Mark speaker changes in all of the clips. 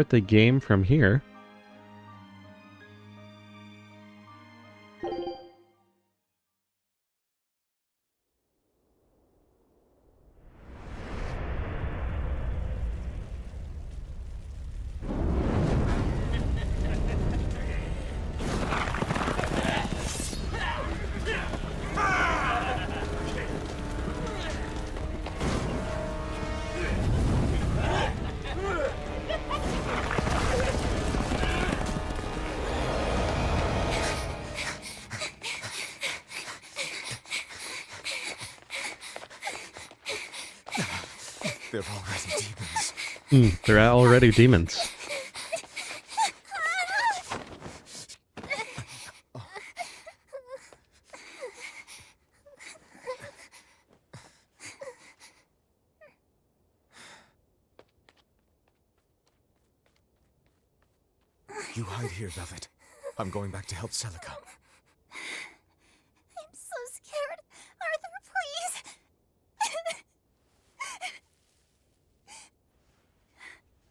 Speaker 1: Start the game from here.
Speaker 2: They're already demons.
Speaker 1: They're already demons.
Speaker 2: You hide here, Velvet. I'm going back to help Celica.
Speaker 3: I'm so scared. Arthur, please.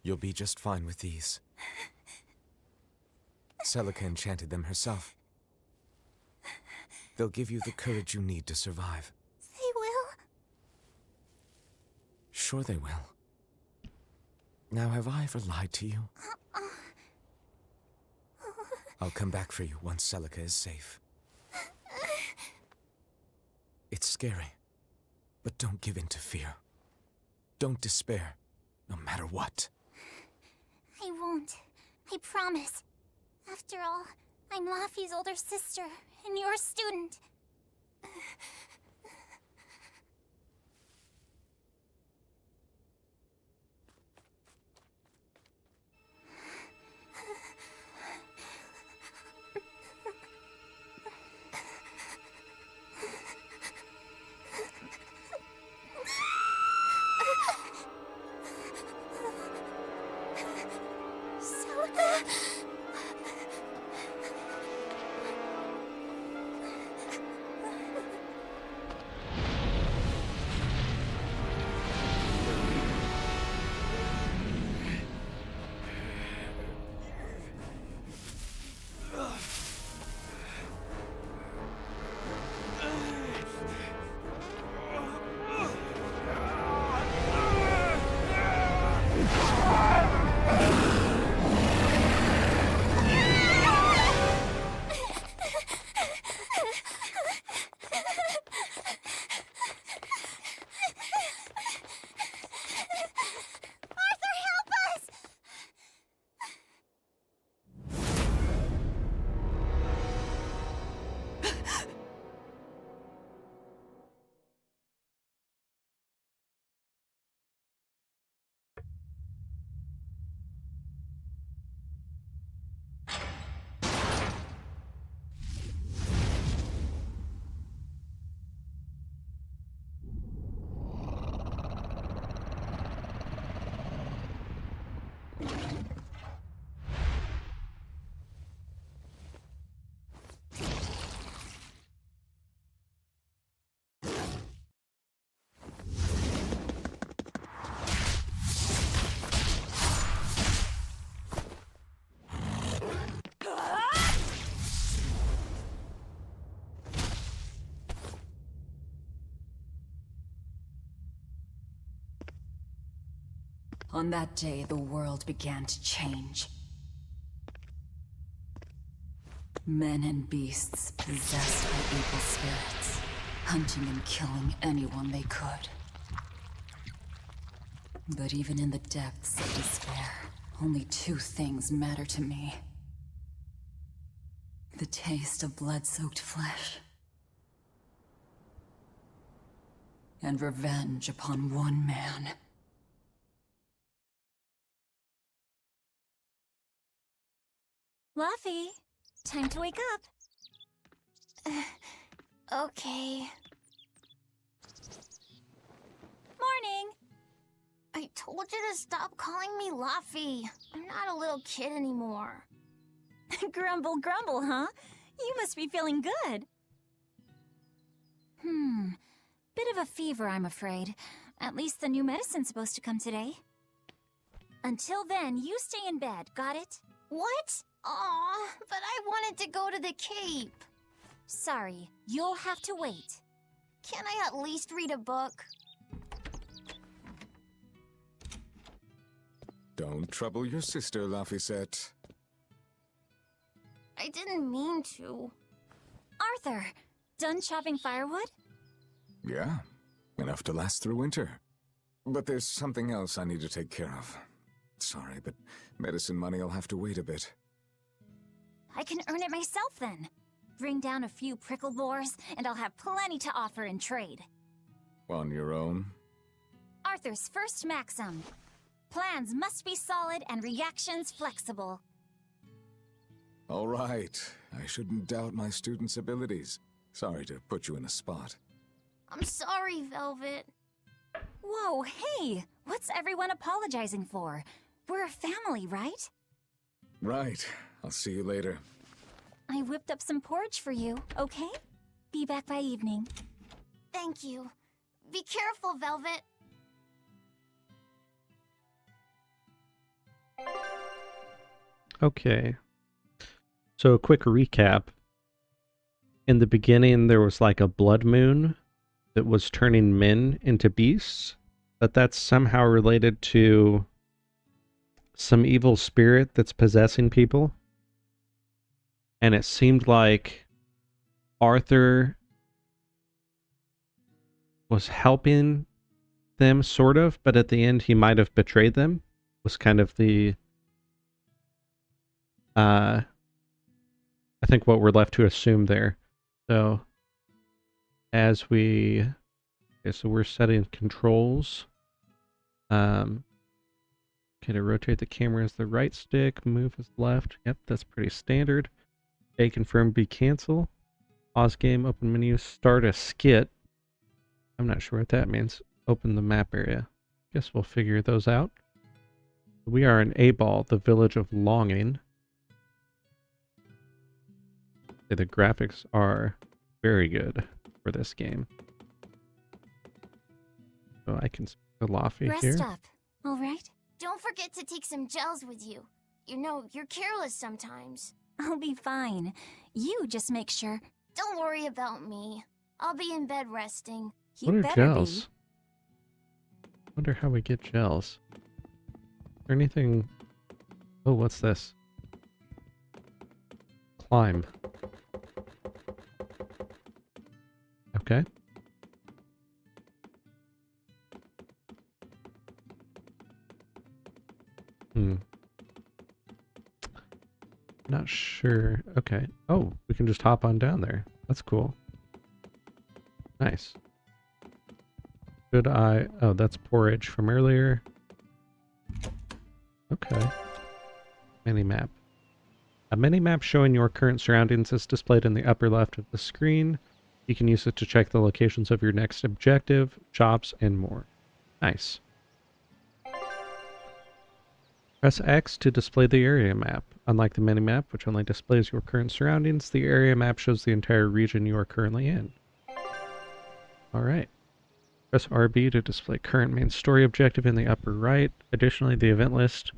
Speaker 2: You'll be just fine with these. Celica enchanted them herself. They'll give you the courage you need to survive.
Speaker 3: They will?
Speaker 2: Sure they will. Now, have I ever lied to you? I'll come back for you once Celica is safe. It's scary, but don't give in to fear. Don't despair, no matter what.
Speaker 3: I won't. I promise. After all, I'm Laffy's older sister, and your student.
Speaker 4: On that day, the world began to change. Men and beasts possessed by evil spirits, hunting and killing anyone they could. But even in the depths of despair, only two things matter to me. The taste of blood-soaked flesh, and revenge upon one man.
Speaker 3: Laffy, time to wake up. Okay. Morning. I told you to stop calling me Laffy. I'm not a little kid anymore.
Speaker 5: Grumble, grumble, huh? You must be feeling good.
Speaker 3: Bit of a fever, I'm afraid. At least the new medicine's supposed to come today.
Speaker 5: Until then, you stay in bed, got it?
Speaker 3: What? Aw, but I wanted to go to the Cape.
Speaker 5: Sorry, you'll have to wait.
Speaker 3: Can I at least read a book?
Speaker 2: Don't trouble your sister, Laphicet.
Speaker 3: I didn't mean to.
Speaker 5: Arthur, done chopping firewood?
Speaker 2: Yeah, enough to last through winter. But there's something else I need to take care of. Sorry, but medicine money will have to wait a bit.
Speaker 5: I can earn it myself then. Bring down a few prickle boars, and I'll have plenty to offer in trade.
Speaker 2: On your own?
Speaker 5: Arthur's first maxim. Plans must be solid and reactions flexible.
Speaker 2: All right. I shouldn't doubt my students' abilities. Sorry to put you in a spot.
Speaker 3: I'm sorry, Velvet.
Speaker 5: Whoa, hey! What's everyone apologizing for? We're a family, right?
Speaker 2: Right. I'll see you later.
Speaker 5: I whipped up some porridge for you, okay? Be back by evening.
Speaker 3: Thank you. Be careful, Velvet.
Speaker 1: Okay. So a quick recap. In the beginning, there was like a blood moon that was turning men into beasts, but that's somehow related to some evil spirit that's possessing people. And it seemed like Arthur was helping them, sort of, but at the end he might have betrayed them, was kind of the I think what we're left to assume there. So as we so we're setting controls. Okay, to rotate the camera is the right stick, move is left. Yep, that's pretty standard. A, confirm, B, cancel. Pause game, open menu, start a skit. I'm not sure what that means. Open the map area. Guess we'll figure those out. We are in A-Ball, the village of longing. Okay, the graphics are very good for this game. So I can speak to Laphicet here.
Speaker 5: Rest up, all right?
Speaker 3: Don't forget to take some gels with you. You know, you're careless sometimes.
Speaker 5: I'll be fine. You just make sure.
Speaker 3: Don't worry about me. I'll be in bed resting.
Speaker 5: You
Speaker 1: What are
Speaker 5: better
Speaker 1: gels? Wonder how we get gels. Is there anything? Oh, what's this? Climb. Okay. Not sure. Okay. Oh, we can just hop on down there. That's cool. Nice. Should I... Oh, that's porridge from earlier. Okay. Mini-map. A mini-map showing your current surroundings is displayed in the upper left of the screen. You can use it to check the locations of your next objective, shops, and more. Nice. Press X to display the area map. Unlike the mini-map, which only displays your current surroundings, the area map shows the entire region you are currently in. Alright. Press RB to display current main story objective in the upper right. Additionally, the event list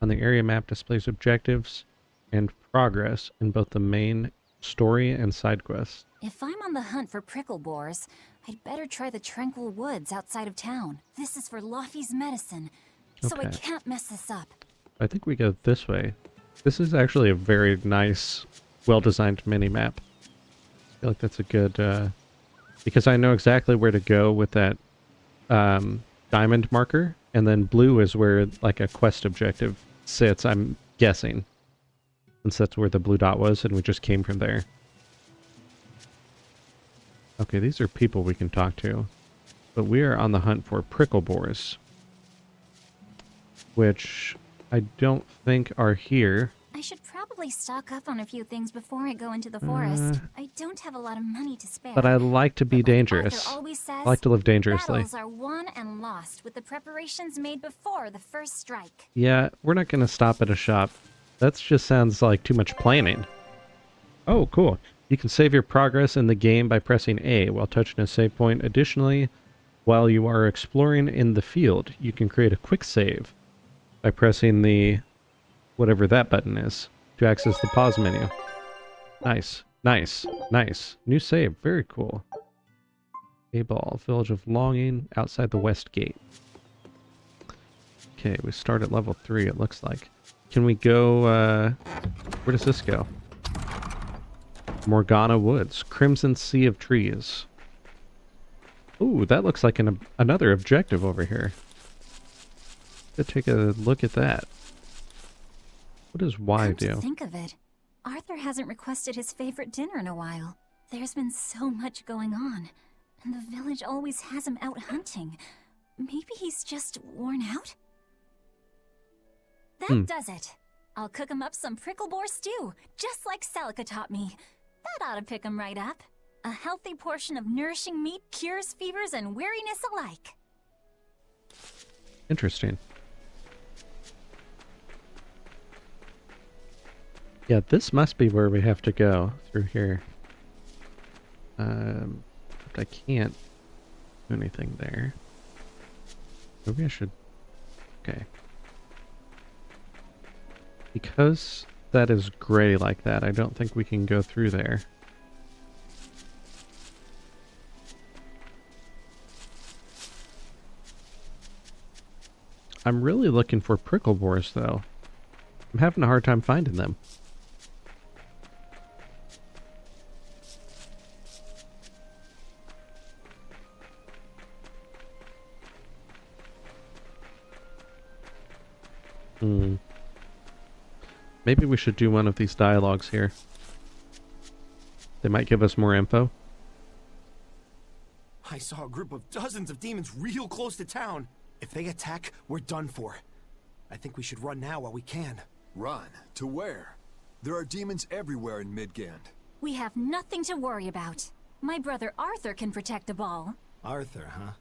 Speaker 1: on the area map displays objectives and progress in both the main story and side quests.
Speaker 5: If I'm on the hunt for prickle boars, I'd better try the tranquil woods outside of town. This is for Laphicet's medicine, so I
Speaker 1: Okay.
Speaker 5: can't mess this up.
Speaker 1: I think we go this way. This is actually a very nice, well-designed mini-map. I feel like that's a good, because I know exactly where to go with that diamond marker, and then blue is where, like, a quest objective sits, I'm guessing. Since that's where the blue dot was, and we just came from there. Okay, these are people we can talk to. But we are on the hunt for prickle boars, which I don't think are here.
Speaker 5: I should probably stock up on a few things before I go into the forest. I don't have a lot of money to spare.
Speaker 1: But I like to be
Speaker 5: Like
Speaker 1: dangerous.
Speaker 5: Arthur always says,
Speaker 1: I like to live dangerously.
Speaker 5: battles are won and lost with the preparations made before the first strike.
Speaker 1: Yeah, we're not going to stop at a shop. That just sounds like too much planning. Oh, cool. You can save your progress in the game by pressing A while touching a save point. Additionally, while you are exploring in the field, you can create a quick save. by pressing the whatever that button is to access the pause menu. Nice, nice, nice. New save, very cool. A ball, Village of Longing, outside the West Gate. Okay, we start at level 3, it looks like. Can we go, where does this go? Morgana Woods, Crimson Sea of Trees. Ooh, that looks like another objective over here. Let's take a look at that. What does Y
Speaker 5: Come
Speaker 1: do?
Speaker 5: to think of it, Arthur hasn't requested his favorite dinner in a while. There's been so much going on, and the village always has him out hunting. Maybe he's just worn out? That does it. I'll cook him up some prickle boar stew, just like Celica taught me. That ought to pick him right up. A healthy portion of nourishing meat cures fevers and weariness alike.
Speaker 1: Interesting. Yeah, this must be where we have to go, through here. But I can't do anything there. Maybe I should... Okay. Because that is gray like that, I don't think we can go through there. I'm really looking for prickle boars, though. I'm having a hard time finding them. Maybe we should do one of these dialogues here. They might give us more info.
Speaker 6: I saw a group of dozens of demons real close to town. If they attack, we're done for. I think we should run now while we can.
Speaker 7: Run? To where? There are demons everywhere in Midgand.
Speaker 5: We have nothing to worry about. My brother Arthur can protect the ball.
Speaker 6: Arthur, huh?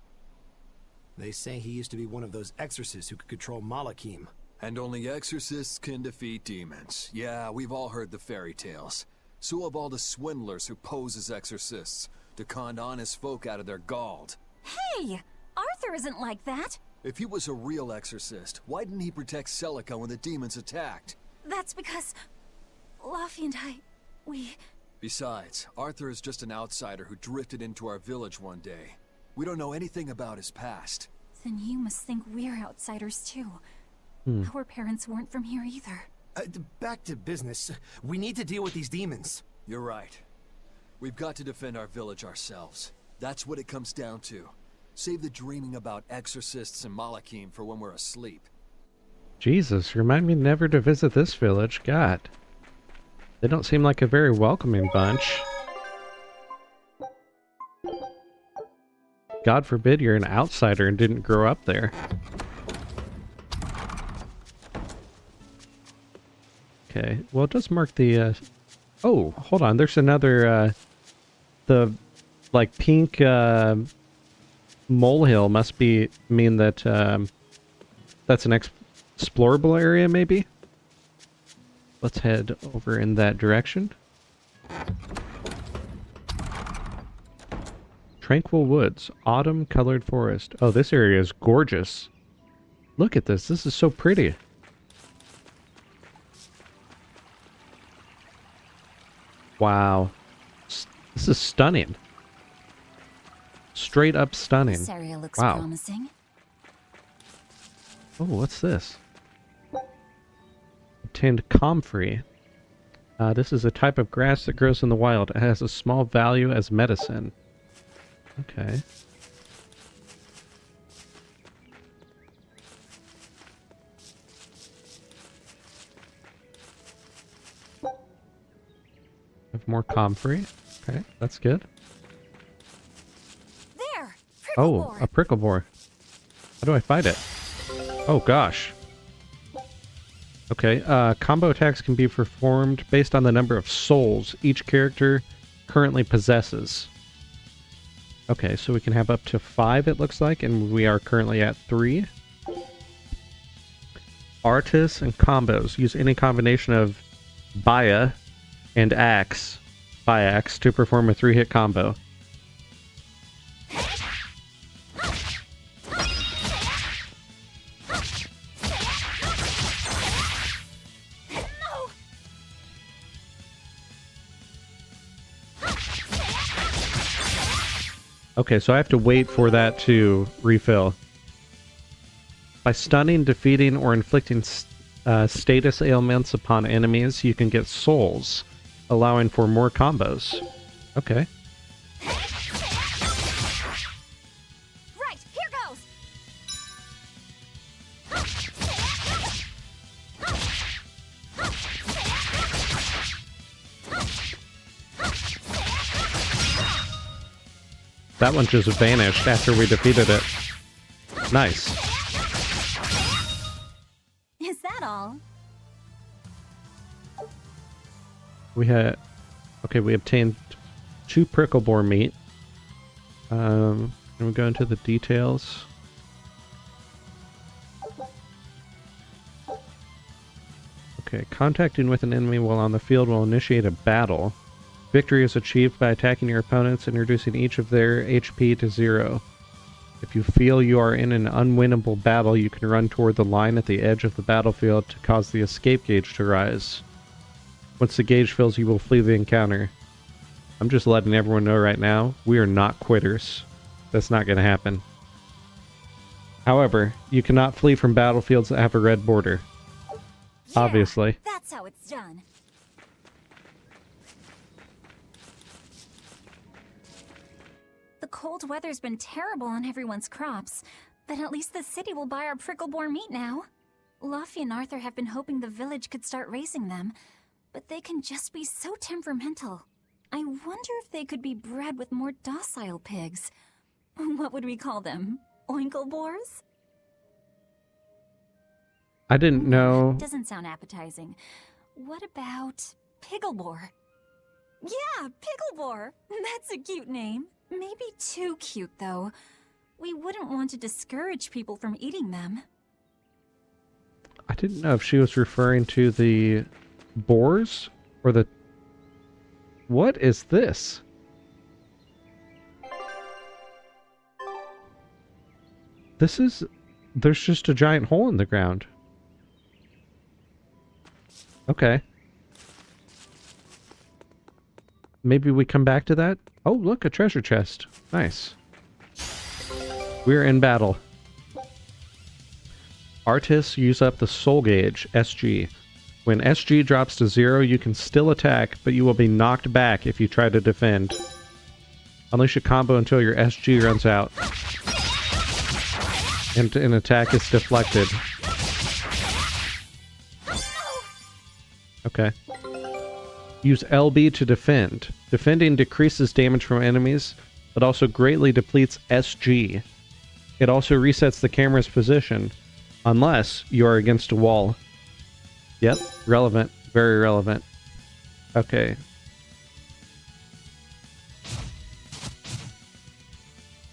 Speaker 6: They say he used to be one of those exorcists who could control Malachim.
Speaker 7: And only exorcists can defeat demons. Yeah, we've all heard the fairy tales. So have all the swindlers who pose as exorcists to con honest folk out of their gald.
Speaker 5: Hey! Arthur isn't like that!
Speaker 7: If he was a real exorcist, why didn't he protect Celica when the demons attacked?
Speaker 5: That's because... Laphie and we...
Speaker 7: Besides, Arthur is just an outsider who drifted into our village one day. We don't know anything about his past.
Speaker 5: Then you must think we're outsiders too. Our parents weren't from here either.
Speaker 6: Back to business. We need to deal with these demons.
Speaker 7: You're right. We've got to defend our village ourselves. That's what it comes down to. Save the dreaming about exorcists and Malachim for when we're asleep.
Speaker 1: Jesus, remind me never to visit this village. God. They don't seem like a very welcoming bunch. God forbid you're an outsider and didn't grow up there. Okay, well it does mark the, oh, hold on, there's another, the, like, pink, molehill must mean that, that's an explorable area, maybe? Let's head over in that direction. Tranquil Woods, autumn-colored forest. Oh, this area is gorgeous. Look at this, this is so pretty. Wow. This is stunning. Straight up stunning.
Speaker 5: This area looks
Speaker 1: Wow.
Speaker 5: promising.
Speaker 1: Oh, what's this? Obtained comfrey. This is a type of grass that grows in the wild. It has a small value as medicine. Okay. Have more comfrey. Okay, that's good.
Speaker 5: There!
Speaker 1: Oh,
Speaker 5: Prickle
Speaker 1: a prickle boar. How do I fight it? Oh gosh. Okay, combo attacks can be performed based on the number of souls each character currently possesses. Okay, so we can have up to 5 it looks like, and we are currently at 3. Artists and combos. Use any combination of Baya and Axe, Bi-Axe, to perform a 3-hit combo. Okay, so I have to wait for that to refill. By stunning, defeating, or inflicting status ailments upon enemies, you can get souls, allowing for more combos. Okay.
Speaker 5: Right, here goes!
Speaker 1: That one just vanished after we defeated it. Nice.
Speaker 5: Is that all?
Speaker 1: We obtained 2 prickle boar meat. And we go into the details. Okay, contacting with an enemy while on the field will initiate a battle. Victory is achieved by attacking your opponents and reducing each of their HP to 0. If you feel you are in an unwinnable battle, you can run toward the line at the edge of the battlefield to cause the escape gauge to rise. Once the gauge fills, you will flee the encounter. I'm just letting everyone know right now, we are not quitters. That's not going to happen. However, you cannot flee from battlefields that have a red border.
Speaker 5: Yeah,
Speaker 1: Obviously.
Speaker 5: That's how it's done. The cold weather's been terrible on everyone's crops, but at least the city will buy our prickle-boar meat now. Luffy and Arthur have been hoping the village could start raising them, but they can just be so temperamental. I wonder if they could be bred with more docile pigs. What would we call them? Oinkle-boars?
Speaker 1: I didn't know.
Speaker 5: Doesn't sound appetizing. What about Piggleboar? Yeah, Piggleboar! That's a cute name. Maybe too cute, though. We wouldn't want to discourage people from eating them.
Speaker 1: I didn't know if she was referring to the boars or the... What is this? This is... There's just a giant hole in the ground. Okay. Maybe we come back to that? Oh, look, a treasure chest. Nice. We're in battle. Artists use up the soul gauge, SG. When SG drops to 0, you can still attack, but you will be knocked back if you try to defend. Unleash a combo until your SG runs out. And an attack is deflected. Okay. Use LB to defend. Defending decreases damage from enemies, but also greatly depletes SG. It also resets the camera's position, unless you are against a wall. Yep, relevant. Very relevant. Okay.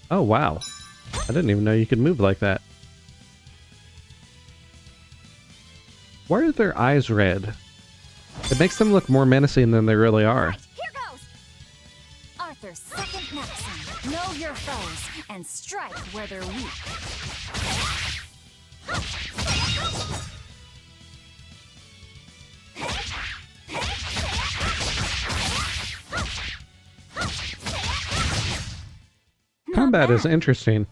Speaker 1: Oh, wow. I didn't even know you could move like that. Why are their eyes red? It makes them look more menacing than they really are.
Speaker 5: Right, here goes! Arthur's second maxim. Know your foes and strike where they're weak.
Speaker 1: Combat is interesting.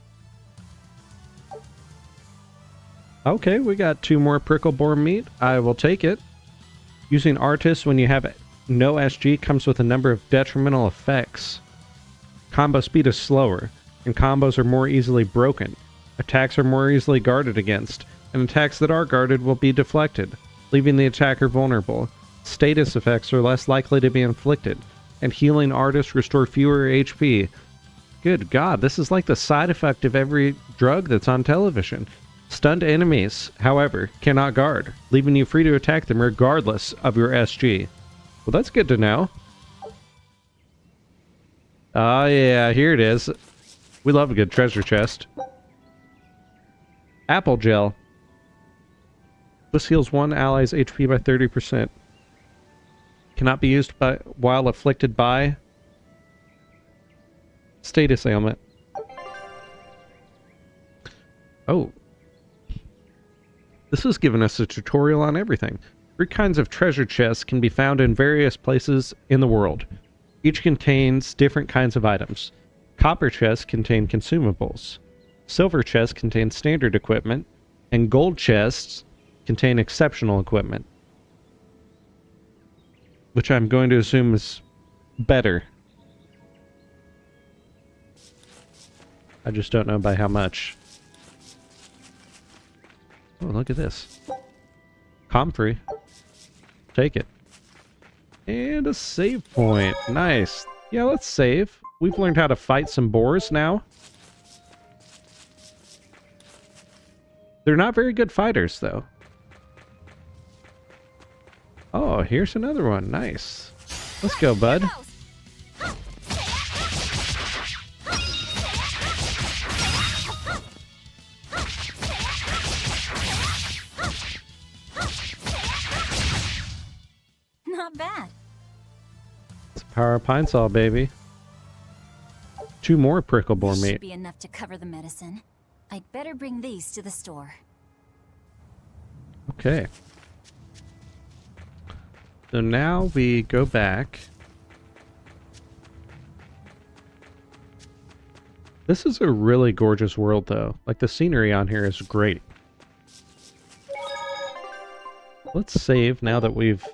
Speaker 1: Okay, we got 2 more prickle boar meat. I will take it. Using Artists when you have no SG comes with a number of detrimental effects. Combo speed is slower, and combos are more easily broken. Attacks are more easily guarded against, and attacks that are guarded will be deflected, leaving the attacker vulnerable. Status effects are less likely to be inflicted, and healing artists restore fewer HP. Good God, this is like the side effect of every drug that's on television. Stunned enemies, however, cannot guard, leaving you free to attack them regardless of your SG. Well, that's good to know. Oh yeah, here it is. We love a good treasure chest. Apple gel. This heals one ally's HP by 30%. Cannot be used while afflicted by status ailment. Oh. This has given us a tutorial on everything. 3 kinds of treasure chests can be found in various places in the world. Each contains different kinds of items. Copper chests contain consumables. Silver chests contain standard equipment. And gold chests contain exceptional equipment. Which I'm going to assume is better. I just don't know by how much. Oh, look at this. Comfrey. Take it. And a save point. Nice. Yeah, let's save. We've learned how to fight some boars now. They're not very good fighters, though. Oh, here's another one. Nice. Let's go, bud.
Speaker 5: Not bad.
Speaker 1: It's a power pine saw, baby. 2 more prickle boar
Speaker 5: This
Speaker 1: meat.
Speaker 5: should be enough to cover the medicine. I'd better bring these to the store.
Speaker 1: Okay. So now we go back. This is a really gorgeous world, though. Like, the scenery on here is great. Let's save now that we've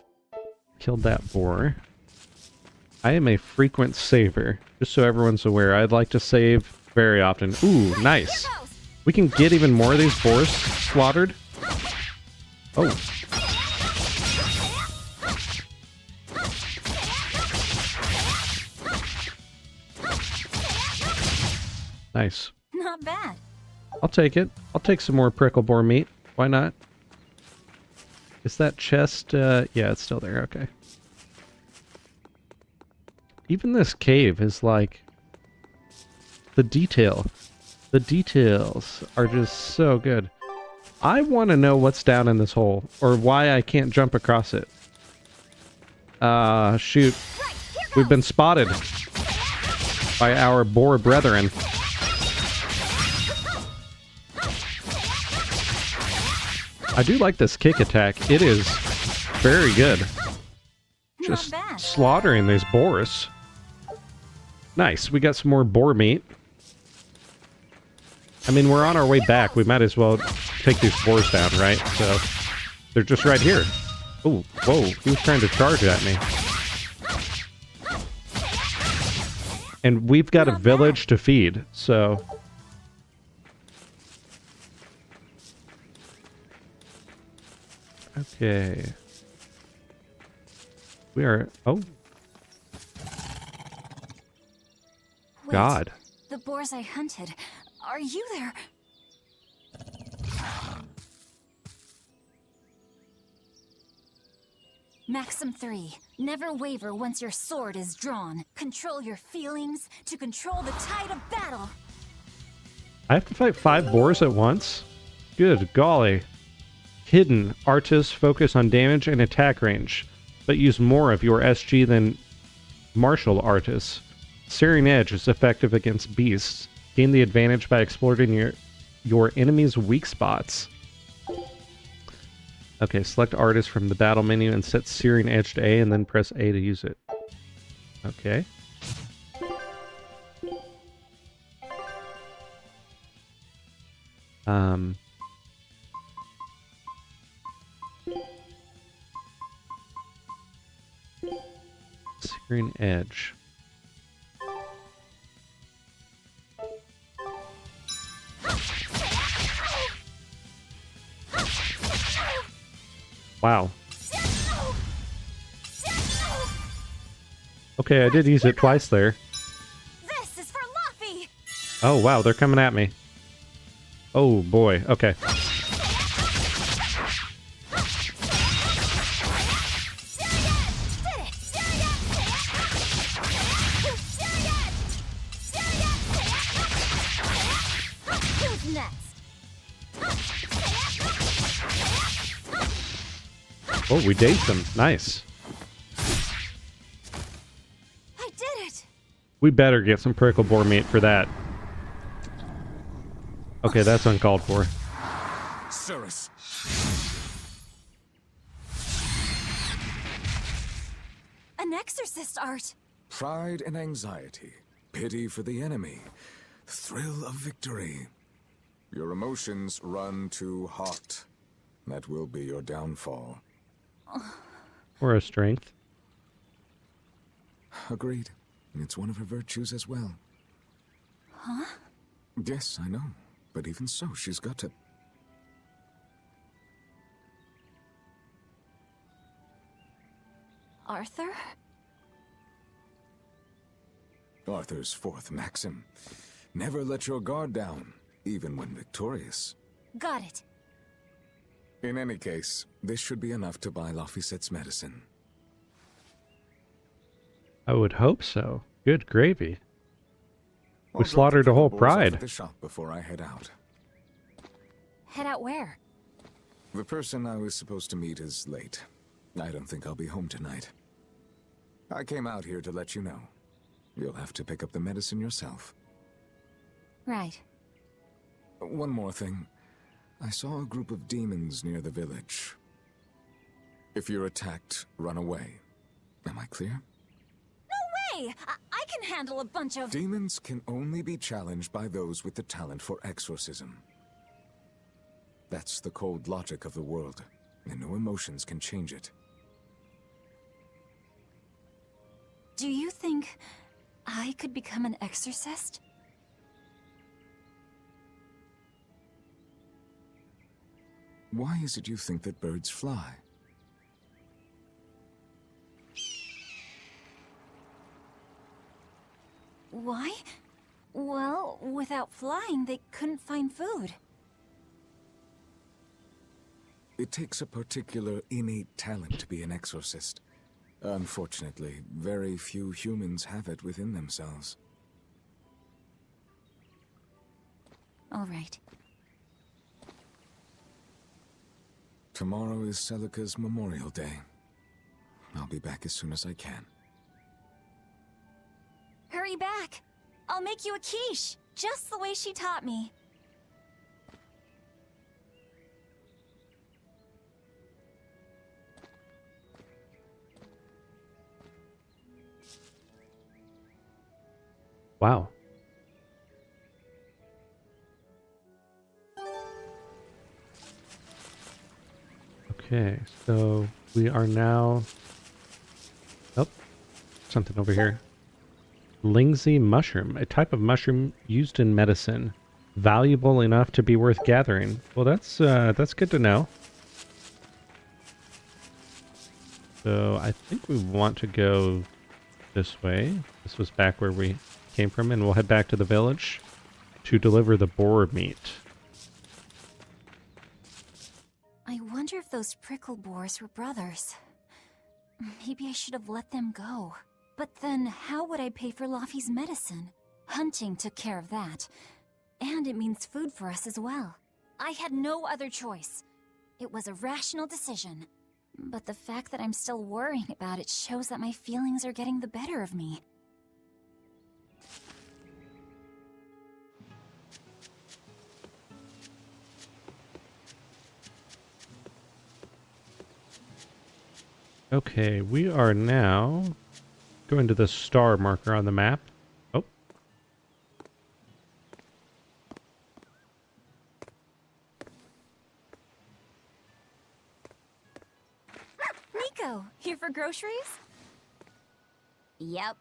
Speaker 1: killed that boar. I am a frequent saver, just so everyone's aware. I'd like to save very often. Ooh, nice. We can get even more of these boars slaughtered. Oh. Nice.
Speaker 5: Not bad.
Speaker 1: I'll take it. I'll take some more prickle boar meat. Why not? Is that chest? Yeah, it's still there. Okay. Even this cave is like... The detail. The details are just so good. I want to know what's down in this hole, or why I can't jump across it. Shoot. We've been spotted by our boar brethren. I do like this kick attack. It is very good. Just slaughtering these boars. Nice. We got some more boar meat. I mean, we're on our way back. We might as well take these boars down, right? So, they're just right here. Oh, whoa. He was trying to charge at me. And we've got a village to feed, so... Okay. We are... Oh.
Speaker 5: Wait,
Speaker 1: God.
Speaker 5: The boars I hunted. Are you there? Maxim 3. Never waver once your sword is drawn. Control your feelings to control the tide of battle.
Speaker 1: I have to fight 5 boars at once? Good golly. Hidden. Artists focus on damage and attack range, but use more of your SG than martial artists. Searing Edge is effective against beasts. Gain the advantage by exploiting your enemy's weak spots. Okay, select artist from the battle menu and set Searing Edge to A and then press A to use it. Okay. Searing Edge. Wow. Okay, I did use it twice there.
Speaker 5: This is for Laphicet!
Speaker 1: Oh, wow, they're coming at me. Oh, boy. Okay.
Speaker 5: Who's next?
Speaker 1: Oh, we dazed them. Nice.
Speaker 5: I did it!
Speaker 1: We better get some prickle boar meat for that. Okay, that's uncalled for.
Speaker 2: Cirrus.
Speaker 5: An exorcist art!
Speaker 2: Pride and anxiety. pity for the enemy, the thrill of victory. Your emotions run too hot. That will be your downfall.
Speaker 1: Or a strength.
Speaker 2: Agreed. It's one of her virtues as well.
Speaker 5: Huh?
Speaker 2: Yes, I know. But even so, she's got to...
Speaker 5: Arthur?
Speaker 2: Arthur's fourth maxim. Never let your guard down, even when victorious.
Speaker 5: Got it.
Speaker 2: In any case, this should be enough to buy Laphicet's medicine.
Speaker 1: I would hope so. Good gravy.
Speaker 2: I'll
Speaker 1: We slaughtered a whole
Speaker 2: drop the boys off
Speaker 1: pride.
Speaker 2: at the shop before I head out.
Speaker 5: Head out where?
Speaker 2: The person I was supposed to meet is late. I don't think I'll be home tonight. I came out here to let you know. You'll have to pick up the medicine yourself.
Speaker 5: Right.
Speaker 2: One more thing. I saw a group of demons near the village. If you're attacked, run away. Am I clear?
Speaker 5: Hey, I can handle a bunch of...
Speaker 2: Demons can only be challenged by those with the talent for exorcism. That's the cold logic of the world, and no emotions can change it.
Speaker 5: Do you think I could become an exorcist?
Speaker 2: Why is it you think that birds fly?
Speaker 5: Why? Well, without flying, they couldn't find food.
Speaker 2: It takes a particular innate talent to be an exorcist. Unfortunately, very few humans have it within themselves.
Speaker 5: All right.
Speaker 2: Tomorrow is Celica's Memorial Day. I'll be back as soon as I can.
Speaker 5: Hurry back! I'll make you a quiche, just the way she taught me.
Speaker 1: Wow. Okay, so we are now... Oh, something over here. Lingsy mushroom, a type of mushroom used in medicine. Valuable enough to be worth gathering. Well, that's good to know. So I think we want to go this way. This was back where we came from, and we'll head back to the village to deliver the boar meat.
Speaker 5: I wonder if those prickle boars were brothers. Maybe I should have let them go. But then, how would I pay for Laffy's medicine? Hunting took care of that. And it means food for us as well. I had no other choice. It was a rational decision. But the fact that I'm still worrying about it shows that my feelings are getting the better of me.
Speaker 1: Okay, we are now going to the star marker on the map. Oh.
Speaker 5: Nico, here for groceries?
Speaker 8: Yep.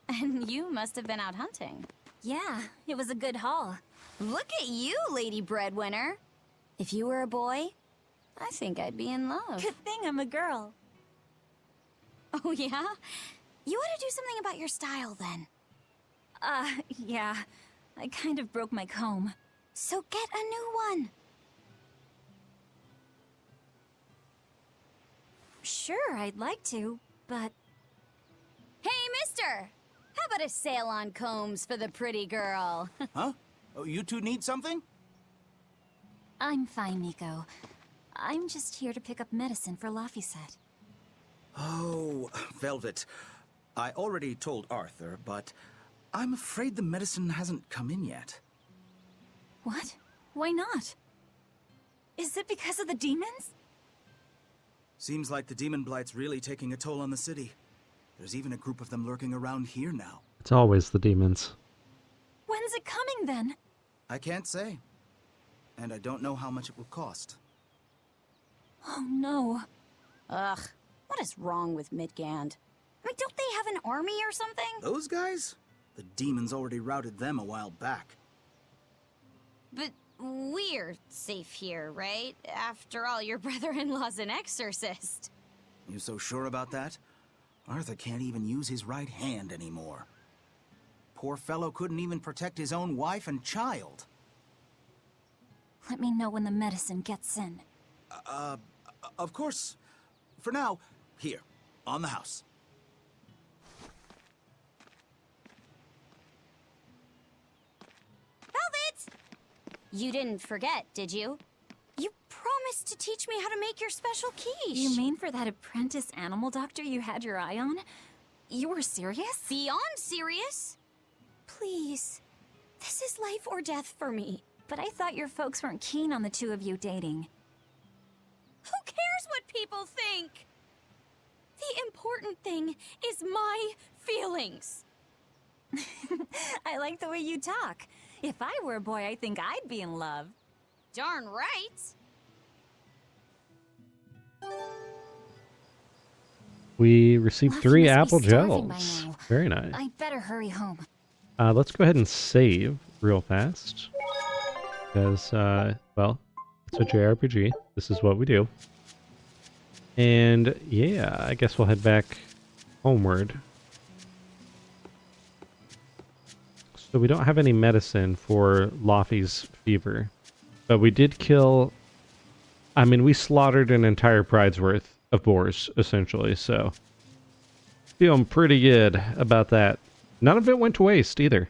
Speaker 8: And you must have been out hunting.
Speaker 5: Yeah, it was a good haul.
Speaker 8: Look at you, lady breadwinner. If you were a boy, I think I'd be in love.
Speaker 5: Good thing I'm a girl.
Speaker 8: Oh, yeah? You ought to do something about your style, then.
Speaker 5: Yeah. I kind of broke my comb.
Speaker 8: So get a new one.
Speaker 5: Sure, I'd like to, but...
Speaker 8: Hey, mister! How about a sale on combs for the pretty girl?
Speaker 9: Huh? Oh, you two need something?
Speaker 5: I'm fine, Nico. I'm just here to pick up medicine for Laphicet.
Speaker 9: Oh, Velvet. I already told Arthur, but I'm afraid the medicine hasn't come in yet.
Speaker 5: What? Why not? Is it because of the demons?
Speaker 9: Seems like the demon blight's really taking a toll on the city. There's even a group of them lurking around here now.
Speaker 1: It's always the demons.
Speaker 5: When's it coming then?
Speaker 9: I can't say. And I don't know how much it will cost.
Speaker 5: Oh no.
Speaker 8: Ugh, what is wrong with Midgand? I mean, don't they have an army or something?
Speaker 9: Those guys? The demons already routed them a while back.
Speaker 8: But we're safe here, right? After all, your brother-in-law's an exorcist.
Speaker 9: You so sure about that? Arthur can't even use his right hand anymore. Poor fellow couldn't even protect his own wife and child.
Speaker 5: Let me know when the medicine gets in.
Speaker 9: Of course. For now, here, on the house.
Speaker 8: Velvet! You didn't forget, did you? You promised to teach me how to make your special quiche.
Speaker 5: You mean for that apprentice animal doctor you had your eye on? You were serious?
Speaker 8: Beyond serious? Please. This is life or death for me.
Speaker 5: But I thought your folks weren't keen on the two of you dating.
Speaker 8: Who cares what people think? The important thing is my feelings.
Speaker 5: I like the way you talk. If I were a boy, I think I'd be in love.
Speaker 8: Darn right.
Speaker 1: We received
Speaker 5: Luffy
Speaker 1: 3
Speaker 5: must be
Speaker 1: apple
Speaker 5: starving by
Speaker 1: gels.
Speaker 5: now.
Speaker 1: Very nice.
Speaker 5: I better hurry home.
Speaker 1: Let's go ahead and save real fast. Because, well, it's a JRPG. This is what we do. And, yeah, I guess we'll head back homeward. So we don't have any medicine for Laphicet's fever. But we did kill... I mean, we slaughtered an entire pride's worth of boars, essentially, so... Feeling pretty good about that. None of it went to waste, either.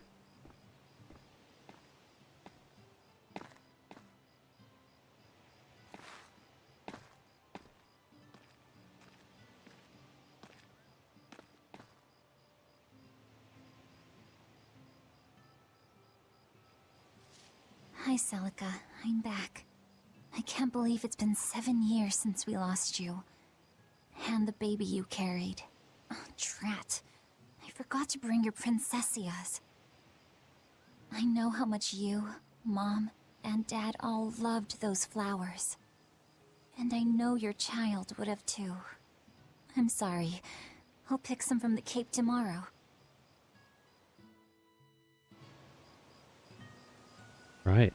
Speaker 5: Hi, Celica. I'm back. I can't believe it's been 7 years since we lost you. And the baby you carried. Oh, drat. I forgot to bring your princessias. I know how much you, Mom, and Dad all loved those flowers. And I know your child would have too. I'm sorry. I'll pick some from the Cape tomorrow.
Speaker 1: Right.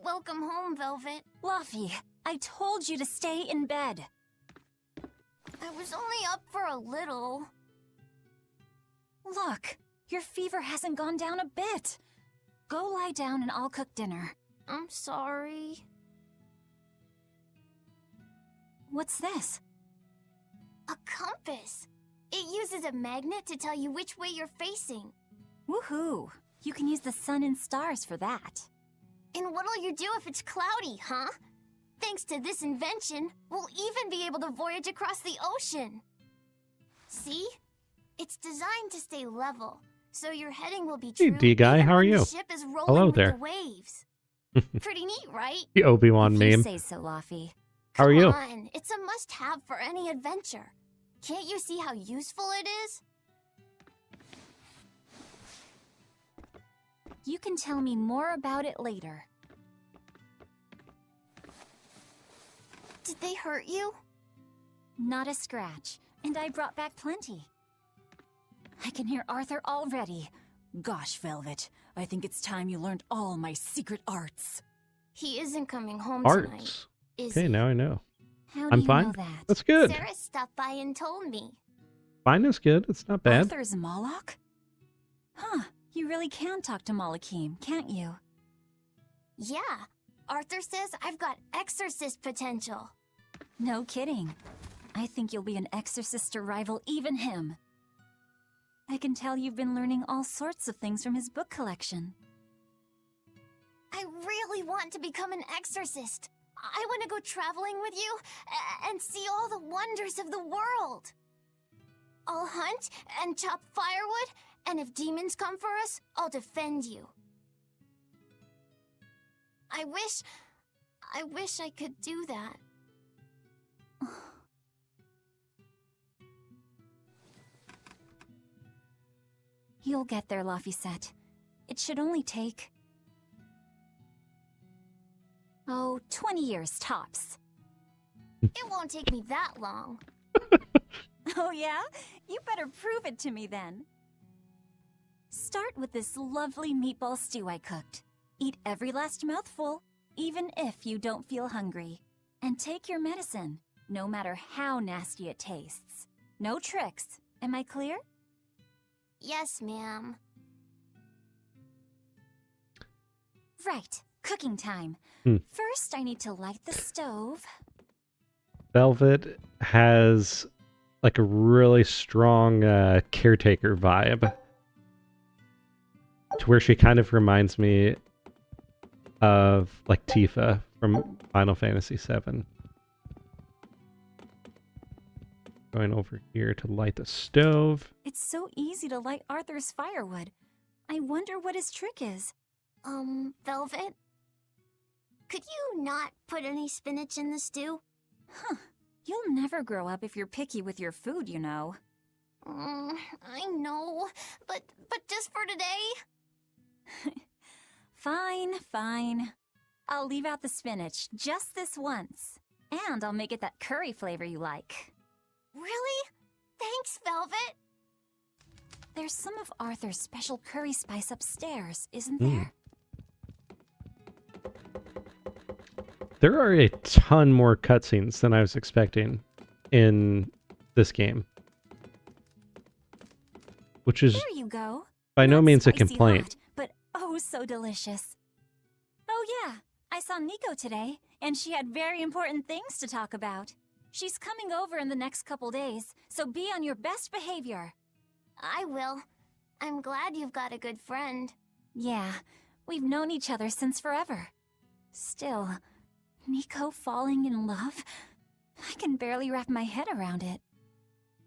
Speaker 3: Welcome home, Velvet.
Speaker 5: Laphie, I told you to stay in bed.
Speaker 3: I was only up for a little.
Speaker 5: Look, your fever hasn't gone down a bit. Go lie down and I'll cook dinner.
Speaker 3: I'm sorry.
Speaker 5: What's this?
Speaker 3: A compass. It uses a magnet to tell you which way you're facing.
Speaker 5: Woohoo! You can use the sun and stars for that.
Speaker 3: And what'll you do if it's cloudy, huh? Thanks to this invention, we'll even be able to voyage across the ocean. See? It's designed to stay level, so your heading will be true.
Speaker 1: Hey, D-Guy,
Speaker 3: even
Speaker 1: how are
Speaker 3: when
Speaker 1: you?
Speaker 3: The ship is rolling
Speaker 1: Hello
Speaker 3: with
Speaker 1: there.
Speaker 3: The waves. Pretty neat, right?
Speaker 1: The Obi-Wan
Speaker 5: If you
Speaker 1: meme.
Speaker 5: say so, Laphie.
Speaker 1: How are you?
Speaker 3: Come on, it's a must-have for any adventure. Can't you see how useful it is?
Speaker 5: You can tell me more about it later.
Speaker 3: Did they hurt you?
Speaker 5: Not a scratch, and I brought back plenty. I can hear Arthur already. Gosh, Velvet, I think it's time you learned all my secret arts.
Speaker 3: He isn't coming home tonight,
Speaker 1: Arts.
Speaker 3: is
Speaker 1: Okay,
Speaker 3: he?
Speaker 1: now I know.
Speaker 5: How do
Speaker 1: I'm
Speaker 5: you
Speaker 1: fine.
Speaker 5: know that?
Speaker 1: That's good.
Speaker 3: Sarah stopped by and told me.
Speaker 1: Fine is good. It's not bad.
Speaker 5: Arthur's Moloch? Huh, you really can talk to Malakim, can't you?
Speaker 3: Yeah, Arthur says I've got exorcist potential.
Speaker 5: No kidding. I think you'll be an exorcist to rival even him. I can tell you've been learning all sorts of things from his book collection.
Speaker 3: I really want to become an exorcist. I want to go traveling with you and see all the wonders of the world. I'll hunt and chop firewood And if demons come for us, I'll defend you. I wish I could do that.
Speaker 5: You'll get there, Laphicet. It should only take... 20 years tops.
Speaker 3: It won't take me that long.
Speaker 5: Oh yeah? You better prove it to me then. Start with this lovely meatball stew I cooked. Eat every last mouthful, even if you don't feel hungry. And take your medicine, no matter how nasty it tastes. No tricks. Am I clear?
Speaker 3: Yes, ma'am.
Speaker 5: Right. Cooking time. First, I need to light the stove.
Speaker 1: Velvet has like a really strong caretaker vibe, to where she kind of reminds me of like Tifa from Final Fantasy VII. Going over here to light the stove.
Speaker 5: It's so easy to light Arthur's firewood. I wonder what his trick is.
Speaker 3: Velvet? Could you not put any spinach in the stew?
Speaker 5: Huh. You'll never grow up if you're picky with your food, you know.
Speaker 3: I know, but just for today?
Speaker 5: Fine, fine. I'll leave out the spinach just this once. And I'll make it that curry flavor you like.
Speaker 3: Really? Thanks, Velvet.
Speaker 5: There's some of Arthur's special curry spice upstairs, isn't there?
Speaker 1: There are a ton more cutscenes than I was expecting in this game, which is
Speaker 5: There you go.
Speaker 1: by no
Speaker 5: Not
Speaker 1: means a
Speaker 5: spicy
Speaker 1: complaint.
Speaker 5: hot, but oh so delicious. Oh yeah, I saw Nico today, and she had very important things to talk about. She's coming over in the next couple days, so be on your best behavior.
Speaker 3: I will. I'm glad you've got a good friend.
Speaker 5: Yeah, we've known each other since forever. Still, Nico falling in love? I can barely wrap my head around it.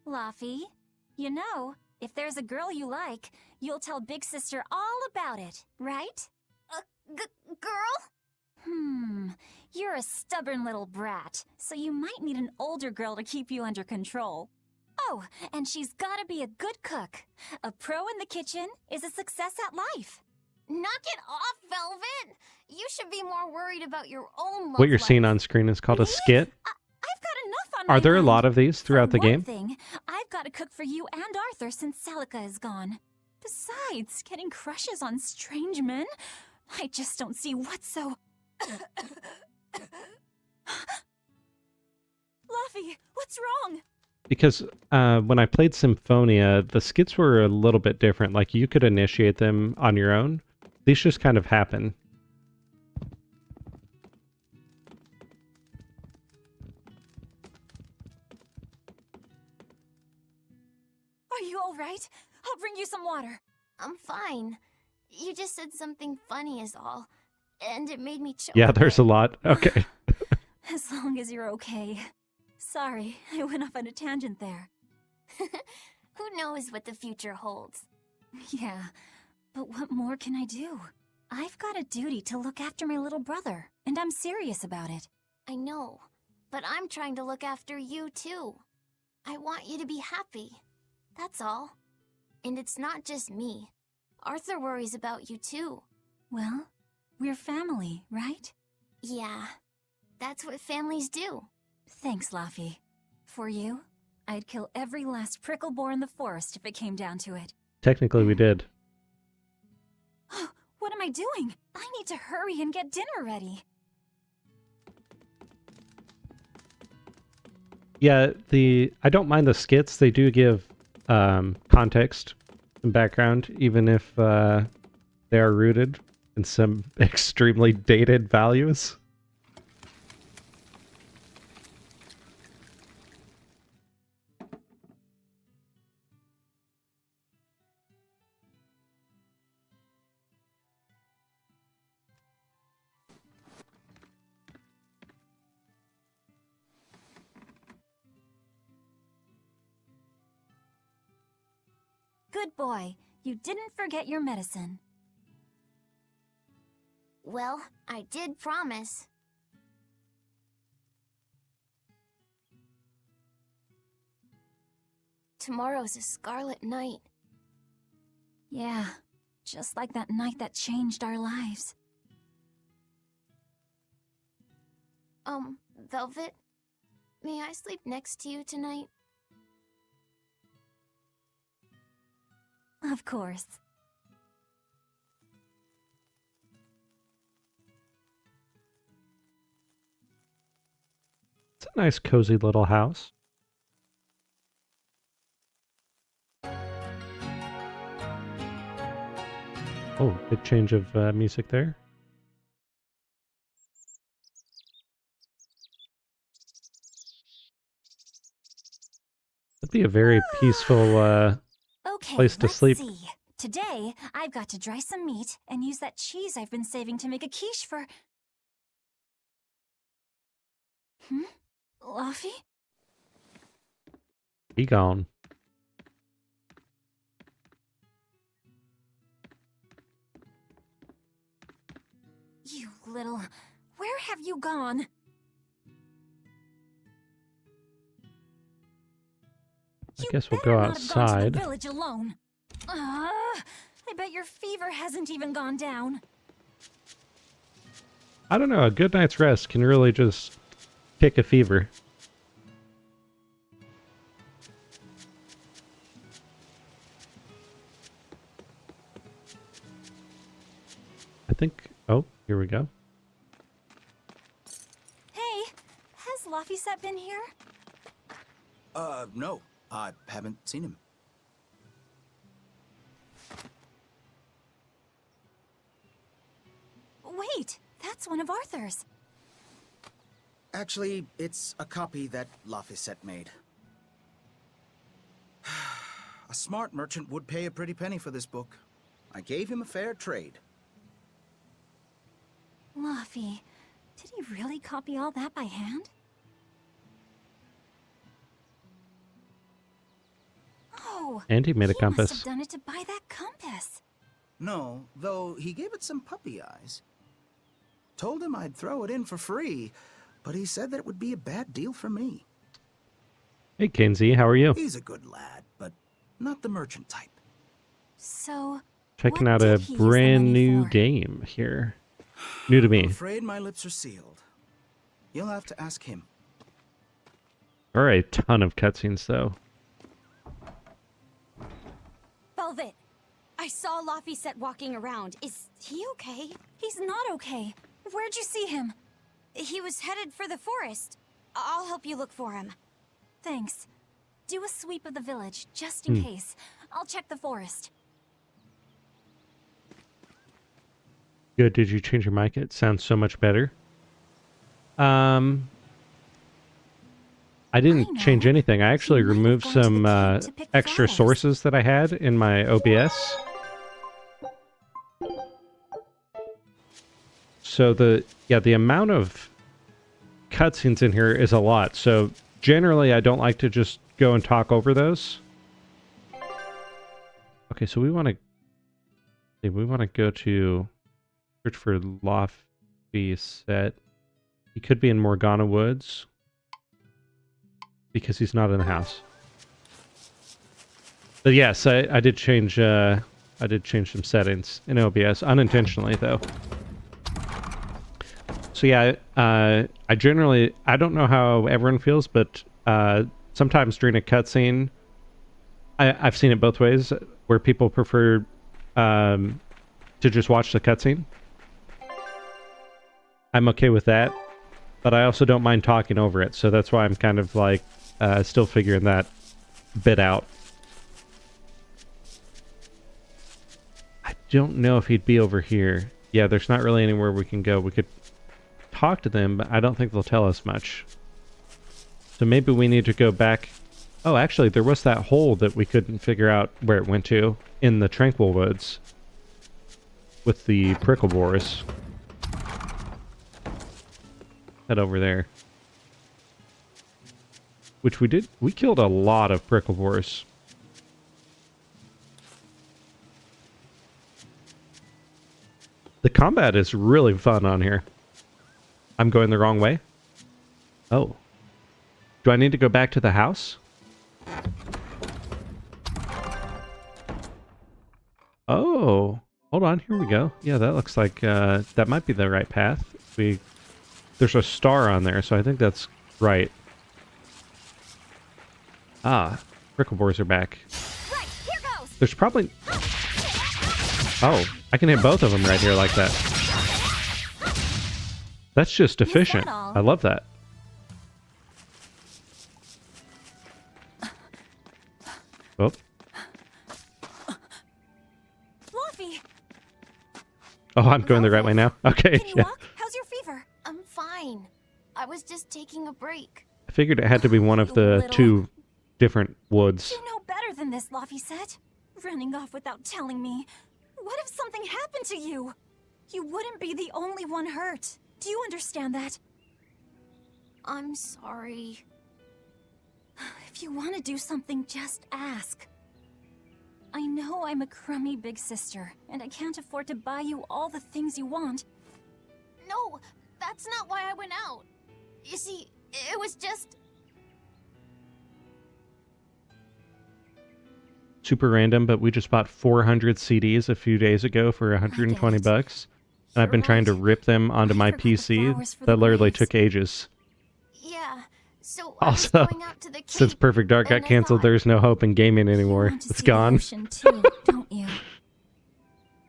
Speaker 5: Laphi, you know, if there's a girl you like, you'll tell Big Sister all about it, right?
Speaker 3: Girl?
Speaker 5: You're a stubborn little brat, so you might need an older girl to keep you under control. Oh, and she's gotta be a good cook. A pro in the kitchen is a success at life.
Speaker 3: Knock it off, Velvet! You should be more worried about your own love
Speaker 1: What you're
Speaker 3: life.
Speaker 1: seeing on screen is called a skit.
Speaker 5: I've got enough on my
Speaker 1: Are there a
Speaker 5: mind.
Speaker 1: lot of these throughout the
Speaker 5: For one
Speaker 1: game?
Speaker 5: thing, I've got to cook for you and Arthur since Celica is gone. Besides, getting crushes on strange men? I just don't see what's so... Luffy, what's wrong?
Speaker 1: Because when I played Symphonia, the skits were a little bit different. Like, you could initiate them on your own. These just kind of happen.
Speaker 5: Are you all right? I'll bring you some water.
Speaker 3: I'm fine. You just said something funny is all. And it made me choke.
Speaker 1: Yeah, there's a lot. Okay.
Speaker 5: As long as you're okay. Sorry, I went off on a tangent there.
Speaker 3: Who knows what the future holds?
Speaker 5: Yeah, but what more can I do? I've got a duty to look after my little brother, and I'm serious about it.
Speaker 3: I know, but I'm trying to look after you too. I want you to be happy. That's all. And it's not just me. Arthur worries about you too.
Speaker 5: Well, we're family, right?
Speaker 3: Yeah, that's what families do.
Speaker 5: Thanks, Laphi. For you, I'd kill every last prickle boar in the forest if it came down to it.
Speaker 1: Technically, we did.
Speaker 5: What am I doing? I need to hurry and get dinner ready.
Speaker 1: Yeah, I don't mind the skits. They do give context and background, even if they are rooted in some extremely dated values.
Speaker 5: Good boy. you didn't forget your medicine.
Speaker 3: Well, I did promise. Tomorrow's a scarlet night.
Speaker 5: Yeah, just like that night that changed our lives.
Speaker 3: Velvet, may I sleep next to you tonight?
Speaker 5: Of course.
Speaker 1: It's a nice, cozy little house. Oh, big change of music there. It'd be a very peaceful
Speaker 5: Okay,
Speaker 1: place to
Speaker 5: let's
Speaker 1: sleep.
Speaker 5: see. Today, I've got to dry some meat and use that cheese I've been saving to make a quiche for... Laffy?
Speaker 1: Be gone.
Speaker 5: You little... Where have you gone?
Speaker 1: I guess we'll go
Speaker 5: Not have gone to
Speaker 1: outside.
Speaker 5: the village alone. I bet your fever hasn't even gone down.
Speaker 1: I don't know, a good night's rest can really just kick a fever. I think... Oh, here we go.
Speaker 5: Hey, has Laphicet been here?
Speaker 9: No. I haven't seen him.
Speaker 5: Wait, that's one of Arthur's.
Speaker 9: Actually, it's a copy that Laphicet made. A smart merchant would pay a pretty penny for this book. I gave him a fair trade.
Speaker 5: Laffy, did he really copy all that by hand? Oh,
Speaker 1: And he made a
Speaker 5: he
Speaker 1: compass.
Speaker 5: must have done it to buy that compass.
Speaker 9: No, though he gave it some puppy eyes. Told him I'd throw it in for free, but he said that it would be a bad deal for me.
Speaker 1: Hey, Kenzie, how are you?
Speaker 9: He's a good lad, but not the merchant type.
Speaker 5: So,
Speaker 1: Checking
Speaker 5: what
Speaker 1: out a
Speaker 5: did he use the
Speaker 1: brand
Speaker 5: money
Speaker 1: new
Speaker 5: for?
Speaker 1: game here. New to
Speaker 9: I'm
Speaker 1: me.
Speaker 9: afraid my lips are sealed. You'll have to ask him.
Speaker 1: There are a ton of cutscenes, though.
Speaker 8: Velvet, I saw Laphicet walking around. Is he okay?
Speaker 5: He's not okay. Where'd you see him?
Speaker 8: He was headed for the forest. I'll help you look for him.
Speaker 5: Thanks. Do a sweep of the village, just in case. I'll check the forest.
Speaker 1: Good. Did you change your mic? It sounds so much better. I didn't change
Speaker 5: know.
Speaker 1: anything. I actually
Speaker 5: might have
Speaker 1: removed
Speaker 5: gone to the
Speaker 1: some
Speaker 5: cave to pick
Speaker 1: extra
Speaker 5: flowers.
Speaker 1: sources that I had in my OBS. So the amount of cutscenes in here is a lot. So generally I don't like to just go and talk over those. Okay, so we want to go to search for Laphicet. He could be in Morgana Woods because he's not in the house. But yes, I did change some settings in OBS unintentionally though. So yeah, I don't know how everyone feels, but sometimes during a cutscene, I've seen it both ways, where people prefer to just watch the cutscene. I'm okay with that, but I also don't mind talking over it, so that's why I'm kind of like still figuring that bit out. I don't know if he'd be over here. Yeah, there's not really anywhere we can go. We could talk to them, but I don't think they'll tell us much. So maybe we need to go back. Oh, actually, there was that hole that we couldn't figure out where it went to in the Tranquil Woods with the prickle boars. Head over there. Which we did. We killed a lot of prickle boars. The combat is really fun on here. I'm going the wrong way. Oh. Do I need to go back to the house? Oh. Hold on, here we go. Yeah, that looks like that might be the right path. There's a star on there, so I think that's right. Ah, prickleborers are back.
Speaker 3: Right, here goes.
Speaker 1: There's probably... Oh, I can hit both of them right here like that. That's just efficient.
Speaker 5: all?
Speaker 1: I love that. Oh.
Speaker 5: Fluffy,
Speaker 1: Oh, I'm going the right way now. Okay,
Speaker 5: can you
Speaker 1: yeah.
Speaker 5: walk? How's your fever?
Speaker 3: I'm fine. I was just taking a break.
Speaker 1: I figured it had to be one of the
Speaker 5: Little.
Speaker 1: two different woods.
Speaker 5: You know better than this, Laphicet. Running off without telling me. What if something happened to you? You wouldn't be the only one hurt. Do you understand that?
Speaker 3: I'm sorry.
Speaker 5: If you want to do something, just ask. I know I'm a crummy big sister, and I can't afford to buy you all the things you want.
Speaker 3: No, that's not why I went out. You see, it was just...
Speaker 1: Super random, but we just bought 400 CDs a few days ago for 120 bucks. And I've been trying to rip them onto my
Speaker 5: forgot the
Speaker 1: PC.
Speaker 5: flowers for
Speaker 1: That
Speaker 5: the
Speaker 1: literally
Speaker 5: graves.
Speaker 1: took ages.
Speaker 3: Yeah, so I was
Speaker 1: Also,
Speaker 3: going out to the
Speaker 1: since
Speaker 3: cape,
Speaker 1: Perfect Dark
Speaker 3: and
Speaker 1: got
Speaker 3: I
Speaker 1: canceled,
Speaker 3: thought,
Speaker 1: there's no hope in gaming
Speaker 5: You
Speaker 1: anymore.
Speaker 5: want to
Speaker 1: It's
Speaker 5: see the
Speaker 1: gone.
Speaker 5: ocean too, don't you?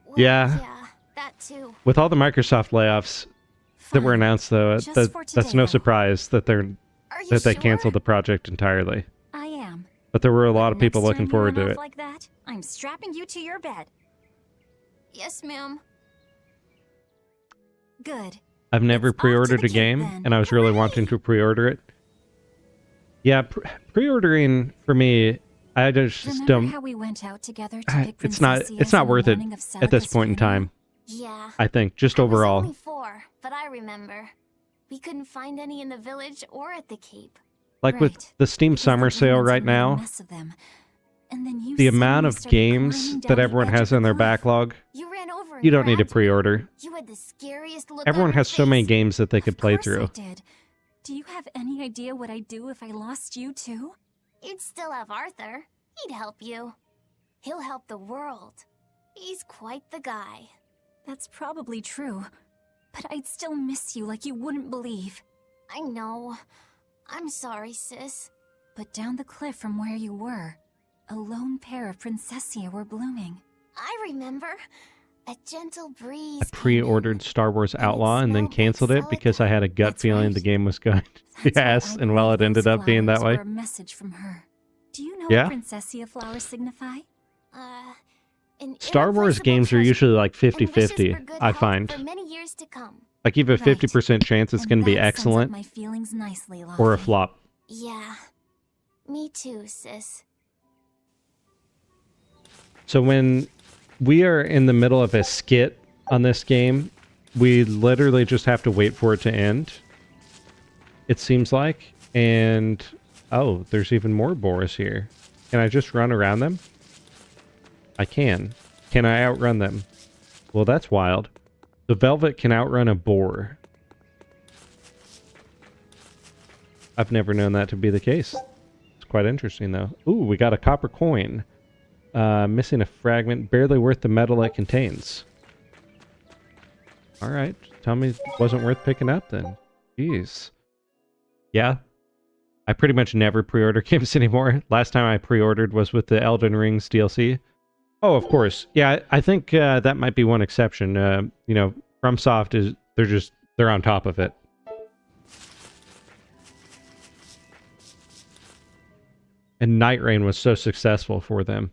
Speaker 3: well,
Speaker 1: Yeah.
Speaker 3: Yeah, that too.
Speaker 1: With all the Microsoft layoffs that were
Speaker 5: Fine.
Speaker 1: announced, though,
Speaker 5: Just for
Speaker 1: that's
Speaker 5: today,
Speaker 1: no
Speaker 5: though.
Speaker 1: surprise that
Speaker 3: Are you
Speaker 1: they
Speaker 3: sure?
Speaker 1: canceled the project entirely.
Speaker 5: I am.
Speaker 1: But there were a lot of
Speaker 5: Next
Speaker 1: people looking
Speaker 5: time you
Speaker 1: forward
Speaker 5: run
Speaker 1: to
Speaker 5: off
Speaker 1: it.
Speaker 5: like that, I'm strapping you to your bed.
Speaker 3: Yes, ma'am.
Speaker 5: Good.
Speaker 1: I've never
Speaker 5: It's off to
Speaker 1: pre-ordered
Speaker 5: the
Speaker 1: a
Speaker 5: Cape,
Speaker 1: game,
Speaker 5: then.
Speaker 1: and I was really
Speaker 5: Hooray!
Speaker 1: wanting to pre-order it. Yeah, pre-ordering for me, I just
Speaker 5: Remember
Speaker 1: don't.
Speaker 5: how we went out together to pick
Speaker 1: It's not.
Speaker 5: Princessias
Speaker 1: It's not
Speaker 5: on the
Speaker 1: worth it
Speaker 5: morning of
Speaker 1: at this
Speaker 5: Celica's
Speaker 1: point in
Speaker 5: funeral?
Speaker 1: time.
Speaker 3: Yeah.
Speaker 1: I think just
Speaker 3: I was
Speaker 1: overall.
Speaker 3: only 4, but I remember. We couldn't find any in the village or at the Cape.
Speaker 1: Like with
Speaker 5: Right,
Speaker 1: the Steam
Speaker 5: because
Speaker 1: Summer
Speaker 5: the
Speaker 1: sale
Speaker 5: demons
Speaker 1: right
Speaker 5: had made a
Speaker 1: now,
Speaker 5: mess of them. And then you
Speaker 1: the amount
Speaker 5: suddenly
Speaker 1: of
Speaker 5: started
Speaker 1: games
Speaker 5: climbing
Speaker 1: that
Speaker 5: down the
Speaker 1: everyone
Speaker 5: edge
Speaker 1: has
Speaker 5: of the
Speaker 1: in their
Speaker 5: cliff.
Speaker 1: backlog,
Speaker 3: You ran over and
Speaker 1: you don't need to
Speaker 3: grabbed me.
Speaker 1: pre-order.
Speaker 3: You had the scariest look
Speaker 1: Everyone
Speaker 3: on your
Speaker 1: has so many
Speaker 3: face.
Speaker 1: games that they could play
Speaker 5: Of course
Speaker 1: through.
Speaker 5: I did. Do you have any idea what I'd do if I lost you too?
Speaker 3: You'd still have Arthur. He'd help you. He'll help the world. He's quite the guy.
Speaker 5: That's probably true. But I'd still miss you like you wouldn't believe.
Speaker 3: I know. I'm sorry, sis.
Speaker 5: But down the cliff from where you were, a lone pair of Princessia were blooming.
Speaker 3: I remember. A gentle breeze.
Speaker 1: I pre-ordered Star Wars Outlaw and then
Speaker 3: smelled like
Speaker 1: canceled it because I had a gut
Speaker 5: That's
Speaker 1: feeling
Speaker 5: right.
Speaker 1: the game was going to
Speaker 5: That's why
Speaker 1: yes,
Speaker 5: I
Speaker 1: and well, it
Speaker 5: believe
Speaker 1: ended
Speaker 5: those
Speaker 1: up being that
Speaker 5: flowers
Speaker 1: way.
Speaker 5: were a message from her. Do you know
Speaker 1: Yeah?
Speaker 5: what Princessia flowers signify?
Speaker 3: An
Speaker 1: Star Wars
Speaker 3: irreplaceable
Speaker 1: games are
Speaker 3: treasure
Speaker 1: usually like
Speaker 3: and wishes
Speaker 1: 50-50,
Speaker 3: for good
Speaker 1: I
Speaker 3: health
Speaker 1: find.
Speaker 3: For many years to come.
Speaker 1: Like you have a
Speaker 5: Right.
Speaker 1: 50% chance it's
Speaker 5: And
Speaker 1: going to be
Speaker 5: that sums up
Speaker 1: excellent
Speaker 5: my feelings nicely,
Speaker 1: or a
Speaker 5: Laphie.
Speaker 1: flop.
Speaker 3: Yeah. Me too, sis.
Speaker 1: So when we are in the middle of a skit on this game, we literally just have to wait for it to end. It seems like. And, oh, there's even more boars here. Can I just run around them? I can. Can I outrun them? Well, that's wild. The Velvet can outrun a boar. I've never known that to be the case. It's quite interesting, though. Ooh, we got a copper coin. Missing a fragment, barely worth the metal it contains. Alright, tell me it wasn't worth picking up then. Jeez. Yeah. I pretty much never pre-order games anymore. Last time I pre-ordered was with the Elden Rings DLC. Oh, of course. Yeah, I think that might be one exception. You know, FromSoft is, they're on top of it. And Night Rain was so successful for them.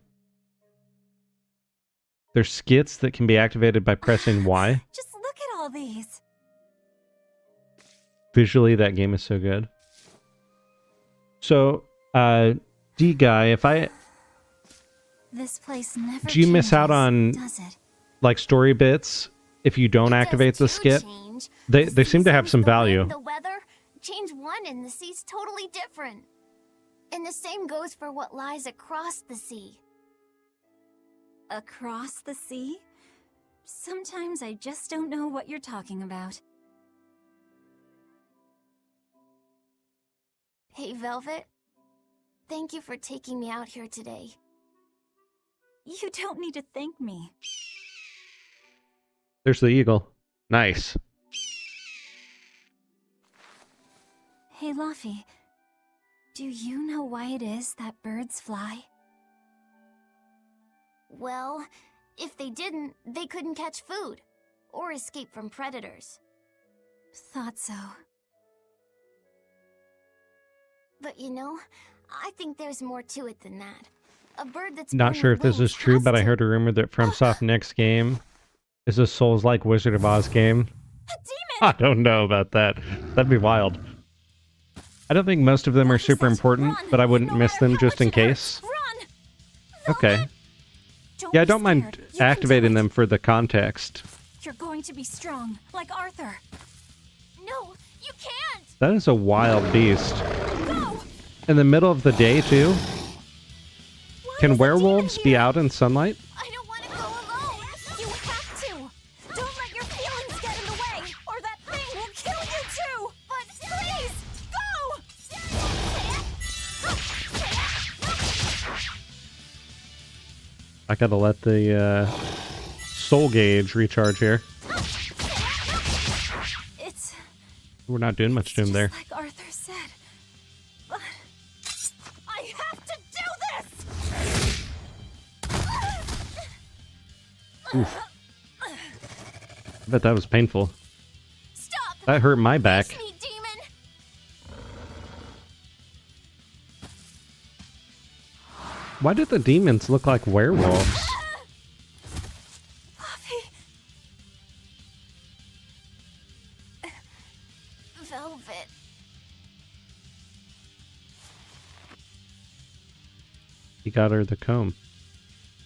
Speaker 1: There's skits that can be activated by pressing Y.
Speaker 5: Just look at all these.
Speaker 1: Visually, that game is so good. So, D Guy, if I...
Speaker 5: This place never
Speaker 1: Do you miss out
Speaker 5: changes,
Speaker 1: on,
Speaker 5: does it?
Speaker 1: like, story bits if you don't
Speaker 3: It does
Speaker 1: activate the
Speaker 3: too
Speaker 1: skit?
Speaker 3: change.
Speaker 1: They
Speaker 3: The
Speaker 1: seem to have
Speaker 3: seasons,
Speaker 1: some
Speaker 3: the
Speaker 1: value.
Speaker 3: wind, the weather, change one and the sea's totally different. And the same goes for what lies across the sea.
Speaker 5: Across the sea? Sometimes I just don't know what you're talking about.
Speaker 3: Hey, Velvet. Thank you for taking me out here today.
Speaker 5: You don't need to thank me.
Speaker 1: There's the eagle. Nice.
Speaker 5: Hey, Laphi. Do you know why it is that birds fly?
Speaker 3: Well, if they didn't, they couldn't catch food or escape from predators.
Speaker 5: Thought so.
Speaker 3: But you know, I think there's more to it than that. A bird that's
Speaker 1: Not
Speaker 3: born
Speaker 1: sure
Speaker 3: with
Speaker 1: if this
Speaker 3: wings
Speaker 1: is true,
Speaker 3: has
Speaker 1: but I
Speaker 3: to-
Speaker 1: heard a rumor that FromSoft next game is a Souls-like Wizard of Oz game. I don't know about that. That'd be wild. I don't think most of them are super important, but I wouldn't miss them just in case.
Speaker 5: Run!
Speaker 1: Okay.
Speaker 5: Don't
Speaker 1: Yeah, I
Speaker 5: be
Speaker 1: don't mind
Speaker 5: scared. You can do
Speaker 1: activating
Speaker 5: it.
Speaker 1: them for the context.
Speaker 5: You're going to be strong, like Arthur.
Speaker 3: No, you can't!
Speaker 1: That is a wild beast.
Speaker 5: Go!
Speaker 1: In the middle of the day, too?
Speaker 5: Why
Speaker 1: Can
Speaker 5: is a demon
Speaker 1: werewolves be
Speaker 5: here?
Speaker 1: out in sunlight?
Speaker 3: I don't want to go alone!
Speaker 5: You have to! Don't let your feelings get in the way, or that thing will kill you too! But please, go!
Speaker 1: I gotta let the soul gauge recharge here.
Speaker 5: It's
Speaker 1: We're not doing much to him
Speaker 5: just
Speaker 1: there.
Speaker 5: like Arthur said. But I have to do this!
Speaker 1: Oof. I bet that was painful.
Speaker 3: Stop!
Speaker 1: That hurt my back.
Speaker 3: Face me, demon!
Speaker 1: Why did the demons look like werewolves?
Speaker 5: Laphi,
Speaker 3: Velvet.
Speaker 1: He got her the comb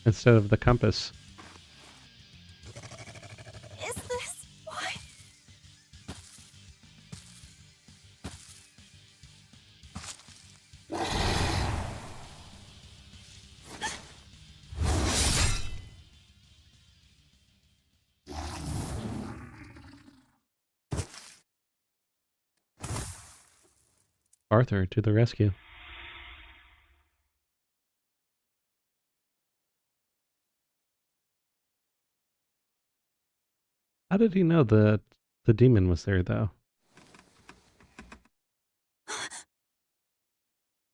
Speaker 1: instead of the compass.
Speaker 5: is this why?
Speaker 1: Arthur to the rescue. How did he know that the demon was there, though?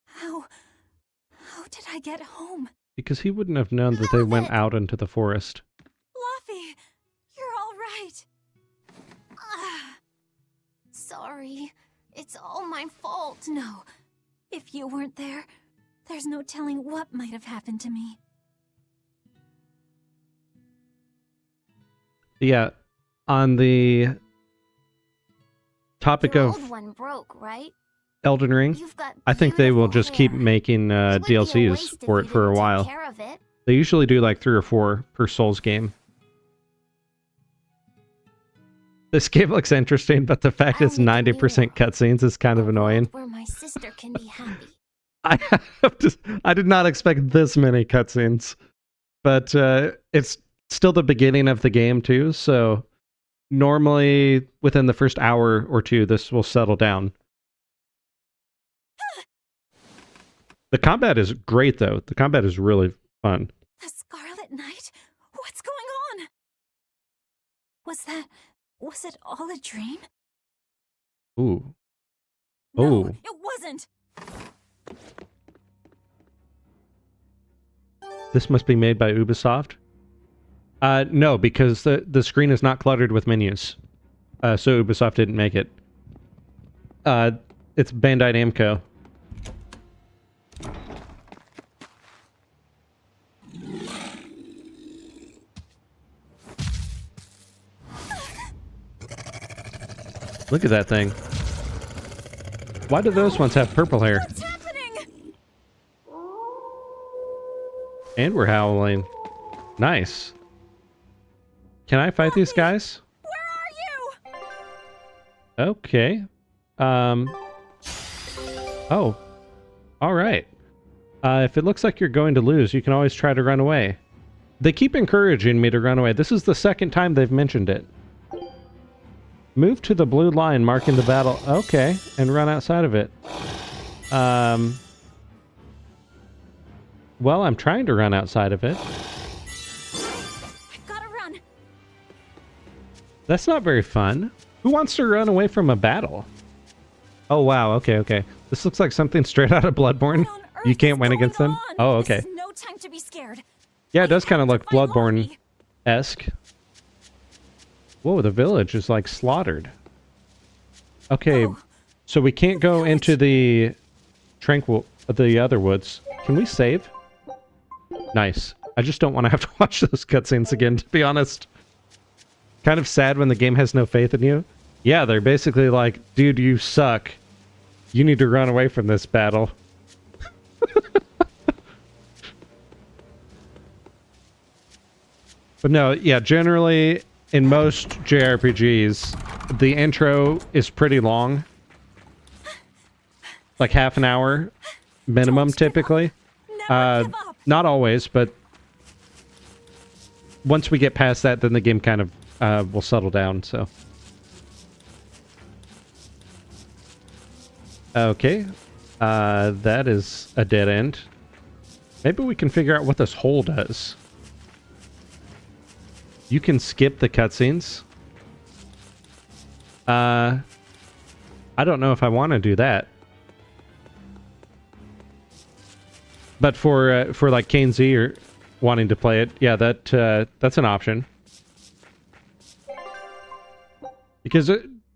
Speaker 5: How did I get home?
Speaker 1: Because he wouldn't have known that they went out into the forest.
Speaker 5: Laphi, you're all right. Ah,
Speaker 3: Sorry. It's all my fault.
Speaker 5: no, if you weren't there, there's no telling what might have happened to me.
Speaker 1: Yeah, on the topic
Speaker 3: Your
Speaker 1: of
Speaker 3: old one broke, right?
Speaker 1: Elden Ring,
Speaker 3: You've got
Speaker 1: I think they will
Speaker 3: beautiful
Speaker 1: just keep
Speaker 3: hair.
Speaker 1: making
Speaker 3: It would be a
Speaker 1: DLCs
Speaker 3: waste if
Speaker 1: for
Speaker 3: you
Speaker 1: it for a
Speaker 3: didn't take
Speaker 1: while.
Speaker 3: care of it.
Speaker 1: They usually do like 3 or 4 per Souls game. This game looks interesting, but the fact
Speaker 3: I'll
Speaker 1: it's
Speaker 3: make a new
Speaker 1: 90%
Speaker 3: one.
Speaker 1: cutscenes is kind of
Speaker 3: A
Speaker 1: annoying.
Speaker 3: world where my sister can be happy.
Speaker 1: I did not expect this many cutscenes, but it's still the beginning of the game too, so normally within the first hour or two this will settle down. The combat is great though. The combat is really fun.
Speaker 5: The Scarlet Knight? What's going on? Was it all a dream?
Speaker 1: Ooh.
Speaker 5: No,
Speaker 1: Oh.
Speaker 5: it wasn't.
Speaker 1: This must be made by Ubisoft. No, because the screen is not cluttered with menus. So Ubisoft didn't make it. It's Bandai Namco. Look at that thing. Why do those ones have purple hair?
Speaker 5: What's happening?
Speaker 1: And we're howling. Nice. Can I fight these guys?
Speaker 5: Where are you?
Speaker 1: Okay. Oh. All right. If it looks like you're going to lose, you can always try to run away. They keep encouraging me to run away. This is the second time they've mentioned it. Move to the blue line marking the battle. Okay, and run outside of it. Well, I'm trying to run outside of it.
Speaker 5: I've gotta run.
Speaker 1: That's not very fun. Who wants to run away from a battle? Oh, wow. Okay, okay. This looks like something straight out of Bloodborne.
Speaker 5: What on earth
Speaker 1: You can't
Speaker 5: is
Speaker 1: win
Speaker 5: going
Speaker 1: against them?
Speaker 5: on?
Speaker 1: Oh, okay.
Speaker 5: This is no time to be scared.
Speaker 1: Yeah, it does kind of
Speaker 5: have
Speaker 1: look
Speaker 5: to find
Speaker 1: Bloodborne-esque. Whoa, the village is like slaughtered. Okay,
Speaker 5: Oh,
Speaker 1: so we can't go into the the other woods. Can we save? Nice. I just don't want to have to watch those cutscenes again, to be honest. Kind of sad when the game has no faith in you. Yeah, they're basically like, dude, you suck. You need to run away from this battle. But no, yeah, generally, in most JRPGs, the intro is pretty long. Like half an hour minimum, typically.
Speaker 5: never give up.
Speaker 1: Not always, but once we get past that, then the game kind of will settle down, so. Okay. That is a dead end. Maybe we can figure out what this hole does. You can skip the cutscenes. I don't know if I want to do that. But for like Kane Z or wanting to play it, yeah, that's an option. Because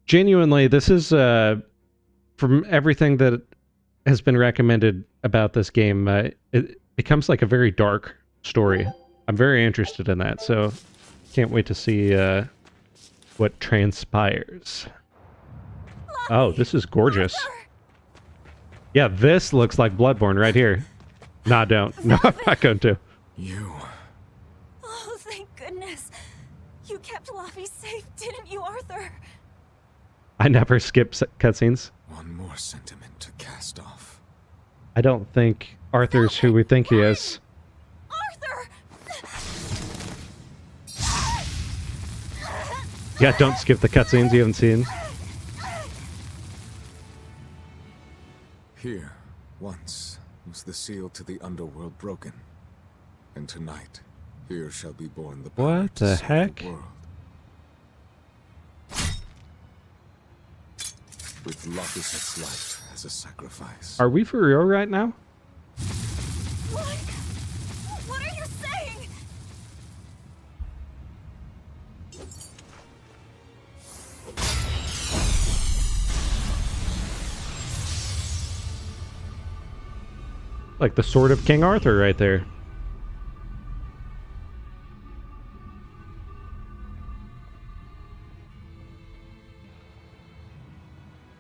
Speaker 1: genuinely, this is from everything that has been recommended about this game, it becomes like a very dark story. I'm very interested in that, so can't wait to see what transpires. Oh, this is gorgeous. Yeah, this looks like Bloodborne right here. Nah, don't. No, I'm not going to.
Speaker 2: You.
Speaker 5: Oh, thank goodness. You kept Laphicet safe, didn't you, Arthur?
Speaker 1: I never skip cutscenes.
Speaker 2: One more sentiment to cast off.
Speaker 1: I don't think Arthur's who we think he is.
Speaker 5: Arthur!
Speaker 1: Yeah, don't skip the cutscenes you haven't seen.
Speaker 2: Here, once, was the seal to the underworld broken. And tonight, here shall be born the power
Speaker 1: What
Speaker 2: to
Speaker 1: the
Speaker 2: save
Speaker 1: heck?
Speaker 2: world. With Laphicet's life as a sacrifice.
Speaker 1: Are we for real right now?
Speaker 5: What? What are you saying?
Speaker 1: Like the sword of King Arthur right there.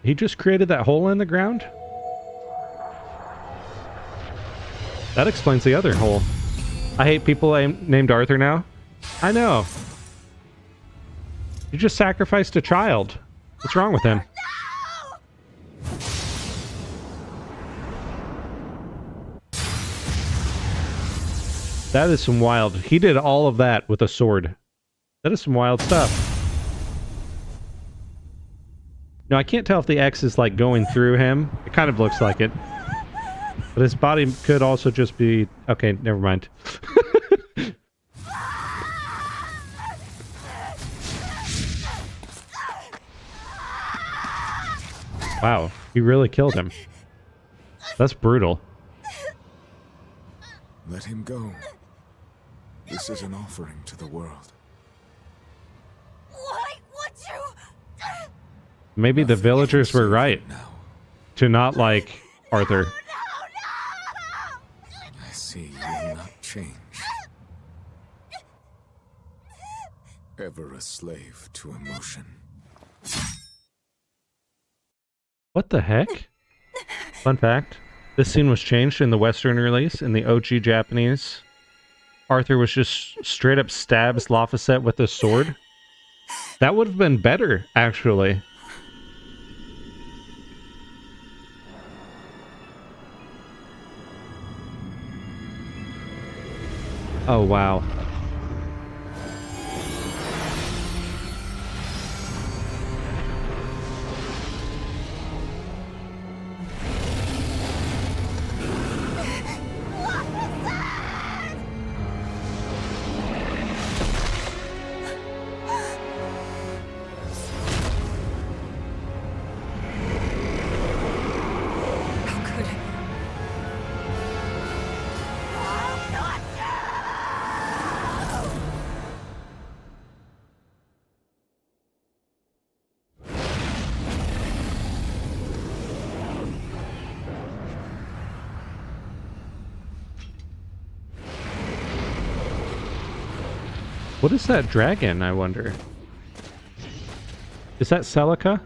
Speaker 1: He just created that hole in the ground? That explains the other hole. I hate people named Arthur now. I know. You just sacrificed a child. What's wrong with him? That is some wild. He did all of that with a sword. That is some wild stuff. No, I can't tell if the X is like going through him. It kind of looks like it. But his body could also just be... Okay, never mind. Wow, he really killed him. That's brutal.
Speaker 2: Let him go. This is an offering to the world.
Speaker 5: Why would you?
Speaker 1: Maybe the villagers were right
Speaker 2: Now,
Speaker 1: to not like Arthur.
Speaker 2: I see you will not change. Ever a slave to emotion.
Speaker 1: What the heck? Fun fact, this scene was changed in the Western release. In the OG Japanese, Arthur was just straight up stabs Laphicet with his sword. That would have been better, actually. Oh, wow. What is that dragon, I wonder? Is that Celica?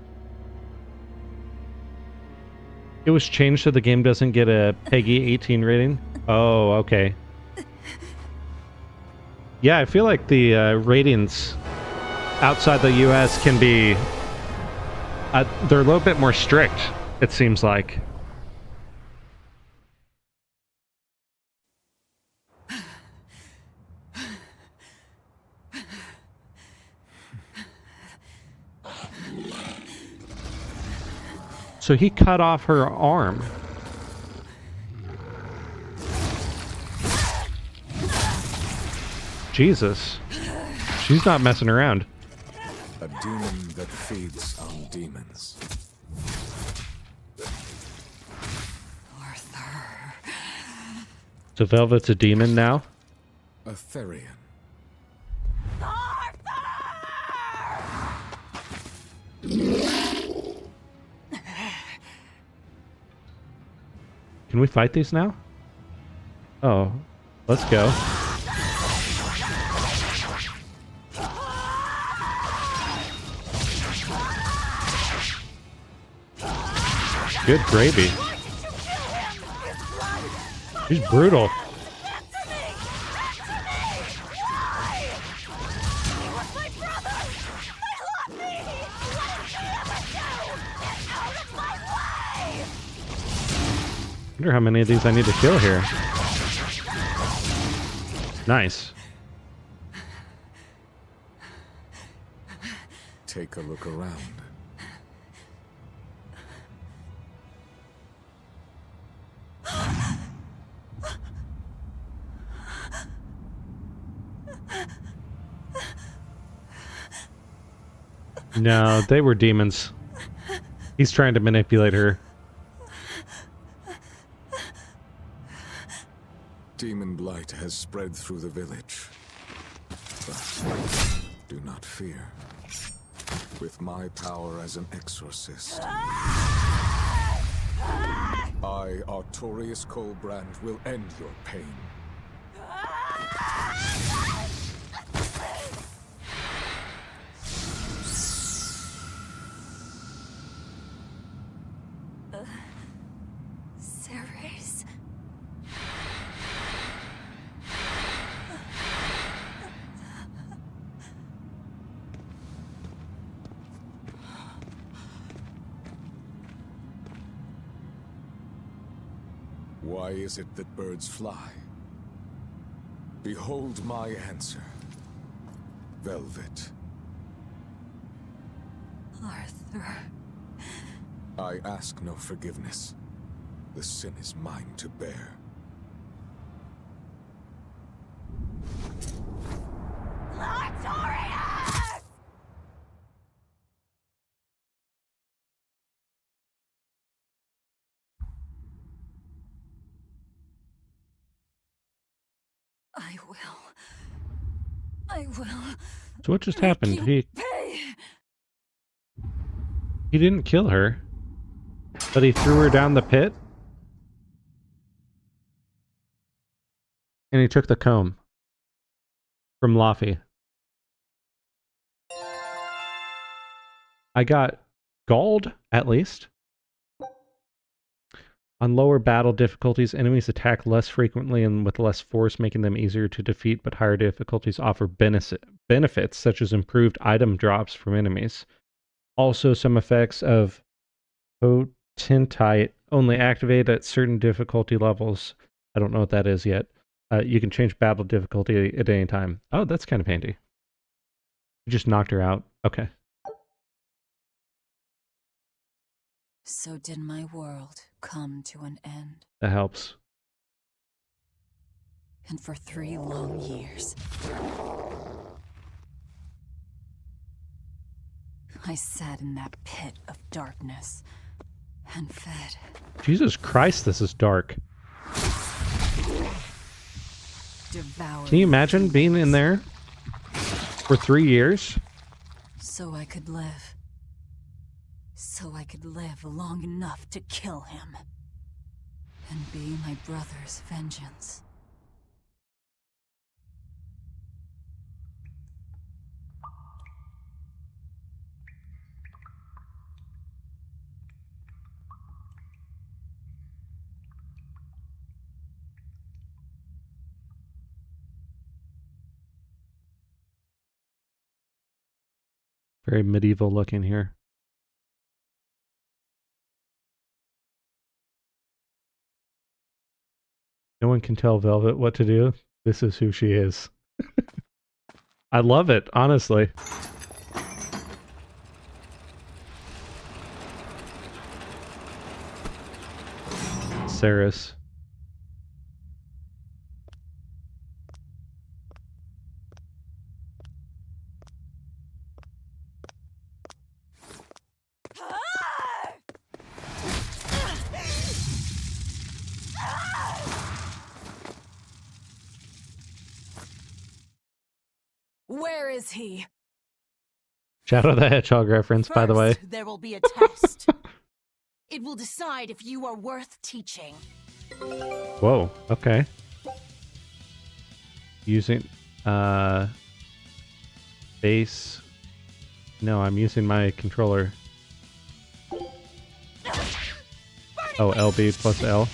Speaker 1: It was changed so the game doesn't get a PEGI 18 rating? Oh, okay. Yeah, I feel like the ratings outside the US can be... they're a little bit more strict, it seems like. So he cut off her arm. Jesus. She's not messing around.
Speaker 2: A demon that feeds on demons.
Speaker 4: Arthur.
Speaker 1: So Velvet's a demon now?
Speaker 2: A Therian.
Speaker 1: Can we fight these now? Oh, let's go. Good gravy. She's brutal. I wonder how many of these I need to kill here. Nice.
Speaker 2: Take a look around.
Speaker 1: No, they were demons. He's trying to manipulate her.
Speaker 2: Demon blight has spread through the village. But do not fear. With my power as an exorcist, I, Artorius Colbrand, will end your pain.
Speaker 5: Ceres.
Speaker 2: Why is it that birds fly? Behold my answer. Velvet.
Speaker 4: Arthur.
Speaker 2: I ask no forgiveness. The sin is mine to bear.
Speaker 3: Artorius!
Speaker 4: I will. I will.
Speaker 1: So what just happened?
Speaker 4: You pay.
Speaker 1: He didn't kill her, but he threw her down the pit? And he took the comb from Laphicet. I got gold, at least. On lower battle difficulties, enemies attack less frequently and with less force, making them easier to defeat, but higher difficulties offer benefits, such as improved item drops from enemies. Also, some effects of Potentite only activate at certain difficulty levels. I don't know what that is yet. You can change battle difficulty at any time. Oh, that's kind of handy. You just knocked her out. Okay.
Speaker 4: So did my world come to an end.
Speaker 1: That helps.
Speaker 4: And for 3 long years, I sat in that pit of darkness and fed.
Speaker 1: Jesus Christ, this is dark.
Speaker 4: Devoured.
Speaker 1: Can you imagine being in there for 3 years?
Speaker 4: So I could live. So I could live long enough to kill him. And be my brother's vengeance.
Speaker 1: Very medieval looking here. No one can tell Velvet what to do. This is who she is. I love it, honestly. Saris.
Speaker 4: Where is he?
Speaker 1: Shadow the Hedgehog reference, by the way.
Speaker 4: First, there will be a test. It will decide if you are worth teaching.
Speaker 1: Whoa, okay. Using, base. No, I'm using my controller. Oh, LB plus L.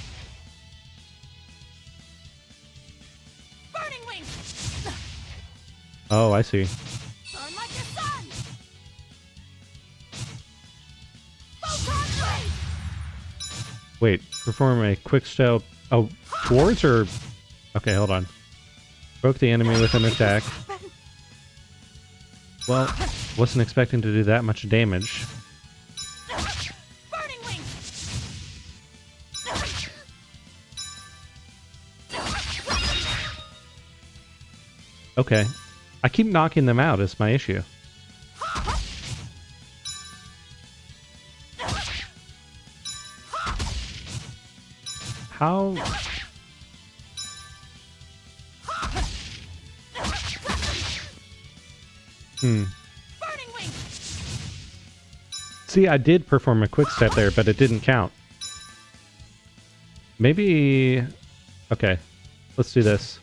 Speaker 1: Oh, I see.
Speaker 4: Burn like the sun!
Speaker 1: Wait, perform a quick step. Oh, towards or? Okay, hold on. Provoke the enemy with an attack. Well, wasn't expecting to do that much damage.
Speaker 4: Burning wing!
Speaker 1: Okay. I keep knocking them out is my issue. How? See, I did perform a quick step there, but it didn't count. Maybe... Okay, let's do this.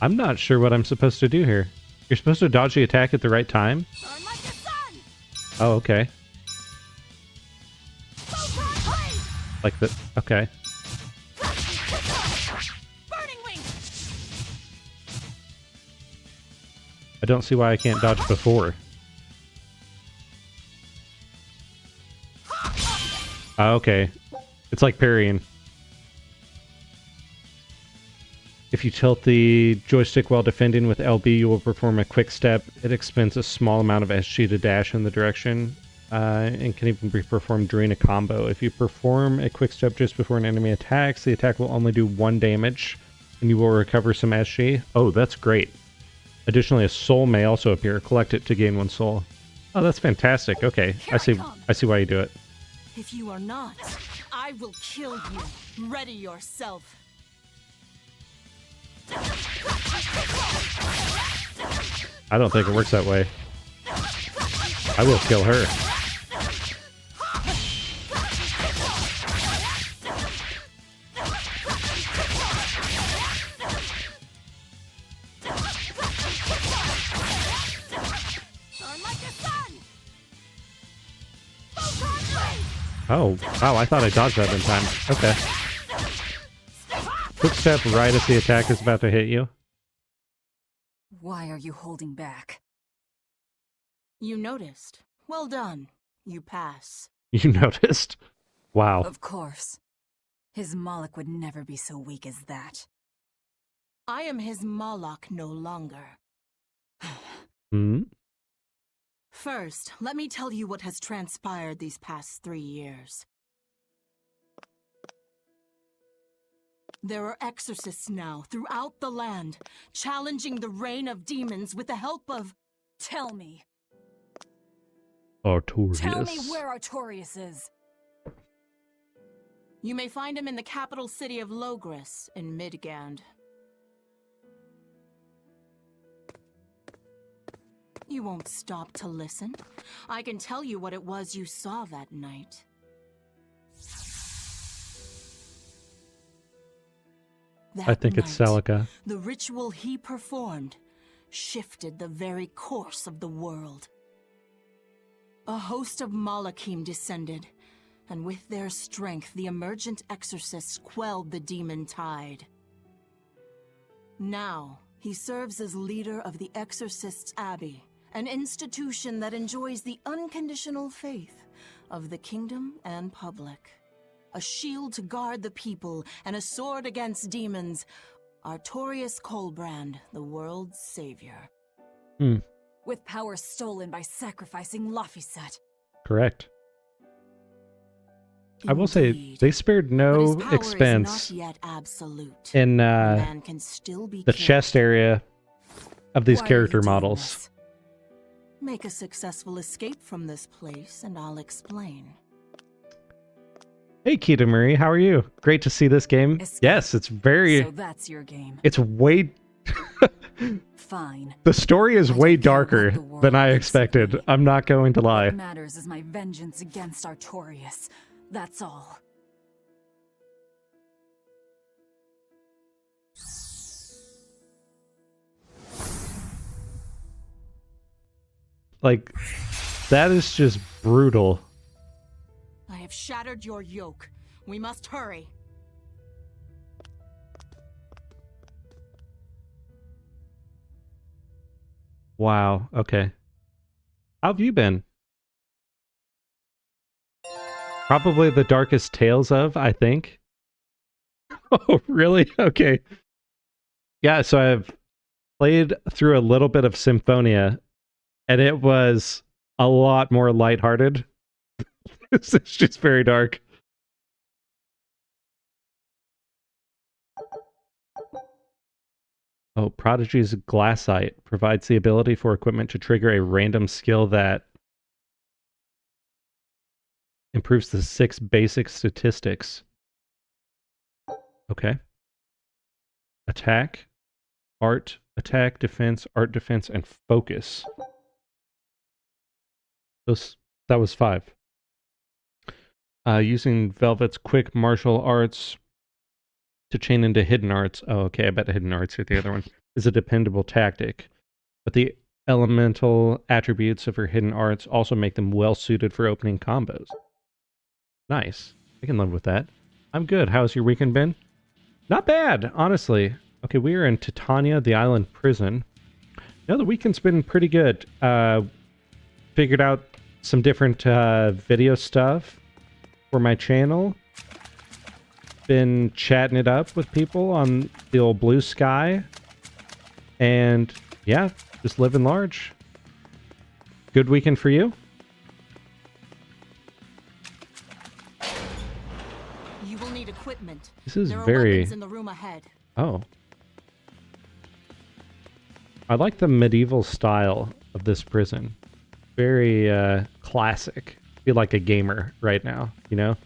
Speaker 1: I'm not sure what I'm supposed to do here. You're supposed to dodge the attack at the right time? Oh, okay. Like the... Okay. I don't see why I can't dodge before. Oh, okay. It's like parrying. If you tilt the joystick while defending with LB, you will perform a quick step. It expends a small amount of SG to dash in the direction, and can even be performed during a combo. If you perform a quick step just before an enemy attacks, the attack will only do 1 damage, and you will recover some SG. Oh, that's great. Additionally, a soul may also appear. Collect it to gain 1 soul. Oh, that's fantastic. Okay, I see why you do it.
Speaker 4: If you are not, I will kill you. Ready yourself.
Speaker 1: I don't think it works that way. I will kill her. Oh, wow, I thought I dodged that in time. Okay. Quick step right as the attack is about to hit you.
Speaker 4: Why are you holding back?
Speaker 10: You noticed. Well done. You pass.
Speaker 1: You noticed? Wow.
Speaker 4: Of course. His Moloch would never be so weak as that.
Speaker 10: I am his Moloch no longer.
Speaker 1: Hmm?
Speaker 10: First, let me tell you what has transpired these past 3 years. There are exorcists now throughout the land, challenging the reign of demons with the help of...
Speaker 4: Tell me.
Speaker 1: Artorius.
Speaker 4: Tell me where Artorius is.
Speaker 10: You may find him in the capital city of Logris in Midgand. You won't stop to listen. I can tell you what it was you saw that night. That
Speaker 1: I think it's
Speaker 10: night,
Speaker 1: Celica.
Speaker 10: the ritual he performed shifted the very course of the world. A host of Malachim descended, and with their strength, the emergent exorcists quelled the demon tide. Now, he serves as leader of the Exorcists' Abbey, an institution that enjoys the unconditional faith of the kingdom and public. A shield to guard the people and a sword against demons, Artorius Colbrand, the world's savior.
Speaker 4: With power stolen by sacrificing Laphicet.
Speaker 1: Correct. I will say,
Speaker 10: Indeed.
Speaker 1: they spared
Speaker 10: But
Speaker 1: no
Speaker 10: his power
Speaker 1: expense
Speaker 10: is not yet absolute.
Speaker 1: in
Speaker 10: Man can still be
Speaker 1: the
Speaker 10: killed.
Speaker 1: chest area of these
Speaker 4: Why are
Speaker 1: character
Speaker 4: you doing
Speaker 1: models.
Speaker 4: this?
Speaker 10: Make a successful escape from this place, and I'll explain.
Speaker 1: Hey, Kita Marie, how are you? Great to see this game.
Speaker 4: Escape.
Speaker 1: Yes, it's very...
Speaker 4: So that's your game.
Speaker 1: It's way...
Speaker 4: Fine.
Speaker 1: The story is
Speaker 4: I
Speaker 1: way
Speaker 4: don't care what
Speaker 1: darker
Speaker 4: the world
Speaker 1: than I
Speaker 4: thinks of
Speaker 1: expected.
Speaker 4: me.
Speaker 1: I'm not going to lie.
Speaker 4: What matters is my vengeance against Artorius. That's all.
Speaker 1: Like, that is just brutal.
Speaker 10: I have shattered your yoke. We must hurry.
Speaker 1: Wow, okay. How have you been? Probably the darkest Tales of, I think. Oh, really? Okay. Yeah, so I've played through a little bit of Symphonia, and it was a lot more lighthearted. It's just very dark. Oh, Prodigy's Glassite provides the ability for equipment to trigger a random skill that improves the 6 basic statistics. Okay. Attack, art, defense, and focus. That was 5. Using Velvet's quick martial arts to chain into hidden arts. Oh, okay, I bet hidden arts are the other one. Is a dependable tactic. But the elemental attributes of her hidden arts also make them well suited for opening combos. Nice. I can live with that. I'm good. How's your weekend been? Not bad, honestly. Okay, we are in Titania, the island prison. No, the weekend's been pretty good. Figured out some different video stuff for my channel. Been chatting it up with people on the old Blue Sky. And yeah, just living large. Good weekend for you?
Speaker 10: You will need equipment.
Speaker 1: This is
Speaker 10: there are
Speaker 1: very...
Speaker 10: weapons in the room ahead.
Speaker 1: Oh. I like the medieval style of this prison. Very classic. Feel like a gamer right now, you know?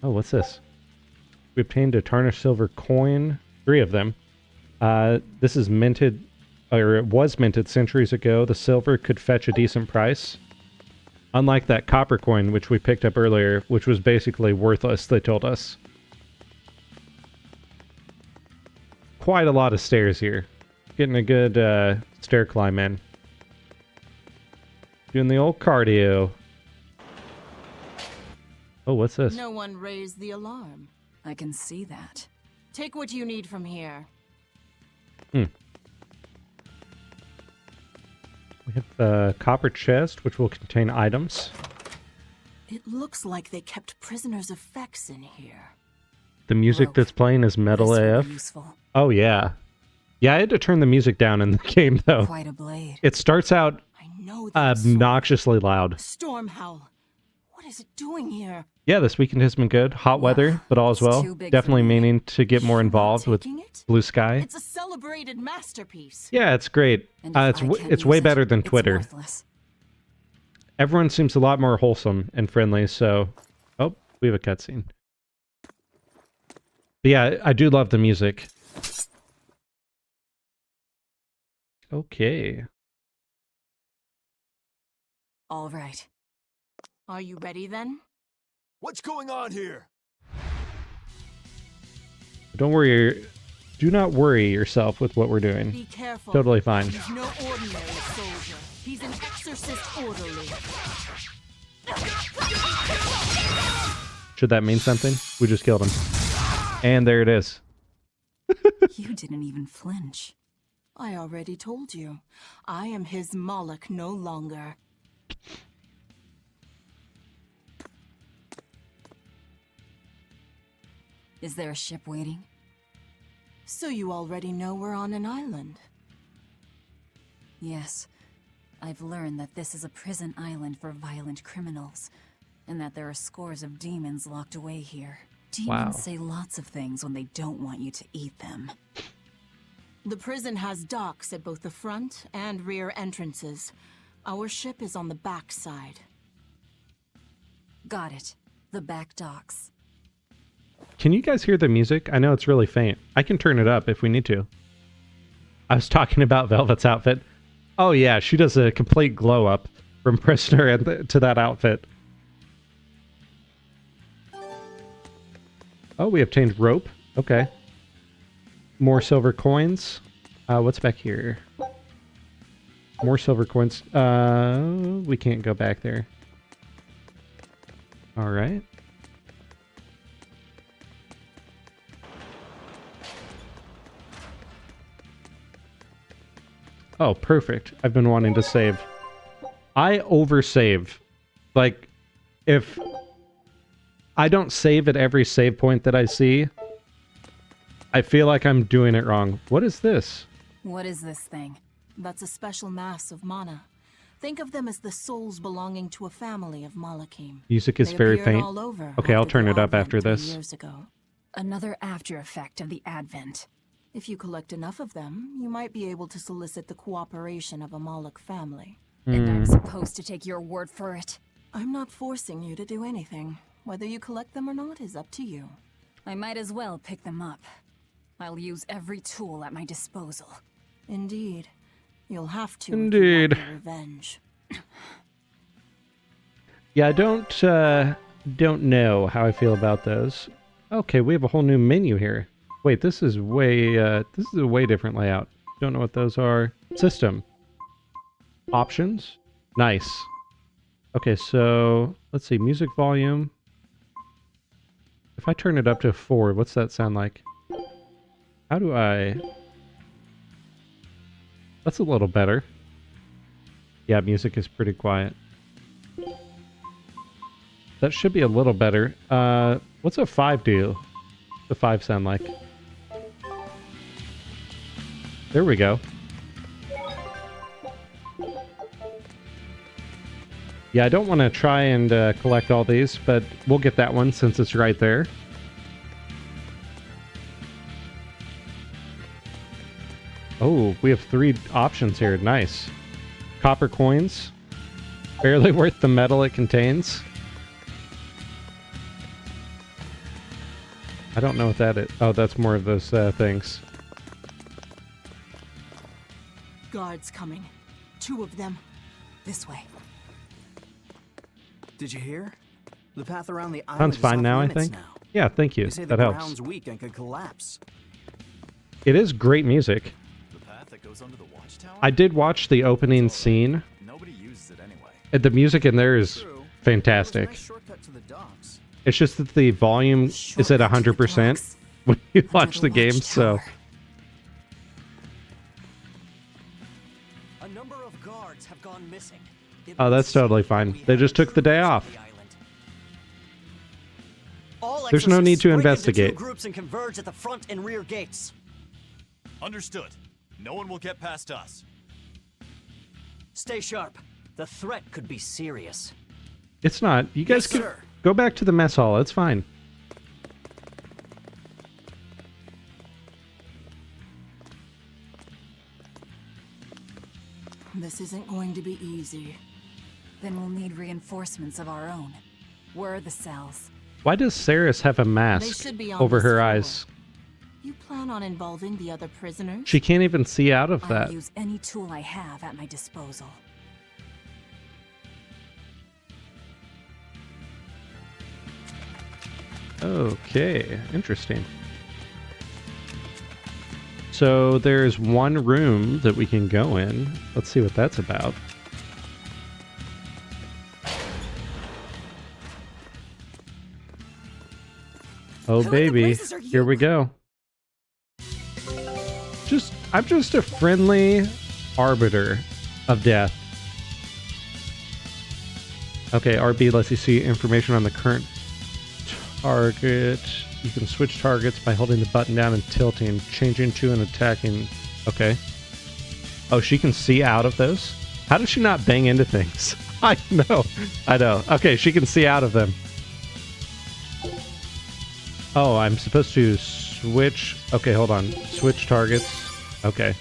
Speaker 1: Oh, what's this? We obtained a tarnished silver coin. 3 of them. This is minted, or it was minted centuries ago. The silver could fetch a decent price. Unlike that copper coin, which we picked up earlier, which was basically worthless, they told us. Quite a lot of stairs here. Getting a good stair climb in. Doing the old cardio. Oh, what's this?
Speaker 10: No one raised the alarm.
Speaker 4: I can see that.
Speaker 10: Take what you need from here.
Speaker 1: We have a copper chest, which will contain items.
Speaker 10: It looks like they kept prisoners' effects in here.
Speaker 1: The music
Speaker 4: Rope.
Speaker 1: that's playing is metal
Speaker 4: This will
Speaker 1: AF.
Speaker 4: be useful.
Speaker 1: Oh, yeah. Yeah, I had to turn the music down in the game, though.
Speaker 4: Quite a blade.
Speaker 1: It starts out
Speaker 10: I know that
Speaker 1: obnoxiously loud.
Speaker 10: Storm Howl. What is it doing here?
Speaker 1: Yeah, this weekend has been good. Hot weather, but all as
Speaker 4: It's
Speaker 1: well.
Speaker 4: too big
Speaker 1: Definitely
Speaker 4: for me.
Speaker 1: meaning to get more
Speaker 10: You're not
Speaker 1: involved with
Speaker 10: taking it?
Speaker 1: Blue Sky.
Speaker 10: It's a celebrated masterpiece.
Speaker 1: Yeah, it's great.
Speaker 4: And if
Speaker 1: It's
Speaker 4: I can't
Speaker 1: it's way
Speaker 4: use it,
Speaker 1: better than
Speaker 4: it's
Speaker 1: Twitter.
Speaker 4: worthless.
Speaker 1: Everyone seems a lot more wholesome and friendly, so... Oh, we have a cutscene. But yeah, I do love the music. Okay.
Speaker 4: All right.
Speaker 10: Are you ready then?
Speaker 6: What's going on here?
Speaker 1: Don't worry. Do not worry yourself with what we're doing.
Speaker 10: Be careful.
Speaker 1: Totally fine.
Speaker 10: He's no ordinary soldier. He's an exorcist orderly.
Speaker 1: Should that mean something? We just killed him. And there it is.
Speaker 4: You didn't even flinch.
Speaker 10: I already told you. I am his Moloch no longer.
Speaker 4: Is there a ship waiting?
Speaker 10: So you already know we're on an island.
Speaker 4: Yes. I've learned that this is a prison island for violent criminals, and that there are scores of demons locked away here. Demons say lots of things when they don't want you to eat them.
Speaker 10: The prison has docks at both the front and rear entrances. Our ship is on the back side.
Speaker 4: Got it. The back docks.
Speaker 1: Can you guys hear the music? I know it's really faint. I can turn it up if we need to. I was talking about Velvet's outfit. Oh yeah, she does a complete glow up from Prisoner to that outfit. Oh, we obtained rope. Okay. More silver coins. What's back here? More silver coins. We can't go back there. All right. Oh, perfect. I've been wanting to save. I oversave. Like, if I don't save at every save point that I see, I feel like I'm doing it wrong. What is this?
Speaker 4: What is this thing?
Speaker 10: That's a special mass of mana. Think of them as the souls belonging to a family of Malachim.
Speaker 1: Music is very faint. Okay, I'll turn it up after this.
Speaker 10: Years ago.
Speaker 4: Another after effect of the Advent.
Speaker 10: If you collect enough of them, you might be able to solicit the cooperation of a Moloch family.
Speaker 4: And I'm supposed to take your word for it?
Speaker 10: I'm not forcing you to do anything. Whether you collect them or not is up to you.
Speaker 4: I might as well pick them up. I'll use every tool at my disposal.
Speaker 10: Indeed. You'll have to.
Speaker 1: Indeed.
Speaker 10: If you want your revenge.
Speaker 1: Yeah, I don't know how I feel about those. Okay, we have a whole new menu here. Wait, this is a way different layout. Don't know what those are. System. Options. Nice. Okay, so let's see. Music volume. If I turn it up to 4, what's that sound like? How do I... That's a little better. Yeah, music is pretty quiet. That should be a little better. What's a 5 do? What's the 5 sound like? There we go. Yeah, I don't want to try and collect all these, but we'll get that one since it's right there. Oh, we have 3 options here. Nice. Copper coins. Barely worth the metal it contains. I don't know what that is. Oh, that's more of those things.
Speaker 10: Guards coming. 2 of them.
Speaker 4: This way.
Speaker 9: Did you hear? The path around the island
Speaker 1: Sounds
Speaker 9: is
Speaker 1: fine
Speaker 9: off
Speaker 1: now, I
Speaker 9: limits
Speaker 1: think.
Speaker 9: now.
Speaker 1: Yeah, thank you.
Speaker 9: They say
Speaker 1: That
Speaker 9: the
Speaker 1: helps.
Speaker 9: ground's weak and could collapse.
Speaker 1: It is great music.
Speaker 11: The path that goes under the watchtower?
Speaker 1: I did watch the opening scene.
Speaker 11: Nobody uses it anyway.
Speaker 1: And the music in there is fantastic.
Speaker 9: Nice shortcut to the docks.
Speaker 1: It's just that the volume is at 100% when you watch the game, so...
Speaker 12: A number of guards have gone missing.
Speaker 1: Oh, that's totally fine. They just took the day off. There's no need to investigate.
Speaker 12: Groups and converge at the front and rear gates.
Speaker 11: Understood. No one will get past us.
Speaker 12: Stay sharp. The threat could be serious.
Speaker 1: It's not. You guys can go back to the mess hall. It's fine.
Speaker 10: This isn't going to be easy.
Speaker 4: Then we'll need reinforcements of our own. Where are the cells?
Speaker 1: Why does Saris have a mask over her eyes?
Speaker 10: You plan on involving the other prisoners?
Speaker 1: She can't even see out of that.
Speaker 4: I'll use any tool I have at my disposal.
Speaker 1: Okay, interesting. So there's one room that we can go in. Let's see what that's about. Oh baby, here we go. I'm just a friendly arbiter of death. Okay, RB lets you see information on the current target. You can switch targets by holding the button down and tilting, changing to and attacking. Okay. Oh, she can see out of those? How does she not bang into things? I know. Okay, she can see out of them. Oh, I'm supposed to switch. Okay, hold on. Switch targets. Okay.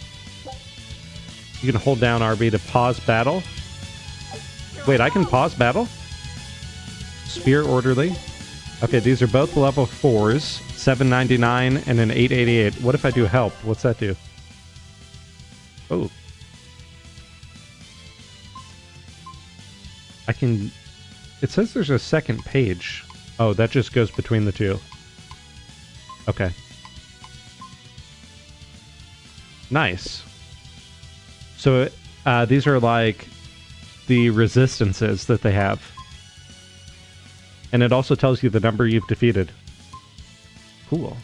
Speaker 1: You can hold down RB to pause battle. Wait, I can pause battle? Spear Orderly. Okay, these are both level 4s. 799 and an 888. What if I do help? What's that do? Oh. I can... It says there's a second page. Oh, that just goes between the two. Okay. Nice. So these are like the resistances that they have. And it also tells you the number you've defeated. Cool.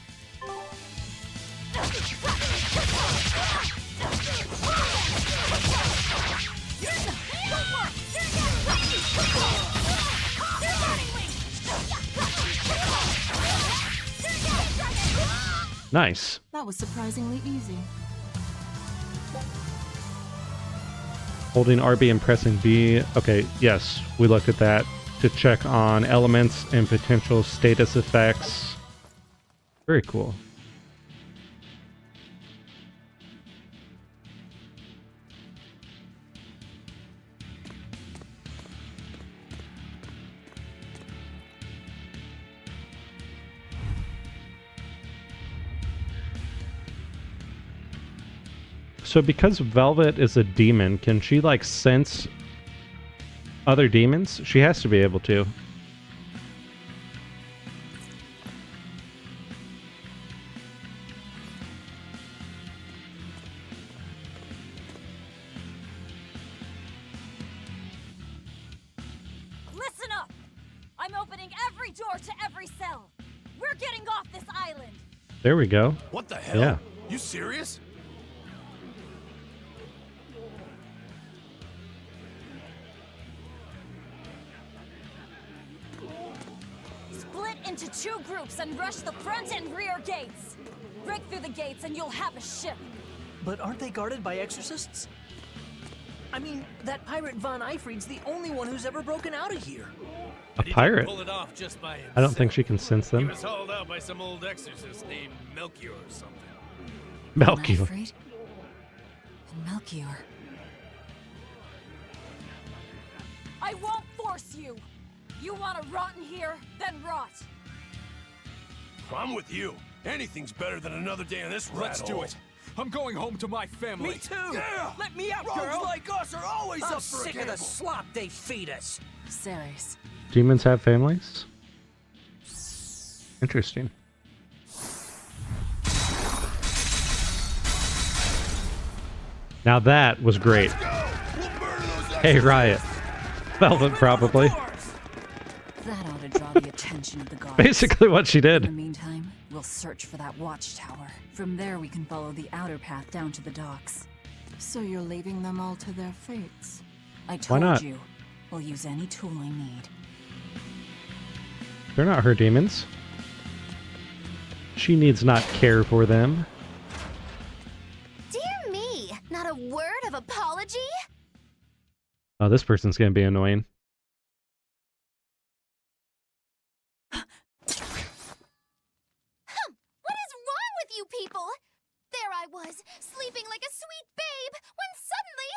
Speaker 1: Nice.
Speaker 10: That was surprisingly easy.
Speaker 1: Holding RB and pressing B. Okay, yes, we looked at that to check on elements and potential status effects. Very cool. So because Velvet is a demon, can she like sense other demons? She has to be able to.
Speaker 5: Listen up! I'm opening every door to every cell. We're getting off this island.
Speaker 1: There we go.
Speaker 11: What the hell?
Speaker 1: Yeah.
Speaker 11: You serious?
Speaker 5: Into 2 groups and rush the front and rear gates. Break through the gates and you'll have a ship.
Speaker 12: But aren't they guarded by exorcists? I mean, that pirate Von Eifried's the only one who's ever broken out of here.
Speaker 1: A pirate?
Speaker 11: Pull it off just by himself.
Speaker 1: I don't think she can sense
Speaker 11: He
Speaker 1: them.
Speaker 11: was hauled out by some old exorcist named Melchior or something.
Speaker 1: Melchior.
Speaker 4: Eifried and Melchior.
Speaker 5: I won't force you. You want to rot in here? Then rot.
Speaker 11: I'm with you. Anything's better than another day in this rat
Speaker 6: Let's do
Speaker 11: hole.
Speaker 6: it. I'm going home to my family.
Speaker 12: Me too!
Speaker 6: Yeah!
Speaker 12: Let me out,
Speaker 6: Rogues
Speaker 12: girl!
Speaker 6: like us are always
Speaker 12: I'm
Speaker 6: up for a
Speaker 12: sick of the
Speaker 6: gamble.
Speaker 12: slop they feed us.
Speaker 4: Ceres.
Speaker 1: Demons have families? Interesting. Now that was great. Hey, Riot. Velvet, probably.
Speaker 4: That ought to draw the attention of the guards.
Speaker 1: Basically what she
Speaker 4: In the
Speaker 1: did.
Speaker 4: meantime, we'll search for that watchtower. From there, we can follow the outer path down to the docks.
Speaker 10: So you're leaving them all to their fates?
Speaker 4: I
Speaker 1: Why
Speaker 4: told
Speaker 1: not?
Speaker 4: you, we'll use any tool I need.
Speaker 1: They're not her demons. She needs not care for them.
Speaker 3: Dear me, not a word of apology?
Speaker 1: Oh, this person's gonna be annoying.
Speaker 3: What is wrong with you people? There I was, sleeping like a sweet babe, when suddenly...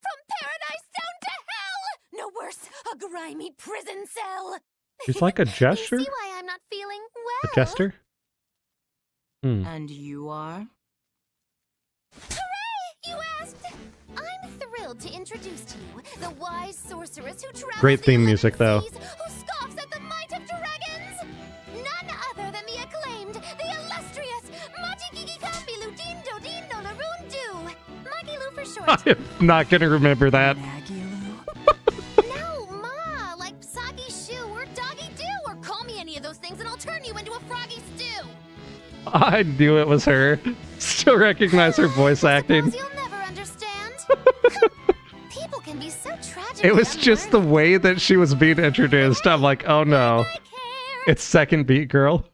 Speaker 3: From paradise down to hell! No worse, a grimy prison cell!
Speaker 1: She's like a jester?
Speaker 3: You see why I'm not feeling well?
Speaker 1: A jester? Hmm.
Speaker 10: And you are?
Speaker 3: Hooray! You asked! I'm thrilled to introduce to you the wise sorceress who travels
Speaker 1: Great
Speaker 3: the
Speaker 1: theme
Speaker 3: 11
Speaker 1: music, though.
Speaker 3: seas, who scoffs at the might of dragons! None other than the acclaimed, the illustrious Majigigi Kambilu Din
Speaker 1: I'm not gonna remember that.
Speaker 3: No, Ma! Like soggy shoe or doggy do, or call me any of those things and I'll turn you into a froggy stew!
Speaker 1: I knew it was her. Still recognize her voice acting.
Speaker 3: You'll never understand. People can be so tragic.
Speaker 1: It was just the way that she was being introduced. I'm like, oh no. It's Second Beat Girl.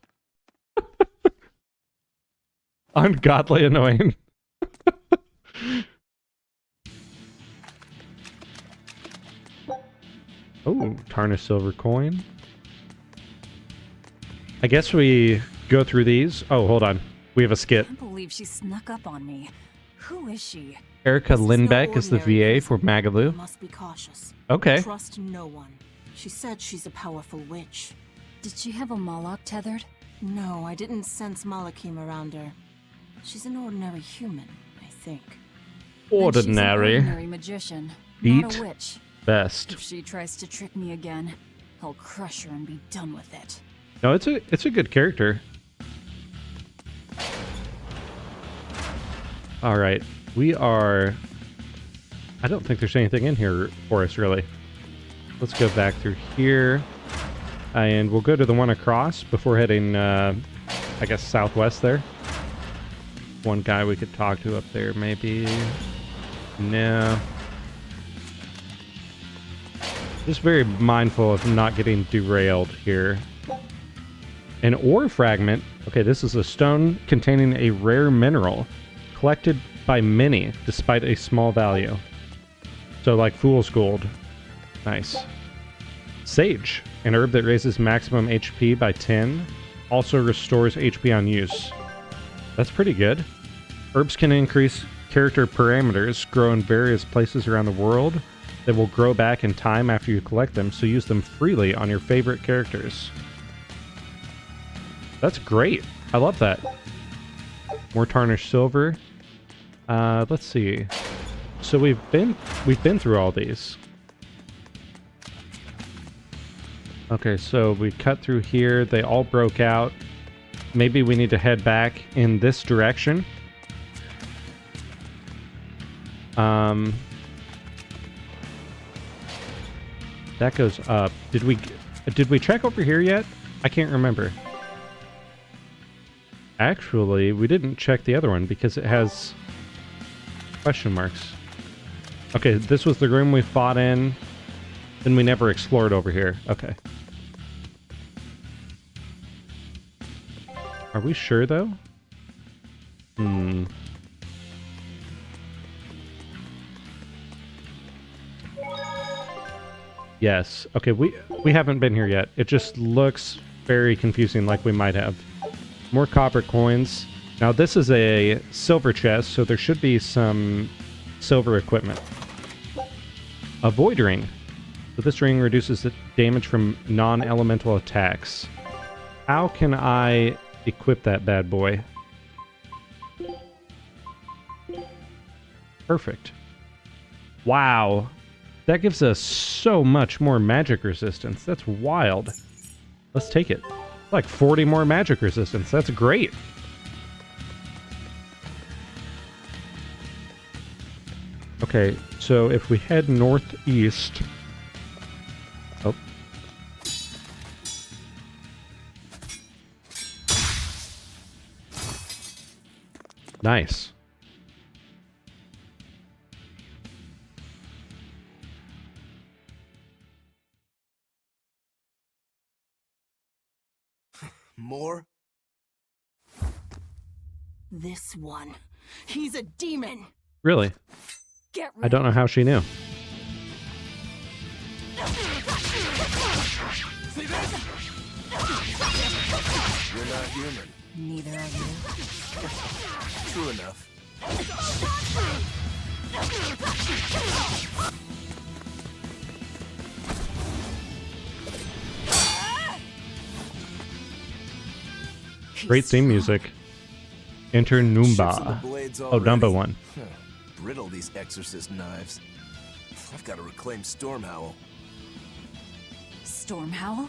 Speaker 1: Ungodly annoying. Oh, tarnished silver coin. I guess we go through these. Oh, hold on. We have a skip.
Speaker 4: I can't believe she snuck up on me. Who is she?
Speaker 1: Erica Lindbeck is the VA for Magalu.
Speaker 10: Must be cautious.
Speaker 1: Okay.
Speaker 10: Trust no one. She said she's a powerful witch.
Speaker 4: Did she have a Moloch tethered?
Speaker 10: No, I didn't sense Malachim around her. She's an ordinary human, I think.
Speaker 1: Ordinary.
Speaker 4: She's an ordinary magician,
Speaker 1: Beat
Speaker 4: not a witch.
Speaker 1: Best.
Speaker 4: If she tries to trick me again, I'll crush her and be done with it.
Speaker 1: No, it's a good character. All right, we are. I don't think there's anything in here for us really. Let's go back through here, and we'll go to the one across before heading, I guess, southwest there. One guy we could talk to up there, maybe. No. Just very mindful of not getting derailed here. An ore fragment. Okay, this is a stone containing a rare mineral collected by many despite a small value. So like fool's gold. Nice. Sage, an herb that raises maximum HP by 10, also restores HP on use. That's pretty good. Herbs can increase character parameters, grow in various places around the world. They will grow back in time after you collect them, so use them freely on your favorite characters. That's great. I love that. More tarnished silver. Let's see. So we've been through all these. Okay, so we cut through here. They all broke out. Maybe we need to head back in this direction. That goes up. Did we check over here yet? I can't remember. Actually, we didn't check the other one because it has question marks. Okay, this was the room we fought in. Then we never explored over here. Okay. Are we sure though? Yes. Okay, we haven't been here yet. It just looks very confusing, like we might have. More copper coins. Now this is a silver chest, so there should be some silver equipment. A void ring. So this ring reduces the damage from non-elemental attacks. How can I equip that bad boy? Perfect. Wow. That gives us so much more magic resistance. That's wild. Let's take it. Like 40 more magic resistance. That's great. Okay, so if we head northeast... Oh. Nice.
Speaker 6: More?
Speaker 10: This one. He's a demon.
Speaker 1: Really?
Speaker 10: Get ready.
Speaker 1: I don't know how she knew.
Speaker 6: See this? You're not human.
Speaker 4: Neither are you.
Speaker 6: True enough.
Speaker 1: Great theme music. Enter Numba. Oh, Dumba one.
Speaker 6: Brittle, these exorcist knives. I've got to reclaim Stormhowl.
Speaker 4: Stormhowl?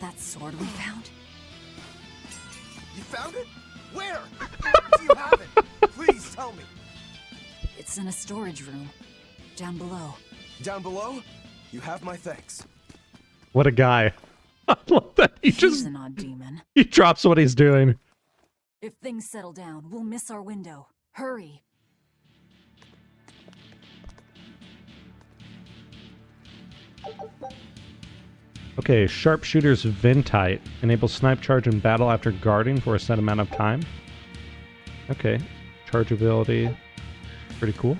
Speaker 4: That sword we found?
Speaker 6: You found it? Where? Do you have it? Please tell me.
Speaker 4: It's in a storage room. Down below.
Speaker 6: Down below? You have my thanks.
Speaker 1: What a guy. I love that.
Speaker 4: He's an odd demon.
Speaker 1: He drops what he's doing.
Speaker 4: If things settle down, we'll miss our window. Hurry.
Speaker 1: Okay, Sharpshooter's Ventite. Enables snipe charge in battle after guarding for a set amount of time. Okay, charge ability. Pretty cool.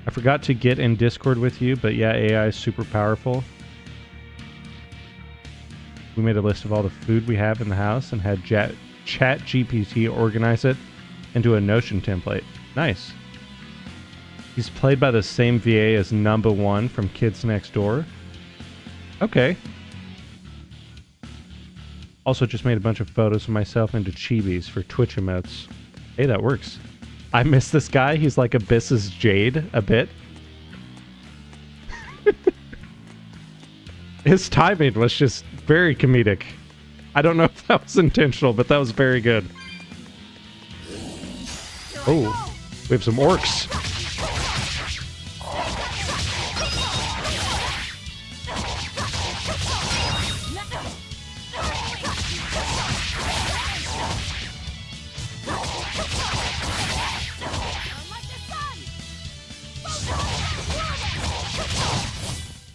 Speaker 1: I forgot to get in Discord with you, but yeah, AI is super powerful. We made a list of all the food we have in the house and had ChatGPT organize it into a Notion template. Nice. He's played by the same VA as Number One from Kids Next Door. Okay. Also just made a bunch of photos of myself into chibis for Twitch emotes. Hey, that works. I miss this guy. He's like Abyss's Jade a bit. His timing was just very comedic. I don't know if that was intentional, but that was very good. Oh, we have some orcs.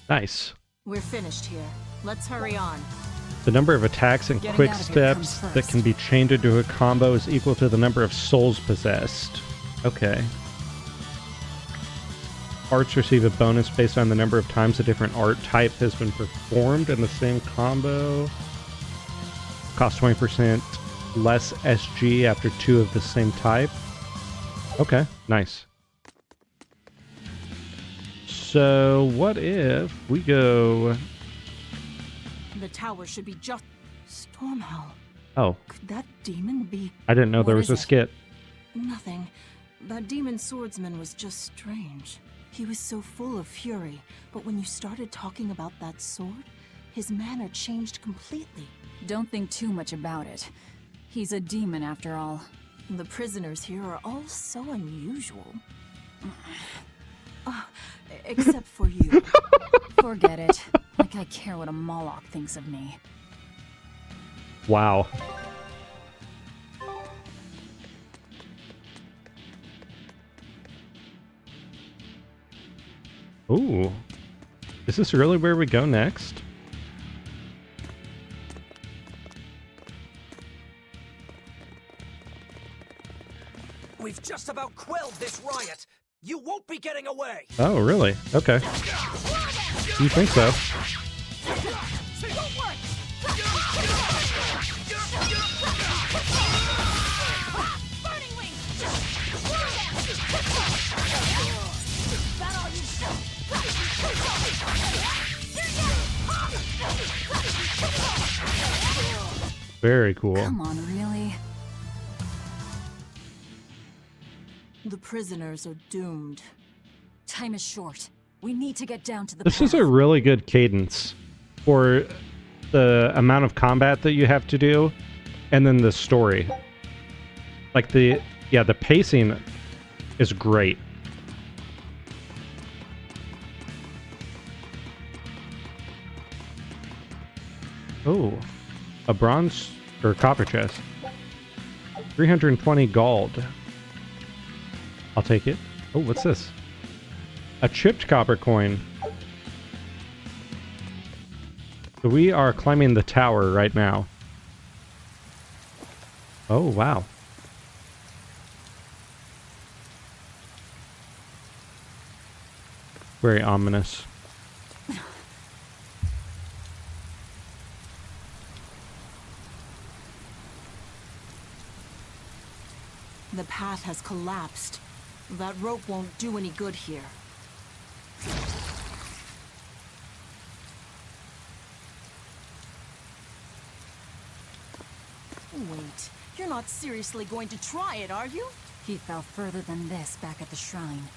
Speaker 1: Nice.
Speaker 10: We're finished here. Let's hurry on.
Speaker 1: The number of attacks and quick steps that can be chained into a combo is equal to the number of souls possessed. Okay. Arts receive a bonus based on the number of times a different art type has been performed in the same combo. Cost 20% less SG after 2 of the same type. Okay, nice. So what if we go...
Speaker 10: The tower should be just... Stormhell.
Speaker 1: Oh.
Speaker 10: Could that demon be...
Speaker 1: I didn't know there was a skit.
Speaker 10: Nothing. That demon swordsman was just strange. He was so full of fury, but when you started talking about that sword, his manner changed completely.
Speaker 4: Don't think too much about it. He's a demon after all.
Speaker 10: The prisoners here are all so unusual. Except for you.
Speaker 4: Forget it. Like I care what a Moloch thinks of me.
Speaker 1: Wow. Ooh. Is this really where we go next?
Speaker 12: We've just about quelled this riot. You won't be getting away.
Speaker 1: Oh, really? Okay. You think so? Very cool.
Speaker 4: Come on, really?
Speaker 10: The prisoners are doomed.
Speaker 4: Time is short. We need to get down to the
Speaker 1: This
Speaker 4: path.
Speaker 1: is a really good cadence for the amount of combat that you have to do and then the story. Like the pacing is great. Oh, a bronze or copper chest. 320 gold. I'll take it. Oh, what's this? A chipped copper coin. So we are climbing the tower right now. Oh, wow. Very ominous.
Speaker 10: The path has collapsed. That rope won't do any good here. Wait, you're not seriously going to try it, are you?
Speaker 4: He fell further than this back at the shrine.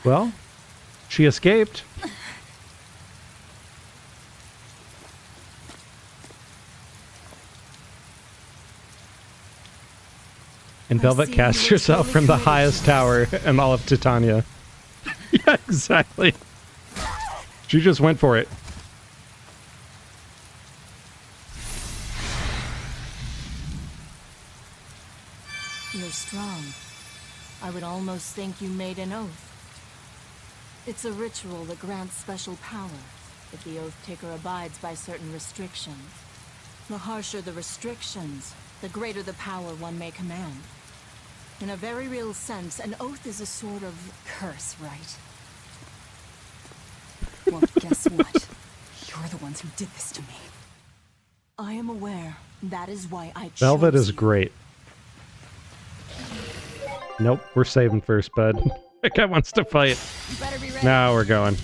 Speaker 1: Well, she escaped. And Velvet cast yourself from the highest tower in all of Titania. Yeah, exactly. She just went for it.
Speaker 10: You're strong. I would almost think you made an oath. It's a ritual that grants special power if the oath taker abides by certain restrictions. The harsher the restrictions, the greater the power one may command. In a very real sense, an oath is a sort of
Speaker 4: curse, right? Well, guess what? You're the ones who did this to me.
Speaker 10: I am aware. That is why I chose
Speaker 1: Velvet is
Speaker 10: you.
Speaker 1: great. Nope, we're saving first, bud. That guy wants to fight. Now we're going.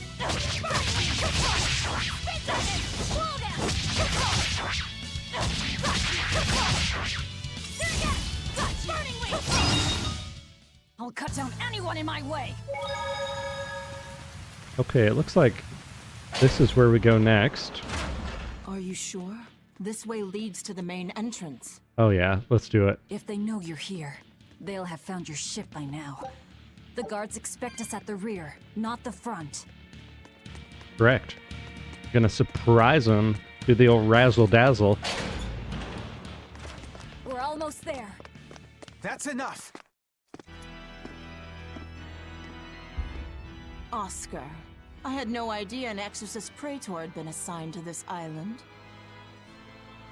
Speaker 4: I'll cut down anyone in my way.
Speaker 1: Okay, it looks like this is where we go next.
Speaker 10: Are you sure? This way leads to the main entrance.
Speaker 1: Oh yeah, let's do it.
Speaker 4: If they know you're here, they'll have found your ship by now. The guards expect us at the rear, not the front.
Speaker 1: Correct. Gonna surprise them. Do the old razzle dazzle.
Speaker 4: We're almost there.
Speaker 6: That's enough.
Speaker 10: Oscar, I had no idea an Exorcist Praetor had been assigned to this island.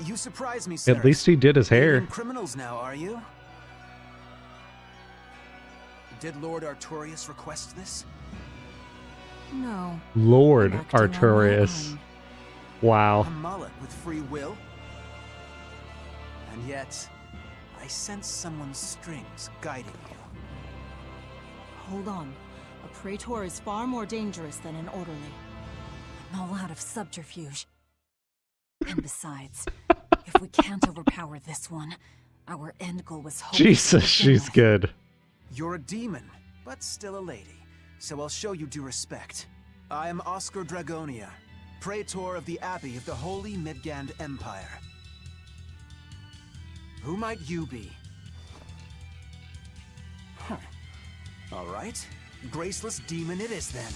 Speaker 9: You surprise me, sir.
Speaker 1: At least he did his hair.
Speaker 9: You're criminals now, are you? Did Lord Artorius request this?
Speaker 10: No.
Speaker 1: Lord
Speaker 10: I'm acting on my
Speaker 1: Artorius.
Speaker 10: own.
Speaker 1: Wow.
Speaker 9: A mullet with free will? And yet, I sense someone's strings guiding you.
Speaker 10: Hold on. A Praetor is far more dangerous than an orderly.
Speaker 4: I'm all out of subterfuge. And besides, if we can't overpower this one, our end goal was hopeless.
Speaker 1: Jesus, she's good.
Speaker 9: You're a demon, but still a lady, so I'll show you due respect. I am Oscar Dragonia, Praetor of the Abbey of the Holy Midgand Empire. Who might you be? Huh. All right. Graceless demon it is then.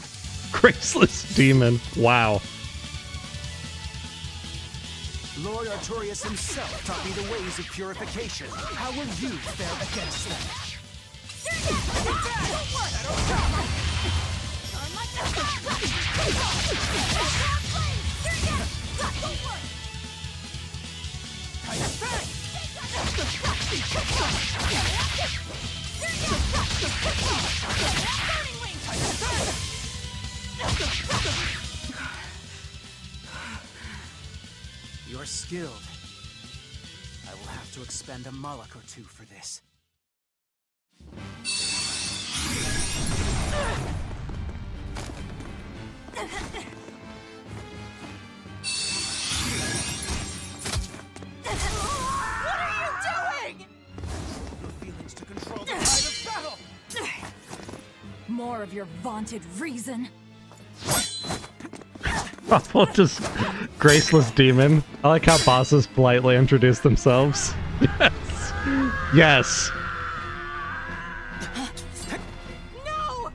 Speaker 1: Graceless demon. Wow.
Speaker 9: Lord Artorius himself taught me the ways of purification. How will you fare against them? You're skilled. I will have to expend a mullock or two for this.
Speaker 8: What are you doing?
Speaker 9: Your feelings to control the tide of battle!
Speaker 4: More of your vaunted reason.
Speaker 1: Awful, just graceless demon. I like how bosses politely introduce themselves. Yes. Yes.
Speaker 8: No!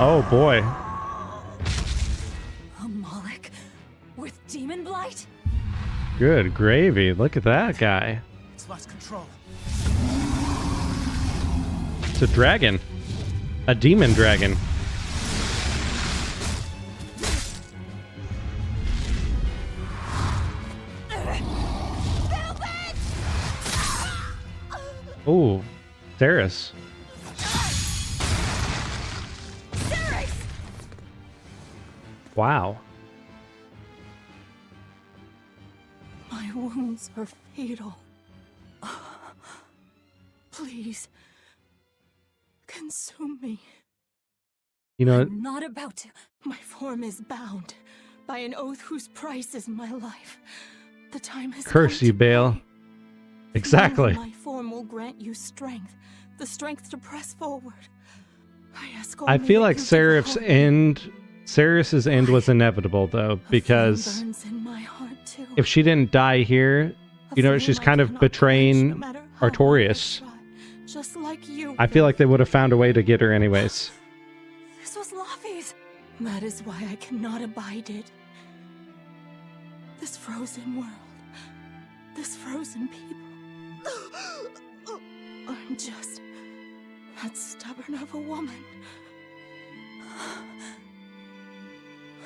Speaker 1: Oh boy.
Speaker 4: A Moloch with demon blight?
Speaker 1: Good gravy. Look at that guy.
Speaker 9: It's lost control.
Speaker 1: It's a dragon. A demon dragon. Oh, Theris. Wow.
Speaker 10: My wounds are fatal. Please, consume me.
Speaker 1: You know,
Speaker 4: I'm not about to.
Speaker 10: My form is bound by an oath whose price is my life. The time has
Speaker 1: curse
Speaker 10: come
Speaker 1: you,
Speaker 10: to
Speaker 1: Bale.
Speaker 10: pay.
Speaker 1: Exactly.
Speaker 10: My form will grant you strength, the strength to press forward. I ask
Speaker 1: I
Speaker 10: only
Speaker 1: feel
Speaker 10: that
Speaker 1: like
Speaker 10: you give hope.
Speaker 1: Sarius's end was inevitable though, because
Speaker 10: flame burns in my heart too.
Speaker 1: if she didn't die here,
Speaker 10: A
Speaker 1: you know,
Speaker 10: flame
Speaker 1: she's
Speaker 10: I
Speaker 1: kind of
Speaker 10: cannot
Speaker 1: betraying
Speaker 10: quench no matter how
Speaker 1: Artorius.
Speaker 10: hard I try. Just like you.
Speaker 1: I feel like they would have found a way to get her anyways.
Speaker 10: This was Laphicet. That is why I cannot abide it. This frozen world. This frozen people. I'm just that stubborn of a woman.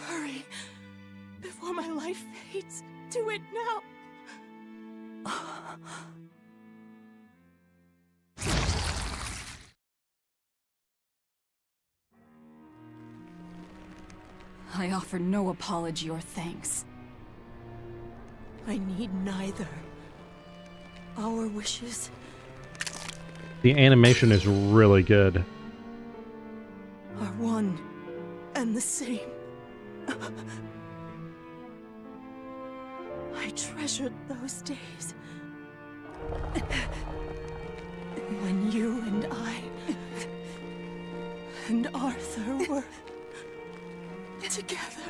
Speaker 10: Hurry, before my life fades. Do it now.
Speaker 4: I offer no apology or thanks.
Speaker 10: I need neither. Our wishes
Speaker 1: The animation is really good.
Speaker 10: are one and the same. I treasured those days when you and I and Arthur were together.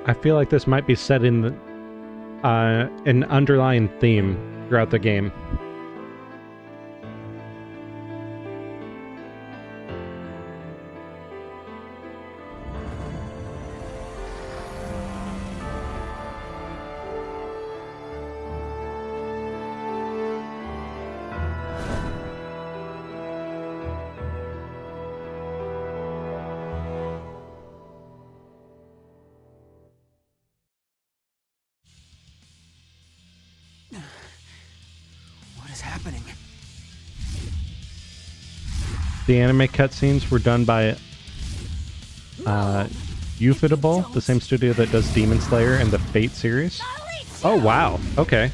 Speaker 1: I feel like this might be set in the, an underlying theme throughout the game.
Speaker 9: What is happening?
Speaker 1: The anime cutscenes were done by Ufotable, the same studio that does Demon Slayer and the Fate series. Oh wow, okay.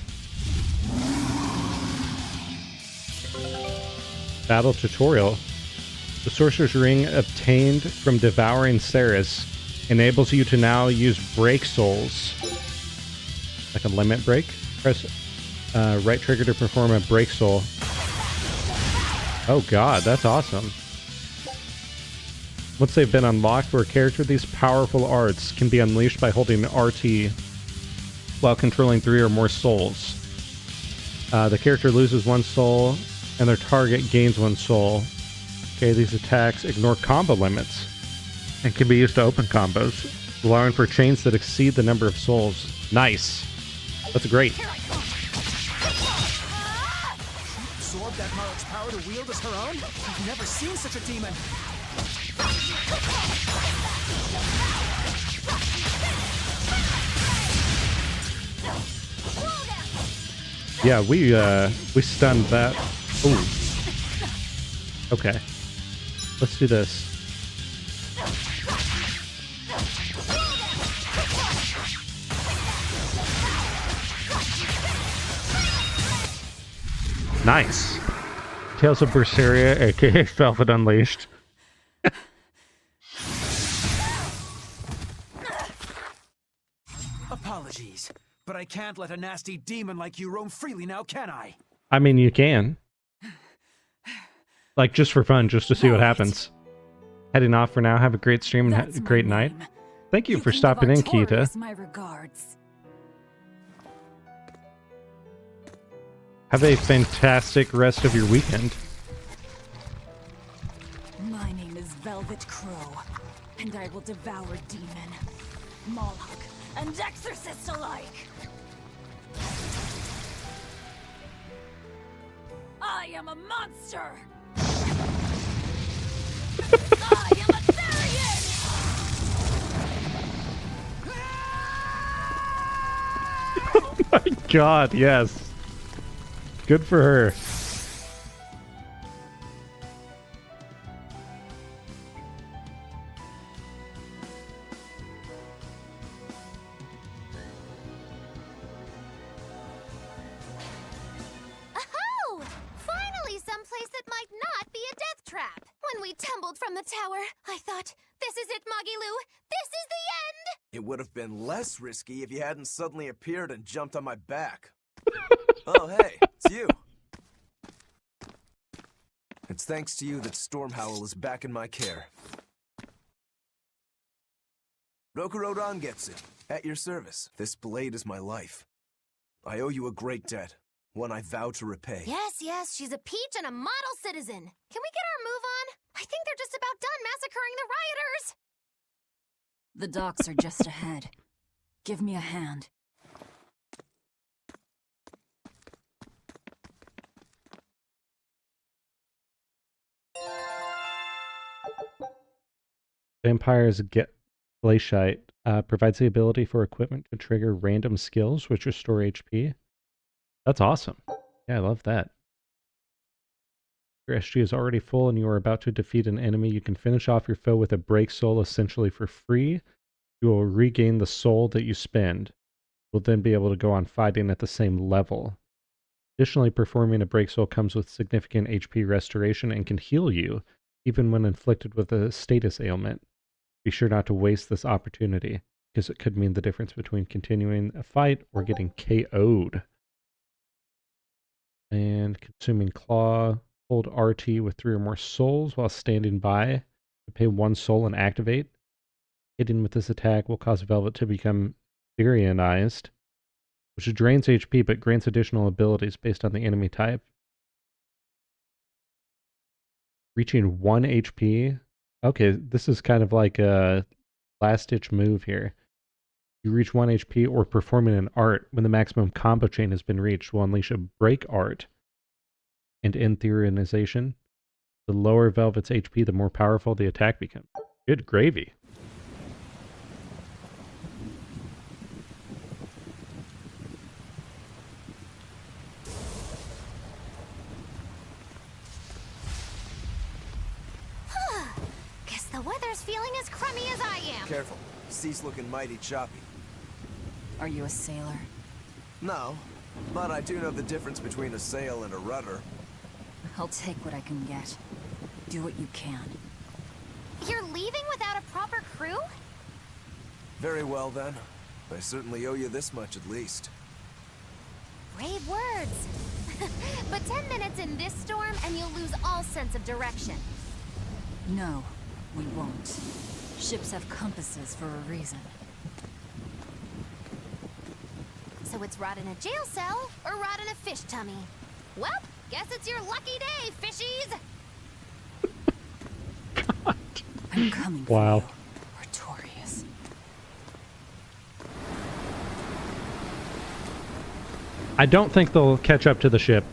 Speaker 1: Battle tutorial. The Sorcerer's Ring obtained from devouring Ceres enables you to now use break souls. Like a limit break. Press right trigger to perform a break soul. Oh god, that's awesome. Once they've been unlocked for a character, these powerful arts can be unleashed by holding RT while controlling 3 or more souls. The character loses 1 soul and their target gains 1 soul. Okay, these attacks ignore combo limits and can be used to open combos, allowing for chains that exceed the number of souls. Nice. That's great.
Speaker 9: Absorb that Marik's power to wield as her own? I've never seen such a demon.
Speaker 1: Yeah, we stunned that. Ooh. Okay. Let's do this. Nice. Tales of Berseria, aka Velvet Unleashed.
Speaker 9: Apologies, but I can't let a nasty demon like you roam freely now, can I?
Speaker 1: I mean, you can. Like, just for fun, just to see what happens. Heading off for now. Have a great stream and have a great night. Thank you for stopping in, Kita.
Speaker 4: My regards.
Speaker 1: Have a fantastic rest of your weekend.
Speaker 4: My name is Velvet Crowe, and I will devour demon, Moloch, and exorcist alike. I am a monster. I am a Therian.
Speaker 1: Oh my god, yes. Good for her.
Speaker 3: Oh! Finally someplace that might not be a death trap. When we tumbled from the tower, I thought, this is it, Magilu. This is the end!
Speaker 9: It would have been less risky if you hadn't suddenly appeared and jumped on my back. Oh, hey, it's you. It's thanks to you that Stormhowl is back in my care. Rokurodan gets it. At your service. This blade is my life. I owe you a great debt. One I vow to repay.
Speaker 3: Yes, yes, she's a peach and a model citizen. Can we get our move on? I think they're just about done massacring the rioters.
Speaker 4: The docks are just ahead. Give me a hand.
Speaker 1: Vampire's Glaciite provides the ability for equipment to trigger random skills which restore HP. That's awesome. Yeah, I love that. Your SG is already full and you are about to defeat an enemy. You can finish off your foe with a break soul essentially for free. You will regain the soul that you spend. You'll then be able to go on fighting at the same level. Additionally, performing a break soul comes with significant HP restoration and can heal you, even when inflicted with a status ailment. Be sure not to waste this opportunity, because it could mean the difference between continuing a fight or getting KO'd. And consuming claw, hold RT with 3 or more souls while standing by to pay 1 soul and activate. Hitting with this attack will cause Velvet to become Virianized, which drains HP but grants additional abilities based on the enemy type. Reaching 1 HP. Okay, this is kind of like a last-ditch move here. You reach 1 HP or performing an art when the maximum combo chain has been reached will unleash a break art and end Therianization. The lower Velvet's HP, the more powerful the attack becomes. Good gravy.
Speaker 3: Guess the weather's feeling as crummy as I am.
Speaker 9: Careful. Sea's looking mighty choppy.
Speaker 4: Are you a sailor?
Speaker 9: No, but I do know the difference between a sail and a rudder.
Speaker 4: I'll take what I can get. Do what you can.
Speaker 3: You're leaving without a proper crew?
Speaker 9: Very well then. I certainly owe you this much at least.
Speaker 3: Brave words. But 10 minutes in this storm and you'll lose all sense of direction.
Speaker 4: No, we won't. Ships have compasses for a reason.
Speaker 3: So it's rot in a jail cell or rot in a fish tummy. Well, guess it's your lucky day, fishies!
Speaker 4: I'm coming
Speaker 1: Wow.
Speaker 4: for you, Artorius.
Speaker 1: I don't think they'll catch up to the ship.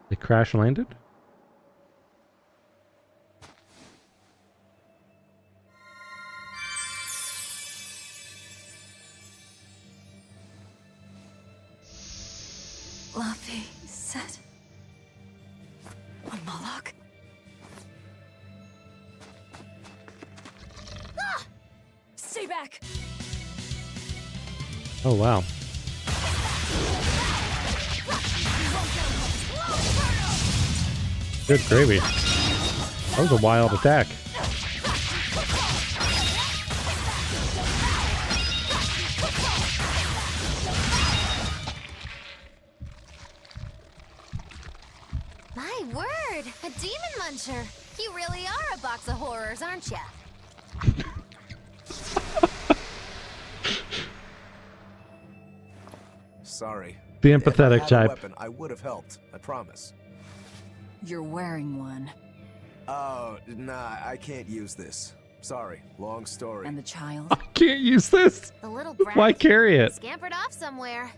Speaker 1: They crash landed?
Speaker 4: Laphicet. A Moloch.
Speaker 3: Ah!
Speaker 4: Stay back!
Speaker 1: Oh wow. Good gravy. That was a wild attack.
Speaker 3: My word, a demon muncher. You really are a box of horrors, aren't ya?
Speaker 9: Sorry.
Speaker 1: The
Speaker 9: If I
Speaker 1: empathetic
Speaker 9: had a
Speaker 1: type.
Speaker 9: weapon, I would have helped. I promise.
Speaker 4: You're wearing one.
Speaker 9: Oh, nah, I can't use this. Sorry, long story.
Speaker 4: And the child?
Speaker 1: I can't use this.
Speaker 3: The little brat
Speaker 1: Why carry it?
Speaker 3: scampered off somewhere.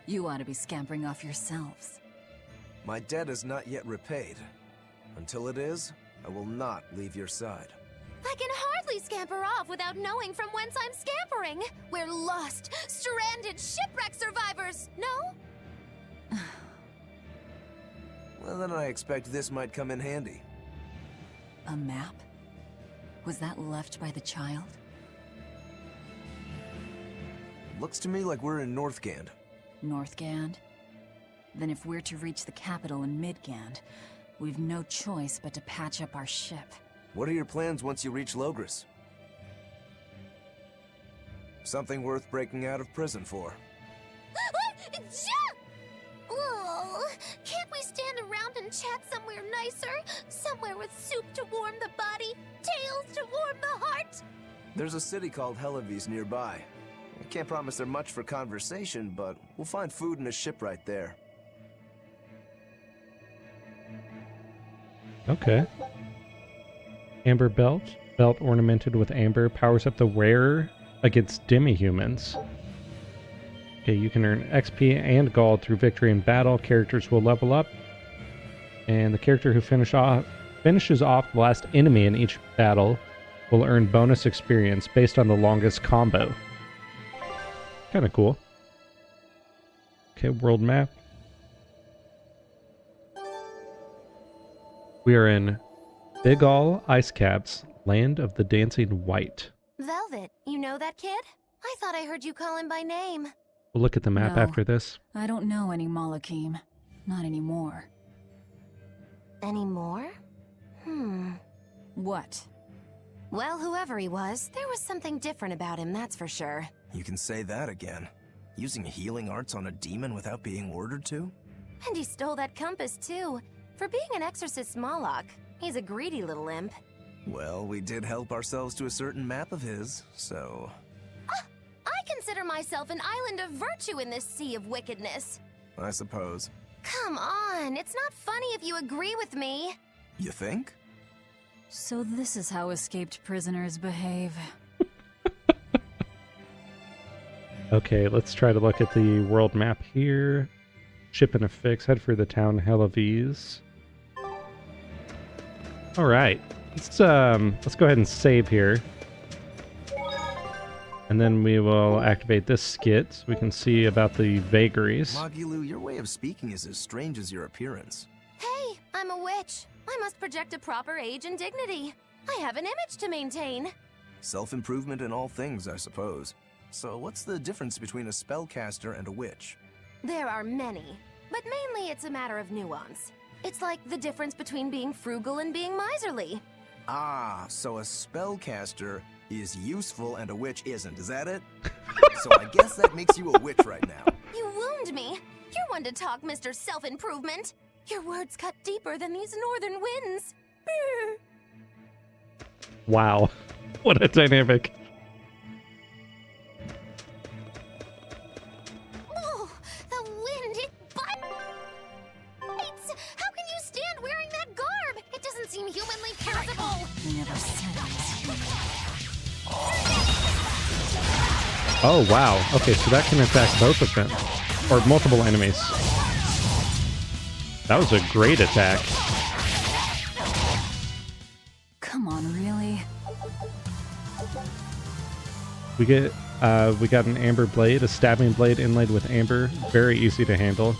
Speaker 4: You ought to be scampering off yourselves.
Speaker 9: My debt is not yet repaid. Until it is, I will not leave your side.
Speaker 3: I can hardly scamper off without knowing from whence I'm scampering. We're lost, stranded shipwreck survivors, no?
Speaker 9: Well, then I expect this might come in handy.
Speaker 4: A map? Was that left by the child?
Speaker 9: Looks to me like we're in Northgand.
Speaker 4: Northgand? Then if we're to reach the capital in Midgand, we've no choice but to patch up our ship.
Speaker 9: What are your plans once you reach Logris? Something worth breaking out of prison for.
Speaker 3: Oh, can't we stand around and chat somewhere nicer? Somewhere with soup to warm the body, tales to warm the heart?
Speaker 9: There's a city called Hellawes nearby. I can't promise there much for conversation, but we'll find food and a ship right there.
Speaker 1: Okay. Amber belt. Belt ornamented with amber powers up the wearer against demi-humans. Okay, you can earn XP and gold through victory in battle. Characters will level up. And the character who finishes off the last enemy in each battle will earn bonus experience based on the longest combo. Kind of cool. Okay, world map. We are in Big All Ice Caps, land of the dancing white.
Speaker 3: Velvet, you know that kid? I thought I heard you call him by name.
Speaker 1: We'll look at the map
Speaker 4: No,
Speaker 1: after this.
Speaker 4: I don't know any Malakim. Not anymore.
Speaker 3: Anymore?
Speaker 4: What?
Speaker 3: Well, whoever he was, there was something different about him, that's for sure.
Speaker 9: You can say that again. Using healing arts on a demon without being ordered to?
Speaker 3: And he stole that compass, too. For being an exorcist Moloch, he's a greedy little imp.
Speaker 9: Well, we did help ourselves to a certain map of his, so...
Speaker 3: I consider myself an island of virtue in this sea of wickedness.
Speaker 9: I suppose.
Speaker 3: Come on, it's not funny if you agree with me.
Speaker 9: You think?
Speaker 4: So this is how escaped prisoners behave.
Speaker 1: Okay, let's try to look at the world map here. Ship in a fix. Head for the town Hellawes. All right, let's go ahead and save here, and then we will activate this skit so we can see about the vagaries.
Speaker 9: Magilu, your way of speaking is as strange as your appearance.
Speaker 3: Hey, I'm a witch. I must project a proper age and dignity. I have an image to maintain.
Speaker 9: Self-improvement in all things, I suppose. So what's the difference between a spellcaster and a witch?
Speaker 3: There are many, but mainly it's a matter of nuance. It's like the difference between being frugal and being miserly.
Speaker 9: Ah, so a spellcaster is useful and a witch isn't, is that it? So I guess that makes you a witch right now.
Speaker 3: You wound me. You're one to talk, Mr. Self-Improvement. Your words cut deeper than these northern winds.
Speaker 1: Wow, what a dynamic.
Speaker 3: Oh, the wind, it bites. How can you stand wearing that garb? It doesn't seem humanly possible.
Speaker 4: I never said I was human.
Speaker 1: Oh, wow. Okay, so that can attack both of them. Or multiple enemies. That was a great attack.
Speaker 4: Come on, really?
Speaker 1: We got an amber blade, a stabbing blade inlaid with amber. Very easy to handle.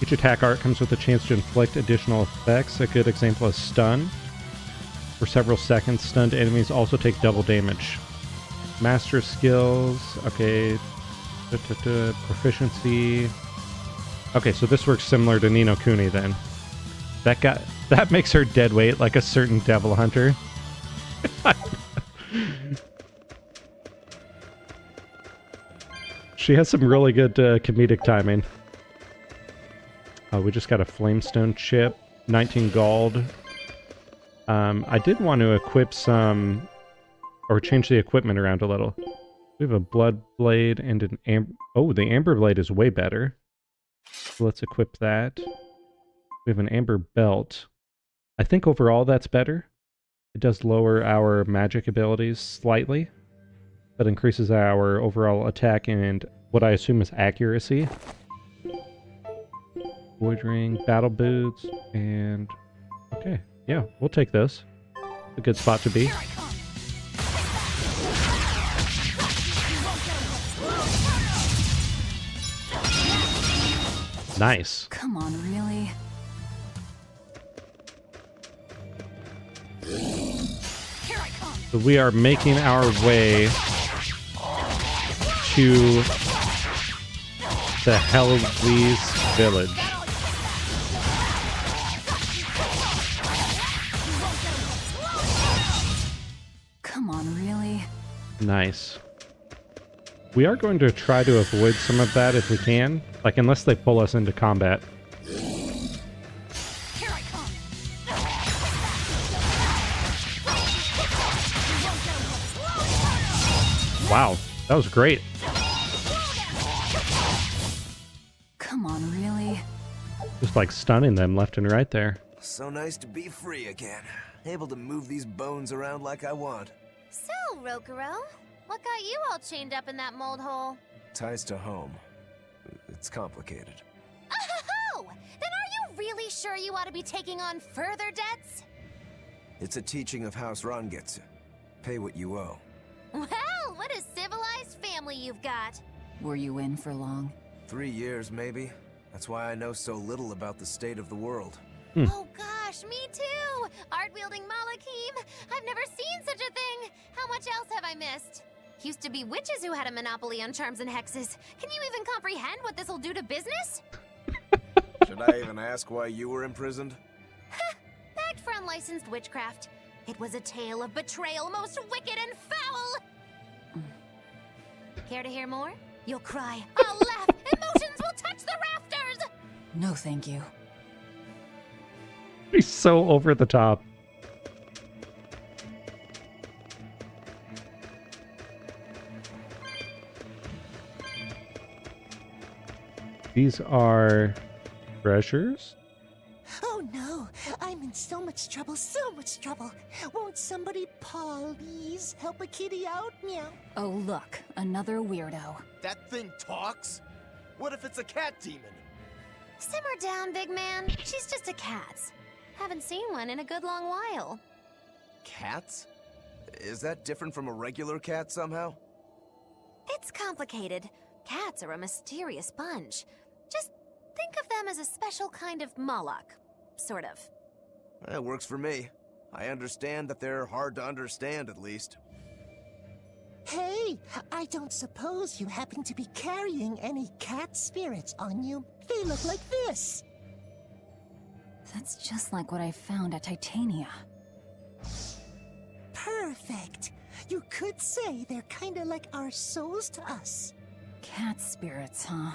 Speaker 1: Each attack art comes with a chance to inflict additional effects. A good example is stun. For several seconds, stunned enemies also take double damage. Master skills. Okay. Proficiency. Okay, so this works similar to Ni no Kuni then. That makes her dead weight like a certain devil hunter. She has some really good comedic timing. Oh, we just got a flamestone chip, 19 gold. I did want to equip some, or change the equipment around a little. We have a blood blade and an amber. Oh, the amber blade is way better. So let's equip that. We have an amber belt. I think overall that's better. It does lower our magic abilities slightly, but increases our overall attack and what I assume is accuracy. Void Ring, Battle Boots, and... okay, yeah, we'll take this. A good spot to be. Nice.
Speaker 4: Come on, really?
Speaker 1: So we are making our way to the Hellawes village.
Speaker 4: Come on, really?
Speaker 1: Nice. We are going to try to avoid some of that if we can. Like, unless they pull us into combat. Wow, that was great.
Speaker 4: Come on, really?
Speaker 1: Just like stunning them left and right there.
Speaker 9: So nice to be free again. Able to move these bones around like I want.
Speaker 3: So, Rokuro, what got you all chained up in that mold hole?
Speaker 9: Ties to home. It's complicated.
Speaker 3: Oh! Then are you really sure you ought to be taking on further debts?
Speaker 9: It's a teaching of House Rangetsu. Pay what you owe.
Speaker 3: Well, what a civilized family you've got.
Speaker 4: Were you in for long?
Speaker 9: 3 years, maybe. That's why I know so little about the state of the world.
Speaker 3: Oh gosh, me too! Art-wielding Malakim! I've never seen such a thing! How much else have I missed? Used to be witches who had a monopoly on charms and hexes. Can you even comprehend what this'll do to business?
Speaker 9: Should I even ask why you were imprisoned?
Speaker 3: Bagged for unlicensed witchcraft. It was a tale of betrayal most wicked and foul! Care to hear more? You'll cry, I'll laugh, emotions will touch the rafters!
Speaker 4: No, thank you.
Speaker 1: He's so over the top. These are treasures?
Speaker 13: Oh no, I'm in so much trouble, so much trouble. Won't somebody please help a kitty out? Meow.
Speaker 4: Oh, look, another weirdo.
Speaker 6: That thing talks? What if it's a cat demon?
Speaker 3: Simmer down, big man. She's just a cat. Haven't seen one in a good long while.
Speaker 9: Cats? Is that different from a regular cat somehow?
Speaker 3: It's complicated. Cats are a mysterious bunch. Just think of them as a special kind of Moloch. Sort of.
Speaker 9: That works for me. I understand that they're hard to understand, at least.
Speaker 13: Hey, I don't suppose you happen to be carrying any cat spirits on you? They look like this.
Speaker 4: That's just like what I found at Titania.
Speaker 13: Perfect. You could say they're kinda like our souls to us.
Speaker 4: Cat spirits, huh?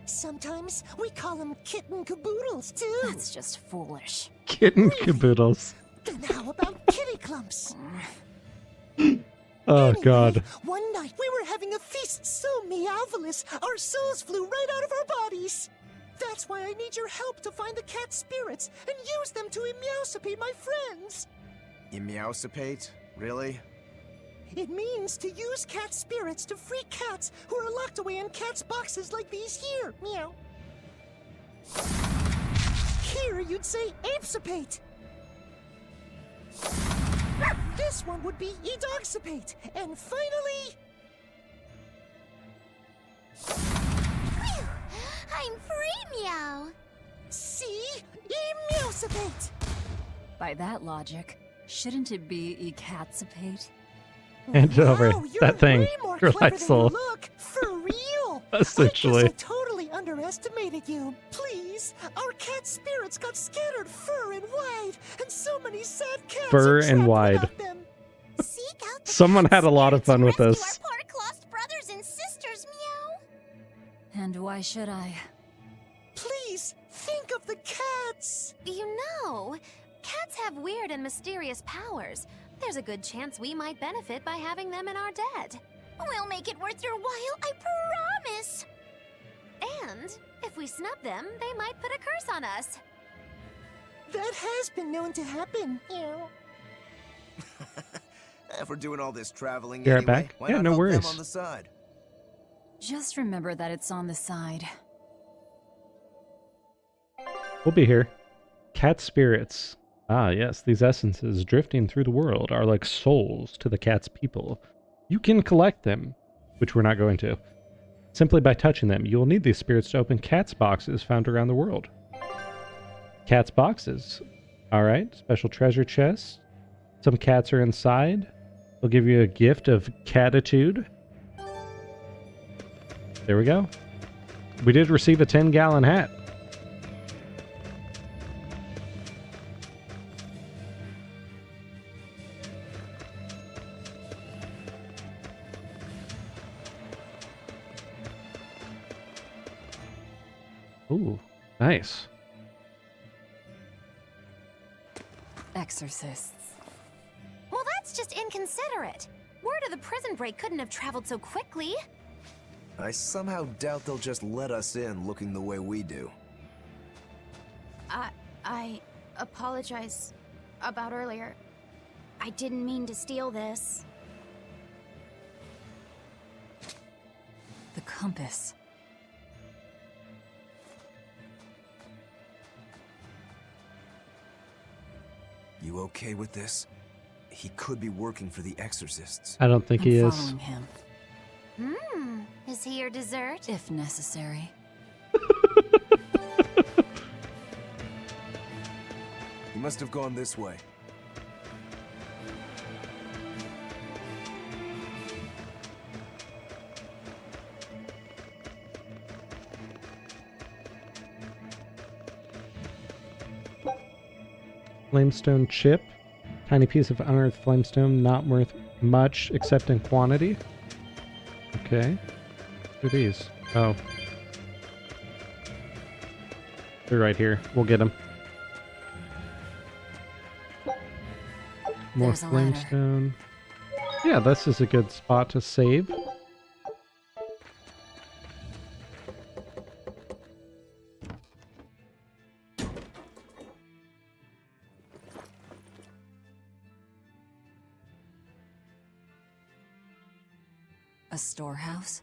Speaker 13: Sometimes we call them kitten caboodles, too.
Speaker 4: That's just foolish.
Speaker 1: Kitten caboodles.
Speaker 13: Then how about kitty clumps?
Speaker 1: Oh,
Speaker 13: Anyway,
Speaker 1: God.
Speaker 13: One night we were having a feast so meowvelous, our souls flew right out of our bodies. That's why I need your help to find the cat spirits and use them to emeowsipate my friends.
Speaker 9: Emeowsipate? Really?
Speaker 13: It means to use cat spirits to free cats who are locked away in cats' boxes like these here. Meow. Here you'd say apesipate. This one would be edogsipate. And finally...
Speaker 3: Phew! I'm free, meow!
Speaker 13: See? Emeowsipate!
Speaker 4: By that logic, shouldn't it be ecatsipate?
Speaker 1: Hand over
Speaker 13: Wow, you're
Speaker 1: that thing.
Speaker 13: way more
Speaker 1: Your
Speaker 13: clever
Speaker 1: light
Speaker 13: than
Speaker 1: soul.
Speaker 13: you look. For real.
Speaker 1: Essentially.
Speaker 13: I guess I totally underestimated you. Please, our cat spirits got scattered far and wide, and so many sad cats
Speaker 1: Fur
Speaker 13: are
Speaker 1: and
Speaker 13: trapped
Speaker 1: wide.
Speaker 13: without them.
Speaker 3: Seek out the
Speaker 1: Someone
Speaker 3: cat
Speaker 1: had a lot of fun with
Speaker 3: spirits
Speaker 1: this.
Speaker 3: to rescue our poor lost brothers and sisters, meow!
Speaker 4: And why should I?
Speaker 13: Please, think of the cats.
Speaker 3: You know, cats have weird and mysterious powers. There's a good chance we might benefit by having them in our debt. We'll make it worth your while, I promise! And if we snub them, they might put a curse on us.
Speaker 13: That has been known to happen.
Speaker 14: If we're doing all this traveling
Speaker 1: Be right
Speaker 14: anyway,
Speaker 1: back.
Speaker 14: why
Speaker 1: Yeah,
Speaker 14: not
Speaker 1: no
Speaker 14: help
Speaker 1: worries.
Speaker 14: them on the side?
Speaker 4: Just remember that it's on the side.
Speaker 1: We'll be here. Cat spirits. Ah, yes, these essences drifting through the world are like souls to the cat's people. You can collect them, which we're not going to. Simply by touching them, you will need these spirits to open cat's boxes found around the world. Cat's boxes. Alright, special treasure chests. Some cats are inside. They'll give you a gift of catitude. There we go. We did receive a 10-gallon hat. Ooh, nice.
Speaker 4: Exorcists.
Speaker 3: Well, that's just inconsiderate. Word of the prison break couldn't have traveled so quickly.
Speaker 14: I somehow doubt they'll just let us in looking the way we do.
Speaker 8: I apologize about earlier. I didn't mean to steal this.
Speaker 4: The compass.
Speaker 14: You okay with this? He could be working for the exorcists.
Speaker 1: I don't think he is.
Speaker 4: Following him.
Speaker 3: Is he your dessert?
Speaker 4: If necessary.
Speaker 14: He must have gone this way.
Speaker 1: Flamestone chip. Tiny piece of unearthed flamestone, not worth much except in quantity. Okay. What are these? Oh. They're right here. We'll get them. More
Speaker 4: There's a ladder.
Speaker 1: flamestone. Yeah, this is a good spot to save.
Speaker 4: A storehouse?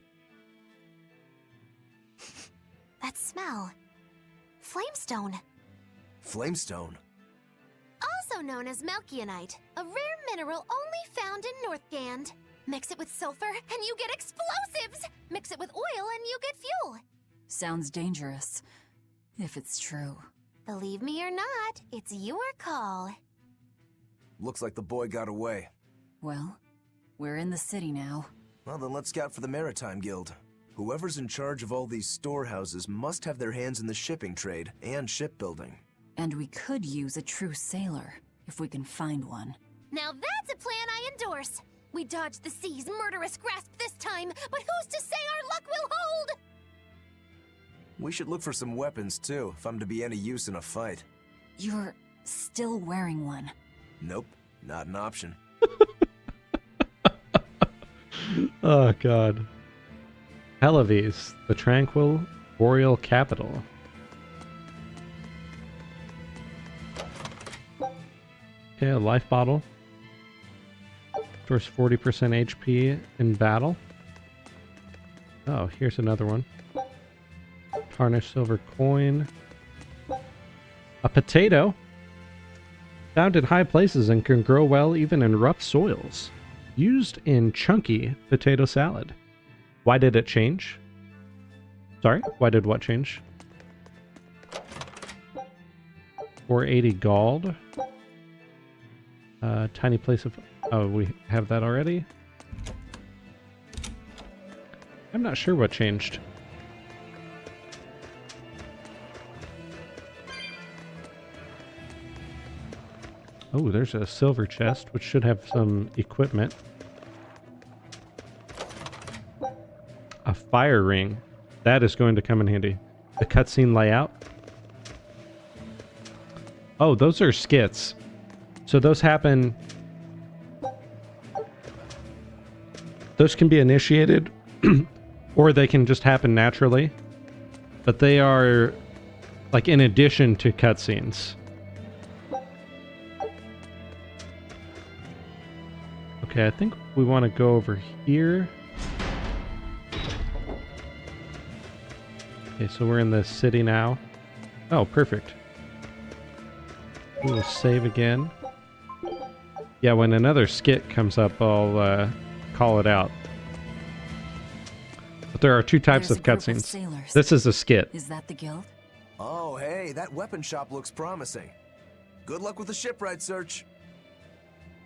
Speaker 3: That smell. Flamestone.
Speaker 14: Flamestone?
Speaker 3: Also known as Melchionite, a rare mineral only found in Northgand. Mix it with sulfur and you get explosives! Mix it with oil and you get fuel!
Speaker 4: Sounds dangerous. If it's true.
Speaker 3: Believe me or not, it's your call.
Speaker 14: Looks like the boy got away.
Speaker 4: Well, we're in the city now.
Speaker 14: Well, then let's scout for the Maritime Guild. Whoever's in charge of all these storehouses must have their hands in the shipping trade and shipbuilding.
Speaker 4: And we could use a true sailor, if we can find one.
Speaker 3: Now that's a plan I endorse! We dodged the sea's murderous grasp this time, but who's to say our luck will hold?
Speaker 14: We should look for some weapons, too, if I'm to be any use in a fight.
Speaker 4: You're still wearing one.
Speaker 14: Nope, not an option.
Speaker 1: Oh, God. Hellawes, the tranquil boreal capital. Okay, a life bottle. Restores 40% HP in battle. Oh, here's another one. Tarnished silver coin. A potato. Found in high places and can grow well even in rough soils. Used in chunky potato salad. Why did it change? Sorry, why did what change? 480 gold. Tiny place of... Oh, we have that already? I'm not sure what changed. Oh, there's a silver chest, which should have some equipment. A fire ring. That is going to come in handy. The cutscene layout. Oh, those are skits. So those happen... Those can be initiated, or they can just happen naturally. But they are, like, in addition to cutscenes. Okay, I think we want to go over here. Okay, so we're in the city now. Oh, perfect. We'll save again. Yeah, when another skit comes up, I'll call it out. But there are two types of cutscenes. This is a skit.
Speaker 4: Is that the guild?
Speaker 14: Oh, hey, that weapon shop looks promising. Good luck with the shipwright search.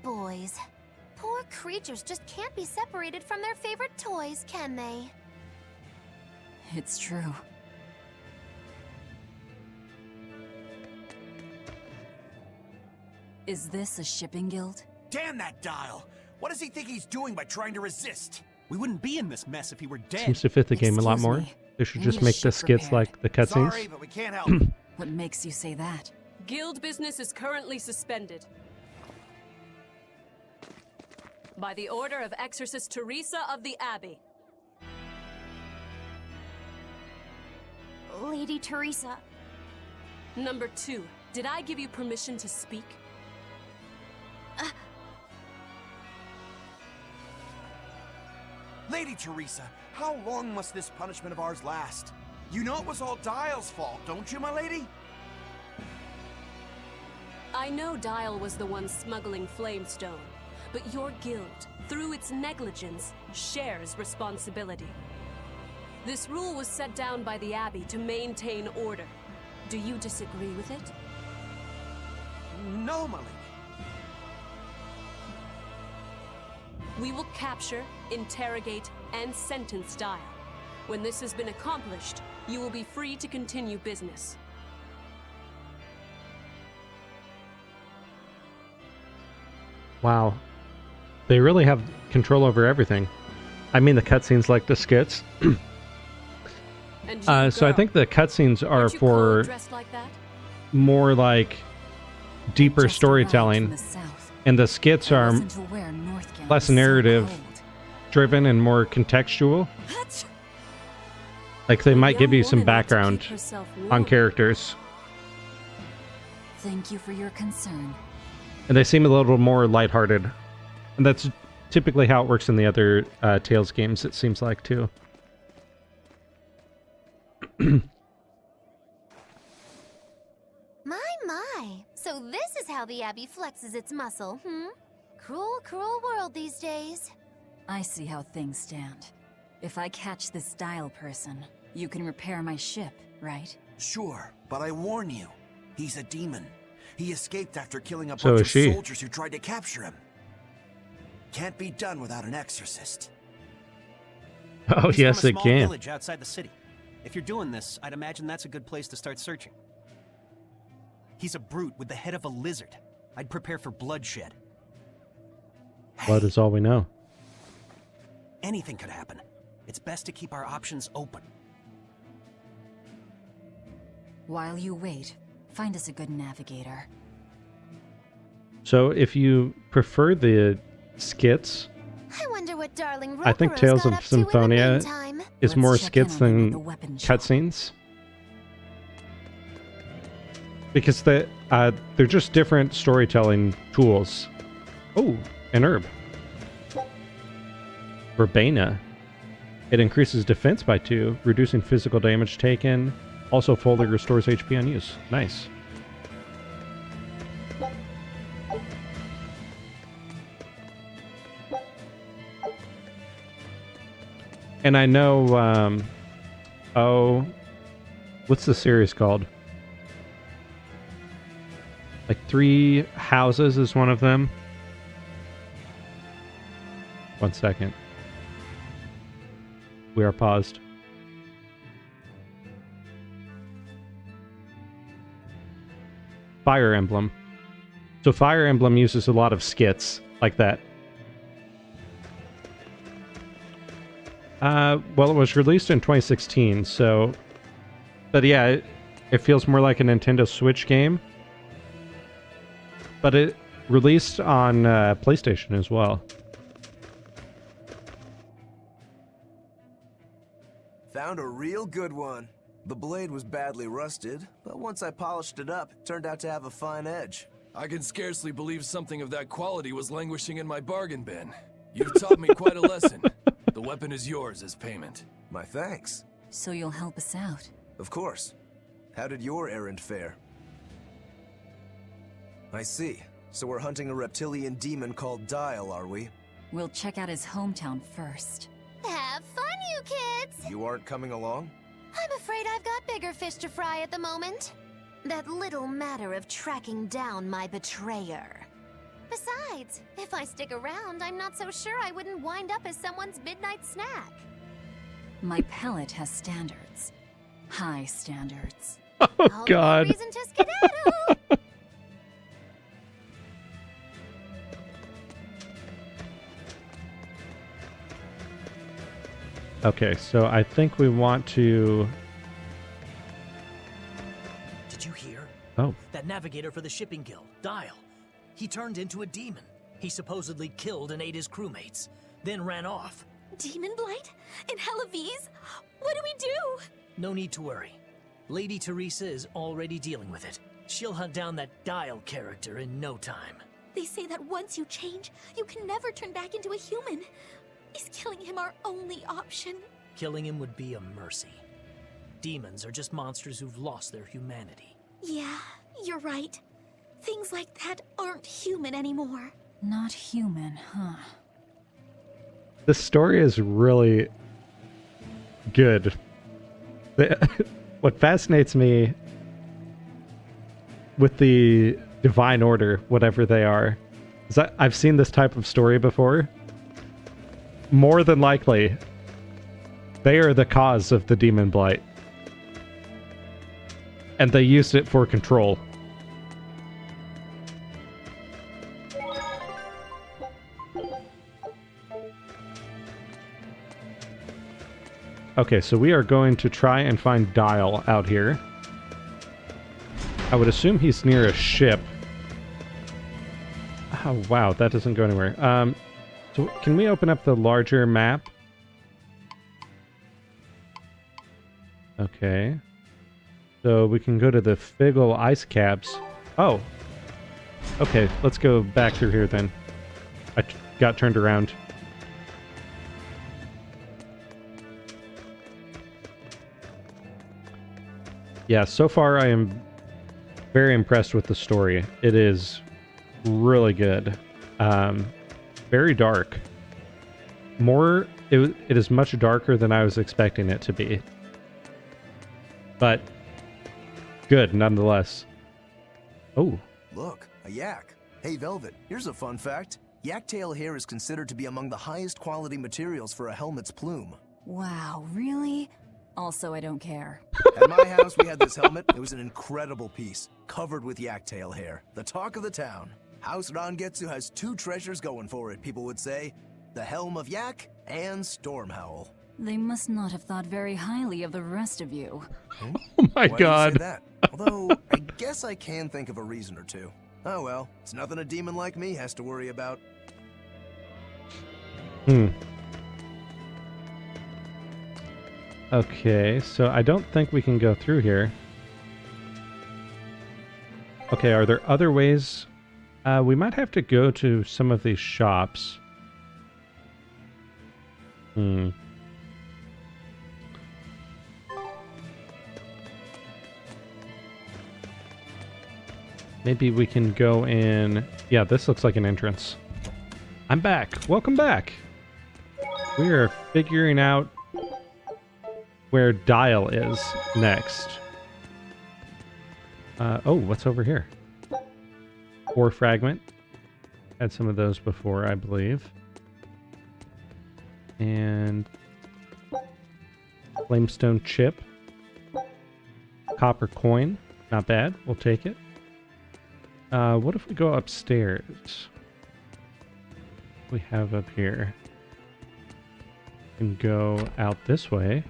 Speaker 3: Boys. Poor creatures just can't be separated from their favorite toys, can they?
Speaker 4: It's true. Is this a shipping guild?
Speaker 6: Damn that dial! What does he think he's doing by trying to resist? We wouldn't be in this mess if he were dead.
Speaker 1: Seems to fit the game a lot more. They should just make the skits like the cutscenes.
Speaker 6: Sorry, but we can't help.
Speaker 4: What makes you say that?
Speaker 15: Guild business is currently suspended. By the order of Exorcist Teresa of the Abbey.
Speaker 3: Lady Teresa.
Speaker 15: Number 2, did I give you permission to speak?
Speaker 6: Lady Teresa, how long must this punishment of ours last? You know it was all Dial's fault, don't you, my lady?
Speaker 15: I know Dial was the one smuggling Flamestone, but your guild, through its negligence, shares responsibility. This rule was set down by the Abbey to maintain order. Do you disagree with it?
Speaker 6: No, my lady.
Speaker 15: We will capture, interrogate, and sentence Dial. When this has been accomplished, you will be free to continue business.
Speaker 1: Wow. They really have control over everything. I mean the cutscenes like the skits. So I think the cutscenes are for more like deeper storytelling, and the skits are less narrative driven and more contextual. Like they might give you some background on characters.
Speaker 4: Thank you for your concern.
Speaker 1: And they seem a little more lighthearted. And that's typically how it works in the other Tales games, it seems like, too.
Speaker 3: My. So this is how the Abbey flexes its muscle, Cruel, cruel world these days.
Speaker 4: I see how things stand. If I catch this Dial person, you can repair my ship, right?
Speaker 6: Sure, but I warn you, he's a demon. He escaped after killing a
Speaker 1: So
Speaker 6: bunch
Speaker 1: is
Speaker 6: of
Speaker 1: she.
Speaker 6: soldiers who tried to capture him. Can't be done without an exorcist.
Speaker 1: Oh,
Speaker 16: He's
Speaker 1: yes,
Speaker 16: from a
Speaker 1: it
Speaker 16: small
Speaker 1: can.
Speaker 16: village outside the city. If you're doing this, I'd imagine that's a good place to start searching. He's a brute with the head of a lizard. I'd prepare for bloodshed.
Speaker 1: Blood is all we know.
Speaker 16: Anything could happen. It's best to keep our options open.
Speaker 4: While you wait, find us a good navigator.
Speaker 1: So if you prefer the skits,
Speaker 3: I wonder what darling
Speaker 1: I think
Speaker 3: Ropero's
Speaker 1: Tales
Speaker 3: got
Speaker 1: of
Speaker 3: up to in the
Speaker 1: Symphonia
Speaker 3: meantime.
Speaker 1: is
Speaker 4: Let's
Speaker 1: more
Speaker 4: check
Speaker 1: skits
Speaker 4: in on him
Speaker 1: than
Speaker 4: at the weapon shop.
Speaker 1: cutscenes. Because they're just different storytelling tools. Oh, an herb. Verbena. It increases defense by 2, reducing physical damage taken. Also fully restores HP on use. Nice. And I know, what's the series called? Like 3 Houses is one of them. 1 second. We are paused. Fire Emblem. So Fire Emblem uses a lot of skits like that. Well, it was released in 2016, so... But yeah, it feels more like a Nintendo Switch game. But it released on PlayStation as well.
Speaker 14: Found a real good one. The blade was badly rusted, but once I polished it up, it turned out to have a fine edge.
Speaker 7: I can scarcely believe something of that quality was languishing in my bargain bin. You've taught me quite a lesson. The weapon is yours as payment.
Speaker 14: My thanks.
Speaker 4: So you'll help us out?
Speaker 14: Of course. How did your errand fare? I see. So we're hunting a reptilian demon called Dial, are we?
Speaker 4: We'll check out his hometown first.
Speaker 3: Have fun, you kids!
Speaker 14: You aren't coming along?
Speaker 3: I'm afraid I've got bigger fish to fry at the moment. That little matter of tracking down my betrayer. Besides, if I stick around, I'm not so sure I wouldn't wind up as someone's midnight snack.
Speaker 4: My pellet has standards. High standards.
Speaker 1: Oh, God.
Speaker 3: Reason to skedaddle!
Speaker 1: Okay, so I think we want to...
Speaker 12: Did you hear?
Speaker 1: Oh.
Speaker 12: That navigator for the shipping guild, Dial. He turned into a demon. He supposedly killed and ate his crewmates, then ran off.
Speaker 5: Demon blight? In Hellawes? What do we do?
Speaker 12: No need to worry. Lady Teresa is already dealing with it. She'll hunt down that Dial character in no time.
Speaker 5: They say that once you change, you can never turn back into a human. Is killing him our only option?
Speaker 12: Killing him would be a mercy. Demons are just monsters who've lost their humanity.
Speaker 5: Yeah, you're right. Things like that aren't human anymore.
Speaker 4: Not human, huh?
Speaker 1: The story is really good. What fascinates me with the Divine Order, whatever they are, is that I've seen this type of story before. More than likely, they are the cause of the demon blight. And they used it for control. Okay, so we are going to try and find Dial out here. I would assume he's near a ship. Oh, wow, that doesn't go anywhere. So can we open up the larger map? Okay. So we can go to the Figgle ice caps. Oh. Okay, let's go back through here then. I got turned around. Yeah, so far I am very impressed with the story. It is really good. Very dark. It is much darker than I was expecting it to be. But good nonetheless. Oh.
Speaker 14: Look, a yak. Hey, Velvet, here's a fun fact. Yak tail hair is considered to be among the highest quality materials for a helmet's plume.
Speaker 4: Wow, really? Also, I don't care.
Speaker 14: At my house, we had this helmet. It was an incredible piece, covered with yak tail hair. The talk of the town. House Rangetsu has two treasures going for it, people would say. The Helm of Yak and Stormhowl.
Speaker 4: They must not have thought very highly of the rest of you.
Speaker 14: Huh?
Speaker 1: Oh my
Speaker 14: Why
Speaker 1: God.
Speaker 14: do you say that? Although, I guess I can think of a reason or two. Oh well, it's nothing a demon like me has to worry about.
Speaker 1: Okay, so I don't think we can go through here. Okay, are there other ways? We might have to go to some of these shops. Maybe we can go in... Yeah, this looks like an entrance. I'm back. Welcome back. We are figuring out where Dial is next. Oh, what's over here? Ore fragment. Had some of those before, I believe. And flamestone chip. Copper coin. Not bad. We'll take it. What if we go upstairs? What we have up here. We can go out this way.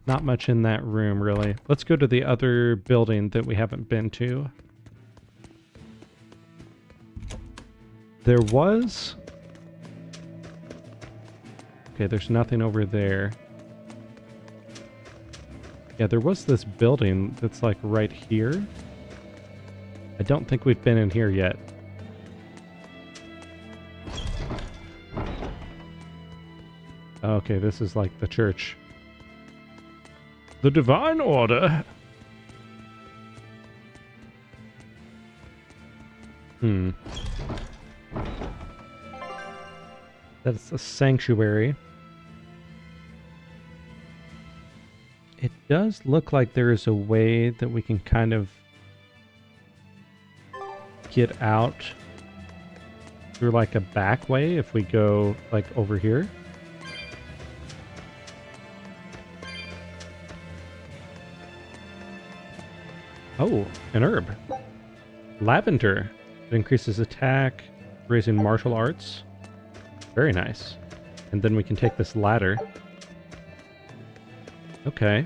Speaker 1: Not much in that room, really. Let's go to the other building that we haven't been to. There was... Okay, there's nothing over there. Yeah, there was this building that's like right here. I don't think we've been in here yet. Okay, this is like the church. The Divine Order. That's a sanctuary. It does look like there is a way that we can kind of get out through like a back way if we go like over here. Oh, an herb. Lavender. It increases attack, raising martial arts. Very nice. And then we can take this ladder. Okay.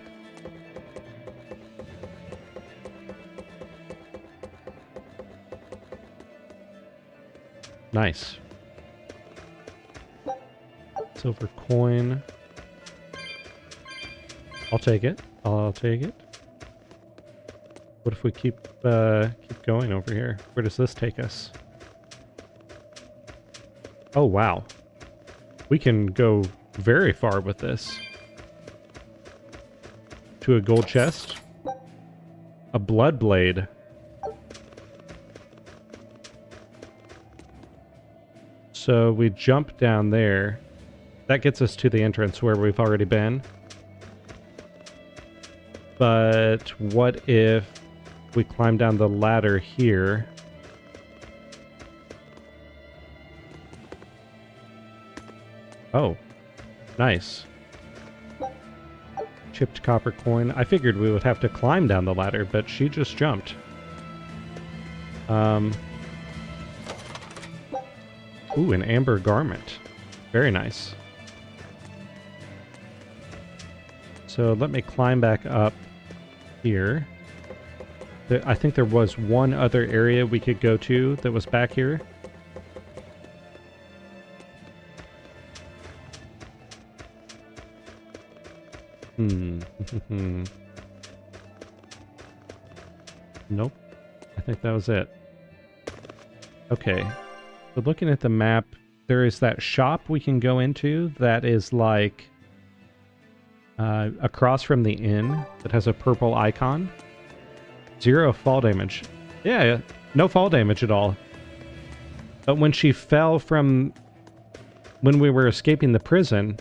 Speaker 1: Nice. Silver coin. I'll take it. I'll take it. What if we keep going over here? Where does this take us? Oh, wow. We can go very far with this. To a gold chest. A blood blade. So we jump down there. That gets us to the entrance where we've already been. But what if we climb down the ladder here? Oh, nice. Chipped copper coin. I figured we would have to climb down the ladder, but she just jumped. Ooh, an amber garment. Very nice. So let me climb back up here. I think there was one other area we could go to that was back here. Nope. I think that was it. Okay. So looking at the map, there is that shop we can go into that is like across from the inn that has a purple icon. 0 fall damage. Yeah, no fall damage at all. But when she fell from... when we were escaping the prison,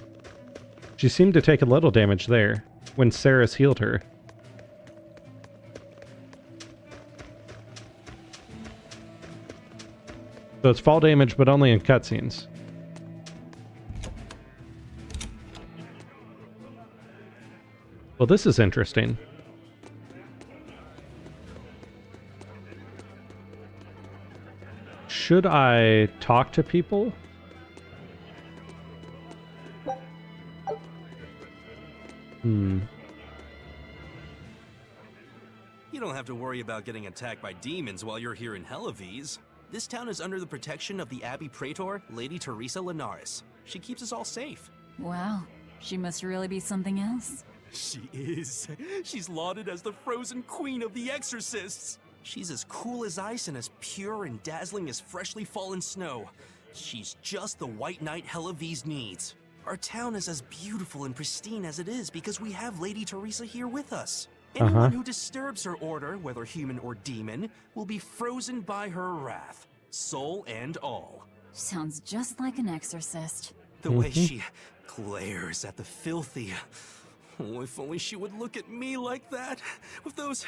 Speaker 1: she seemed to take a little damage there when Saris healed her. So it's fall damage, but only in cutscenes. Well, this is interesting. Should I talk to people?
Speaker 17: You don't have to worry about getting attacked by demons while you're here in Hellawes. This town is under the protection of the Abbey Praetor, Lady Teresa Linares. She keeps us all safe.
Speaker 4: Wow, she must really be something else.
Speaker 17: She is. She's lauded as the frozen queen of the exorcists. She's as cool as ice and as pure and dazzling as freshly fallen snow. She's just the white knight Hellawes needs. Our town is as beautiful and pristine as it is because we have Lady Teresa here with us. Anyone who disturbs her order, whether human or demon, will be frozen by her wrath, soul and all.
Speaker 4: Sounds just like an exorcist.
Speaker 17: The way she glares at the filthy. Oh, if only she would look at me like that, with those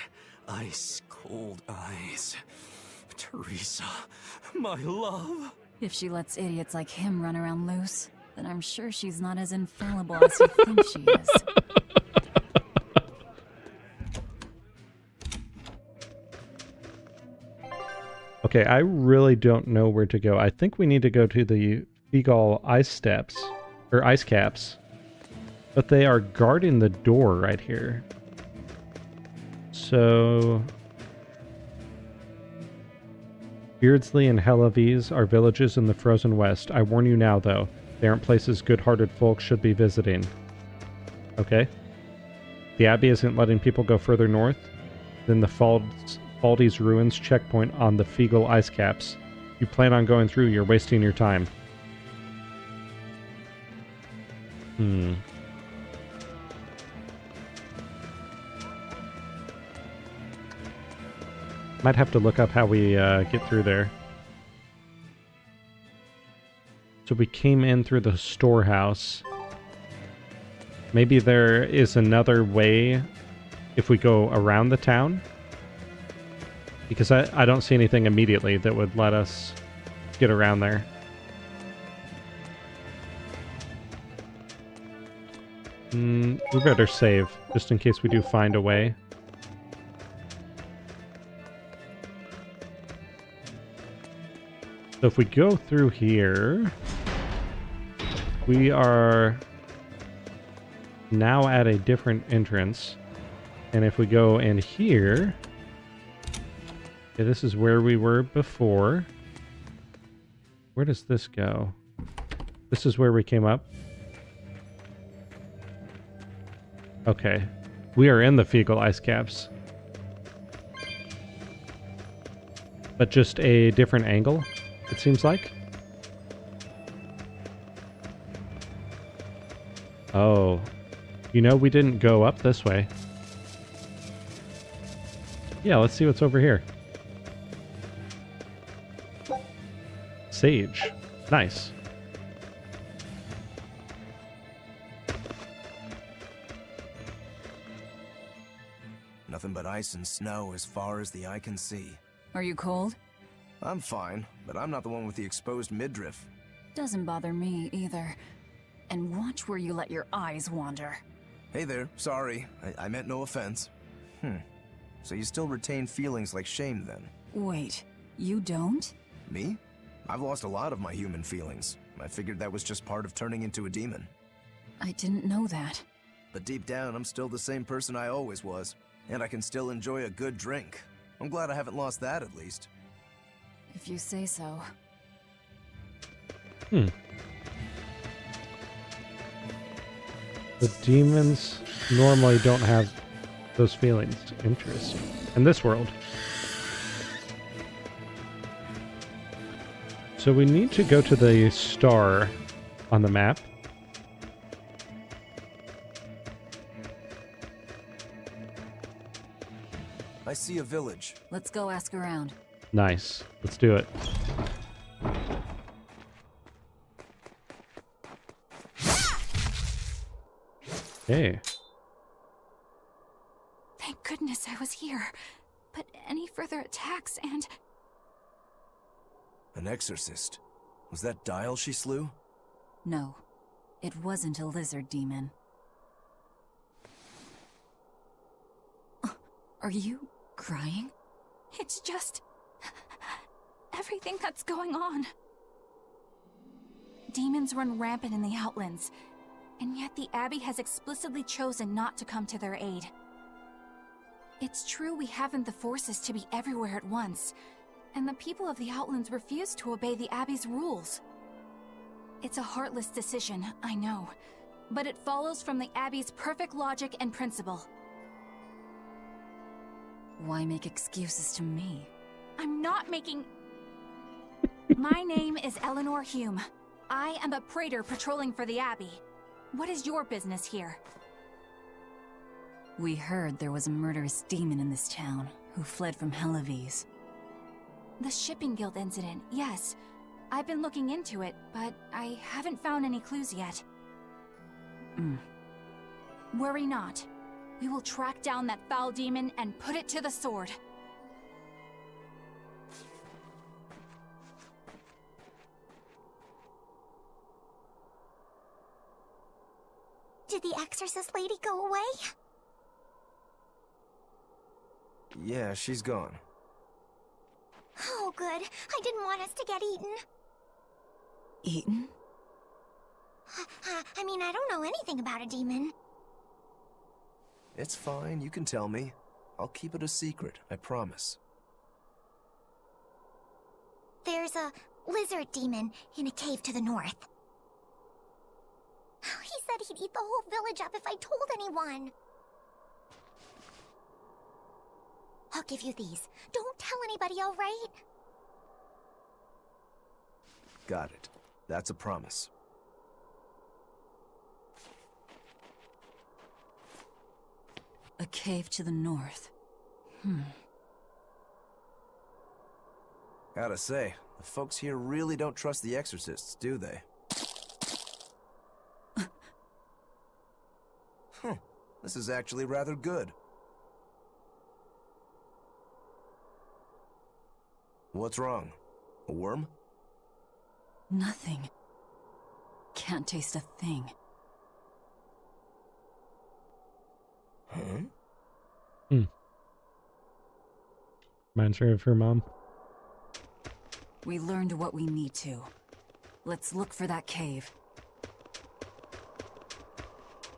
Speaker 17: ice-cold eyes. Teresa, my love.
Speaker 4: If she lets idiots like him run around loose, then I'm sure she's not as infallible as you think she is.
Speaker 1: Okay, I really don't know where to go. I think we need to go to the Fegal ice steps, or ice caps. But they are guarding the door right here. So... Beardsley and Hellawes are villages in the frozen west. I warn you now, though. They aren't places good-hearted folk should be visiting. Okay. The Abbey isn't letting people go further north than the Faldy's Ruins checkpoint on the Fegal ice caps. You plan on going through, you're wasting your time. Might have to look up how we get through there. So we came in through the storehouse. Maybe there is another way if we go around the town. Because I don't see anything immediately that would let us get around there. We better save, just in case we do find a way. So if we go through here, we are now at a different entrance. And if we go in here, okay, this is where we were before. Where does this go? This is where we came up. Okay, we are in the Fecal ice caps. But just a different angle, it seems like. Oh, you know, we didn't go up this way. Yeah, let's see what's over here. Sage. Nice.
Speaker 14: Nothing but ice and snow as far as the eye can see.
Speaker 4: Are you cold?
Speaker 14: I'm fine, but I'm not the one with the exposed midriff.
Speaker 4: Doesn't bother me either. And watch where you let your eyes wander.
Speaker 14: Hey there, sorry. I meant no offense. So you still retain feelings like shame then?
Speaker 4: Wait, you don't?
Speaker 14: Me? I've lost a lot of my human feelings. I figured that was just part of turning into a demon.
Speaker 4: I didn't know that.
Speaker 14: But deep down, I'm still the same person I always was. And I can still enjoy a good drink. I'm glad I haven't lost that, at least.
Speaker 4: If you say so.
Speaker 1: The demons normally don't have those feelings. Interesting. In this world. So we need to go to the star on the map.
Speaker 14: I see a village.
Speaker 4: Let's go ask around.
Speaker 1: Nice. Let's do it. Hey.
Speaker 5: Thank goodness I was here. But any further attacks and...
Speaker 14: An exorcist. Was that Dial she slew?
Speaker 4: No. It wasn't a lizard demon. Are you crying?
Speaker 5: It's just... everything that's going on. Demons run rampant in the Outlands, and yet the Abbey has explicitly chosen not to come to their aid. It's true we haven't the forces to be everywhere at once, and the people of the Outlands refuse to obey the Abbey's rules. It's a heartless decision, I know, but it follows from the Abbey's perfect logic and principle.
Speaker 4: Why make excuses to me?
Speaker 5: I'm not making... My name is Eleanor Hume. I am a praetor patrolling for the Abbey. What is your business here?
Speaker 4: We heard there was a murderous demon in this town who fled from Hellawes.
Speaker 5: The Shipping Guild incident, yes. I've been looking into it, but I haven't found any clues yet. Worry not. We will track down that foul demon and put it to the sword.
Speaker 3: Did the exorcist lady go away?
Speaker 14: Yeah, she's gone.
Speaker 3: Oh, good. I didn't want us to get eaten.
Speaker 4: Eaten?
Speaker 3: I mean, I don't know anything about a demon.
Speaker 14: It's fine, you can tell me. I'll keep it a secret, I promise.
Speaker 3: There's a lizard demon in a cave to the north. He said he'd eat the whole village up if I told anyone. I'll give you these. Don't tell anybody, all right?
Speaker 14: Got it. That's a promise.
Speaker 4: A cave to the north.
Speaker 14: Gotta say, the folks here really don't trust the exorcists, do they? This is actually rather good. What's wrong? A worm?
Speaker 4: Nothing. Can't taste a thing.
Speaker 14: Huh?
Speaker 1: Reminds her of her mom.
Speaker 4: We learned what we need to. Let's look for that cave.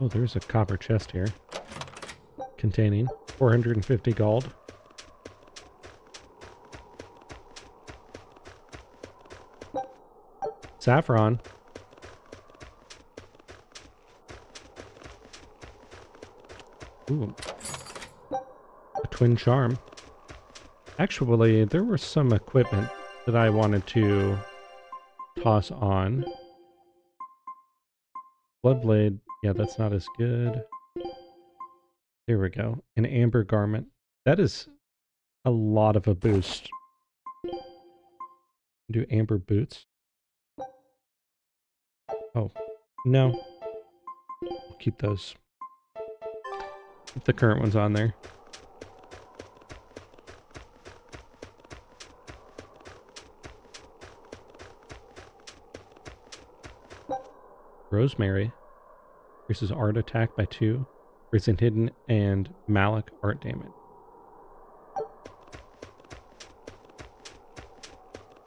Speaker 1: Oh, there's a copper chest here. Containing 450 gold. Saffron. Ooh. A twin charm. Actually, there was some equipment that I wanted to toss on. Bloodblade. Yeah, that's not as good. There we go. An amber garment. That is a lot of a boost. Do amber boots. Oh, no. I'll keep those. Keep the current ones on there. Rosemary. Increases art attack by 2. Raising hidden and Malik art damage.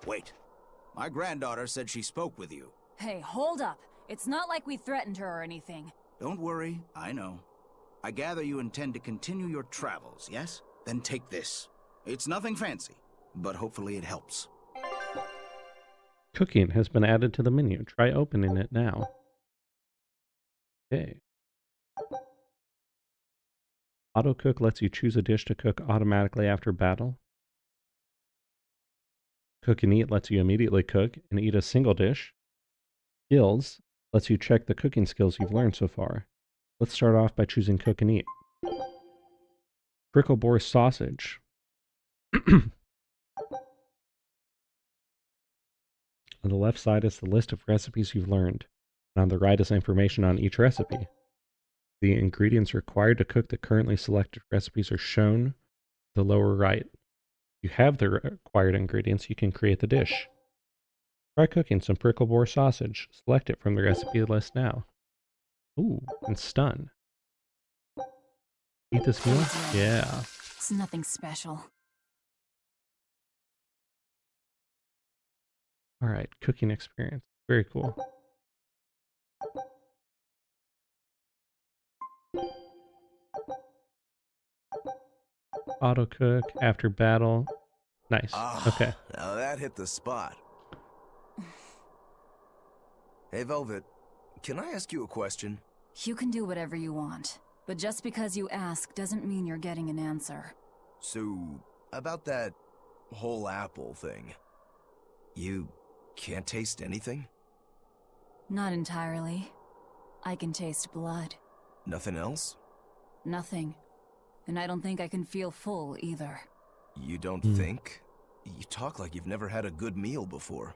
Speaker 18: Wait. My granddaughter said she spoke with you.
Speaker 4: Hey, hold up. It's not like we threatened her or anything.
Speaker 18: Don't worry, I know. I gather you intend to continue your travels, yes? Then take this. It's nothing fancy, but hopefully it helps.
Speaker 1: Cooking has been added to the menu. Try opening it now. Okay. Auto cook lets you choose a dish to cook automatically after battle. Cook and eat lets you immediately cook and eat a single dish. Skills lets you check the cooking skills you've learned so far. Let's start off by choosing cook and eat. Prickle boar sausage. On the left side is the list of recipes you've learned, and on the right is information on each recipe. The ingredients required to cook the currently selected recipes are shown in the lower right. If you have the required ingredients, you can create the dish. Try cooking some prickle boar sausage. Select it from the recipe list now. Ooh, and stun. Eat this meal? Yeah.
Speaker 4: It's nothing special.
Speaker 1: Alright, cooking experience. Very cool. Auto cook after battle. Nice. Okay.
Speaker 14: Now that hit the spot. Hey, Velvet, can I ask you a question?
Speaker 4: You can do whatever you want, but just because you ask doesn't mean you're getting an answer.
Speaker 14: So, about that whole apple thing, you can't taste anything?
Speaker 4: Not entirely. I can taste blood.
Speaker 14: Nothing else?
Speaker 4: Nothing. And I don't think I can feel full either.
Speaker 14: You don't think? You talk like you've never had a good meal before.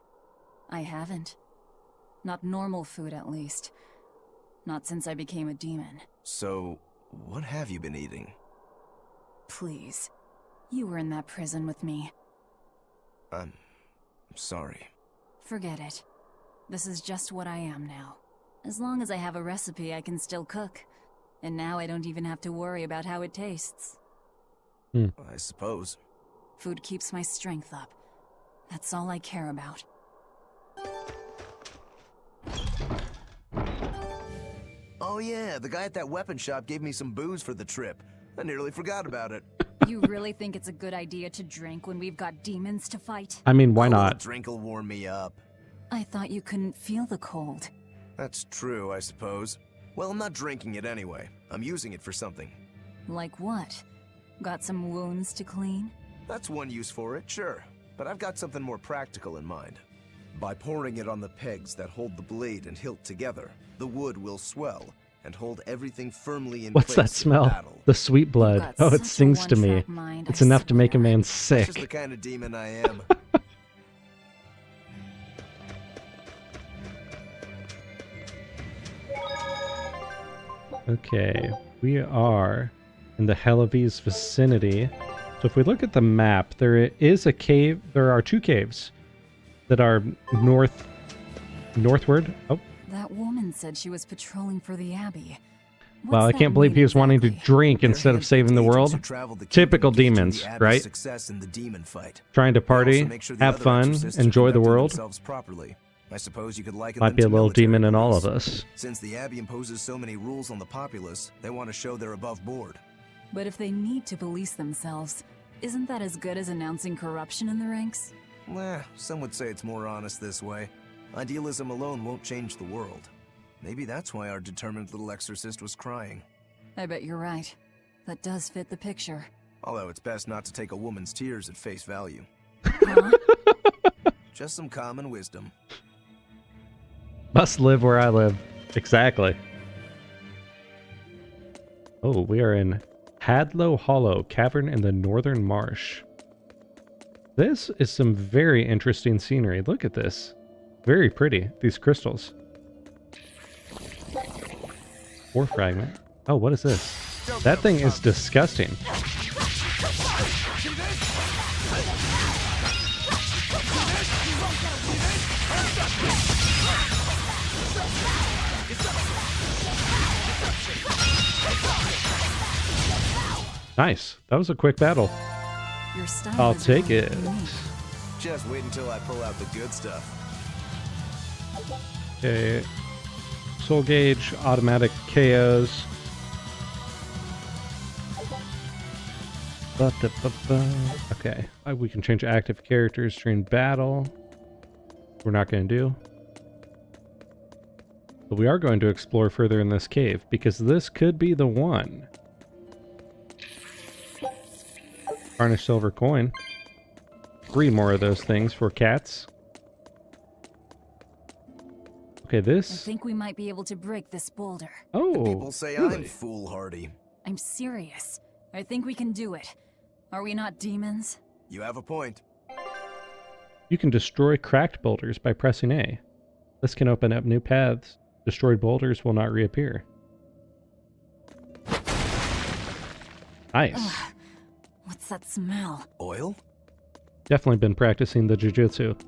Speaker 4: I haven't. Not normal food, at least. Not since I became a demon.
Speaker 14: So, what have you been eating?
Speaker 4: Please. You were in that prison with me.
Speaker 14: I'm sorry.
Speaker 4: Forget it. This is just what I am now. As long as I have a recipe, I can still cook. And now I don't even have to worry about how it tastes.
Speaker 14: I suppose.
Speaker 4: Food keeps my strength up. That's all I care about.
Speaker 14: Oh yeah, the guy at that weapon shop gave me some booze for the trip. I nearly forgot about it.
Speaker 4: You really think it's a good idea to drink when we've got demons to fight?
Speaker 1: I mean, why not?
Speaker 14: A drink will warm me up.
Speaker 4: I thought you couldn't feel the cold.
Speaker 14: That's true, I suppose. Well, I'm not drinking it anyway. I'm using it for something.
Speaker 4: Like what? Got some wounds to clean?
Speaker 14: That's one use for it, sure. But I've got something more practical in mind. By pouring it on the pegs that hold the blade and hilt together, the wood will swell and hold everything firmly in
Speaker 1: What's
Speaker 14: place
Speaker 1: that smell? The sweet blood. Oh, it stings to me. It's enough to make a man
Speaker 14: That's
Speaker 1: sick.
Speaker 14: just the kind of demon I am.
Speaker 1: Okay, we are in the Hellawes vicinity. So if we look at the map, there is a cave. There are 2 caves that are northward. Oh,
Speaker 4: That woman said she was patrolling for the Abbey.
Speaker 1: well, I can't believe he was wanting to drink instead of saving the world. Typical demons, right?
Speaker 14: Success in the demon fight.
Speaker 1: Trying to party,
Speaker 14: Also make sure the
Speaker 1: have
Speaker 14: other
Speaker 1: fun,
Speaker 14: exorcists are
Speaker 1: enjoy the
Speaker 14: conducting
Speaker 1: world.
Speaker 14: themselves properly. I suppose you could liken
Speaker 1: Might
Speaker 14: them
Speaker 1: be a
Speaker 14: to
Speaker 1: little
Speaker 14: military
Speaker 1: demon in all
Speaker 14: police.
Speaker 1: of us.
Speaker 14: Since the Abbey imposes so many rules on the populace, they want to show they're above board.
Speaker 4: But if they need to police themselves, isn't that as good as announcing corruption in the ranks?
Speaker 14: Some would say it's more honest this way. Idealism alone won't change the world. Maybe that's why our determined little exorcist was crying.
Speaker 4: I bet you're right. That does fit the picture.
Speaker 14: Although it's best not to take a woman's tears at face value.
Speaker 4: Huh?
Speaker 14: Just some common wisdom.
Speaker 1: Must live where I live. Exactly. Oh, we are in Hadlow Hollow, cavern in the northern marsh. This is some very interesting scenery. Look at this. Very pretty, these crystals. 4 fragment. Oh, what is this? That thing is disgusting. Nice. That was a quick battle.
Speaker 4: Your style
Speaker 1: I'll
Speaker 4: is
Speaker 1: take
Speaker 4: really
Speaker 1: it.
Speaker 4: unique.
Speaker 14: Just wait until I pull out the good stuff.
Speaker 1: Okay. Soul gauge, automatic KOs. Okay. We can change active characters during battle. We're not going to do. But we are going to explore further in this cave because this could be the one. Tarnished silver coin. 3 more of those things for cats. Okay,
Speaker 4: I
Speaker 1: this.
Speaker 4: think we might be able to break this boulder.
Speaker 1: Oh,
Speaker 14: People say
Speaker 1: really?
Speaker 14: I'm foolhardy.
Speaker 4: I'm serious. I think we can do it. Are we not demons?
Speaker 14: You have a point.
Speaker 1: You can destroy cracked boulders by pressing A. This can open up new paths. Destroyed boulders will not reappear. Nice.
Speaker 4: Ugh, what's that smell?
Speaker 14: Oil?
Speaker 1: Definitely been practicing the jujutsu.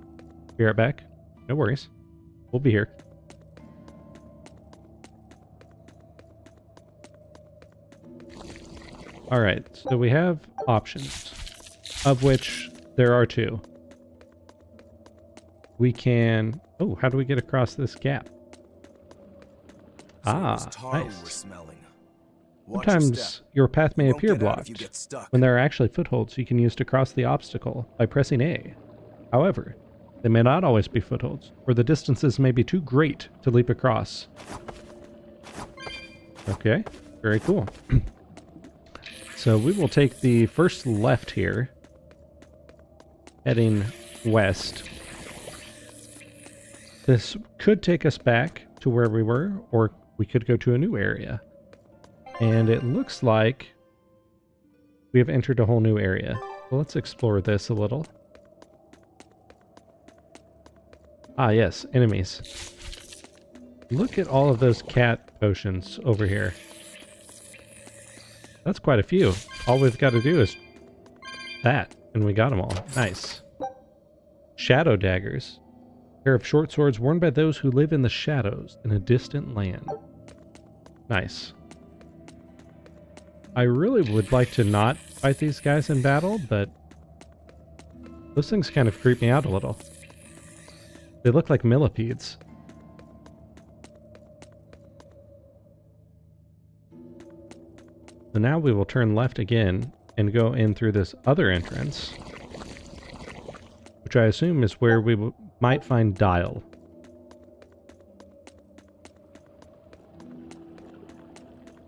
Speaker 1: Be right back. No worries. We'll be here. Alright, so we have options, of which there are 2. We can... Oh, how do we get across this gap? Nice. Sometimes your path may appear blocked, when there are actually footholds you can use to cross the obstacle by pressing A. However, they may not always be footholds, or the distances may be too great to leap across. Okay, very cool. So we will take the first left here, heading west. This could take us back to where we were, or we could go to a new area. And it looks like we have entered a whole new area. Well, let's explore this a little. Ah, yes, enemies. Look at all of those cat potions over here. That's quite a few. All we've got to do is that, and we got them all. Nice. Shadow daggers. Pair of short swords worn by those who live in the shadows in a distant land. Nice. I really would like to not fight these guys in battle, but those things kind of creep me out a little. They look like millipedes. So now we will turn left again and go in through this other entrance, which I assume is where we might find Dial.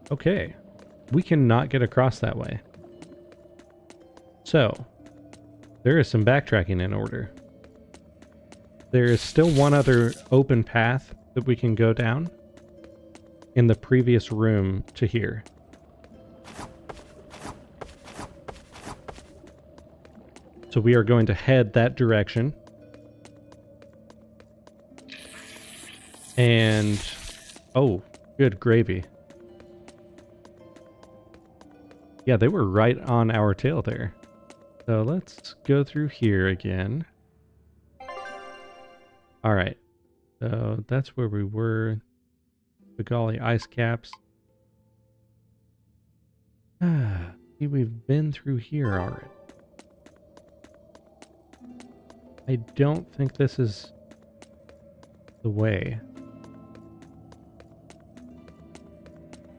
Speaker 1: Okay. We cannot get across that way. So, there is some backtracking in order. There is still one other open path that we can go down in the previous room to here. So we are going to head that direction. And, oh, good gravy. Yeah, they were right on our tail there. So let's go through here again. All right. So that's where we were. Begali ice caps. See, we've been through here already. I don't think this is the way.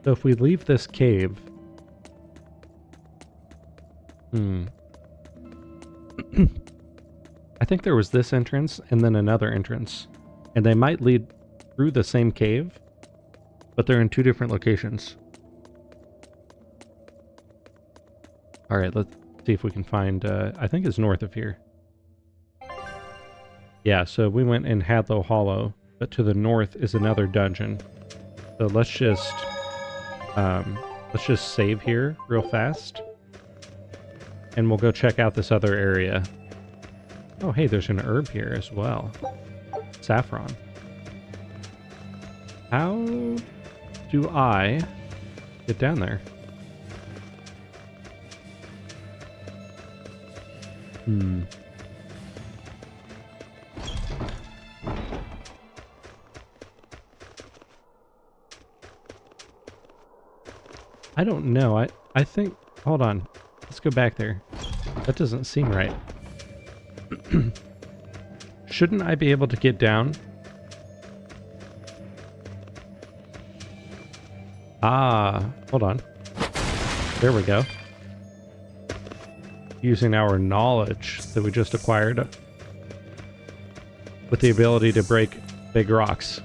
Speaker 1: So if we leave this cave... I think there was this entrance and then another entrance. And they might lead through the same cave, but they're in two different locations. Alright, let's see if we can find... I think it's north of here. Yeah, so we went in Hadlow Hollow, but to the north is another dungeon. So let's just save here real fast. And we'll go check out this other area. Oh, hey, there's an herb here as well. Saffron. How do I get down there? I don't know. I think... Hold on. Let's go back there. That doesn't seem right. Shouldn't I be able to get down? Ah, hold on. There we go. Using our knowledge that we just acquired with the ability to break big rocks.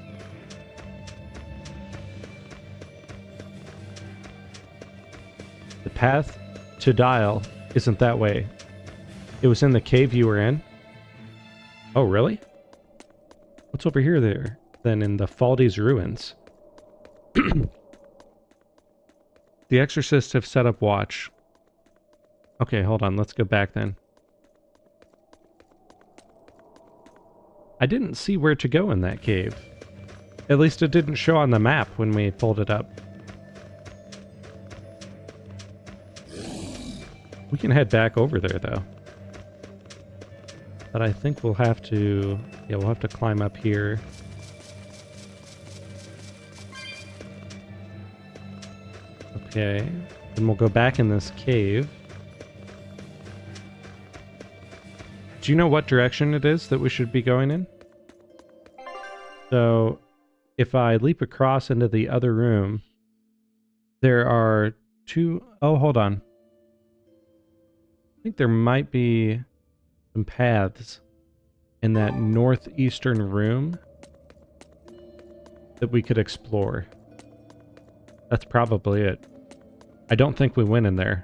Speaker 1: The path to Dial isn't that way. It was in the cave you were in. Oh, really? What's over here there? Then in the Faldy's ruins. The exorcists have set up watch. Okay, hold on. Let's go back then. I didn't see where to go in that cave. At least it didn't show on the map when we pulled it up. We can head back over there, though. But I think we'll have to... Yeah, we'll have to climb up here. Okay. Then we'll go back in this cave. Do you know what direction it is that we should be going in? So, if I leap across into the other room, there are two... Oh, hold on. I think there might be some paths in that northeastern room that we could explore. That's probably it. I don't think we went in there.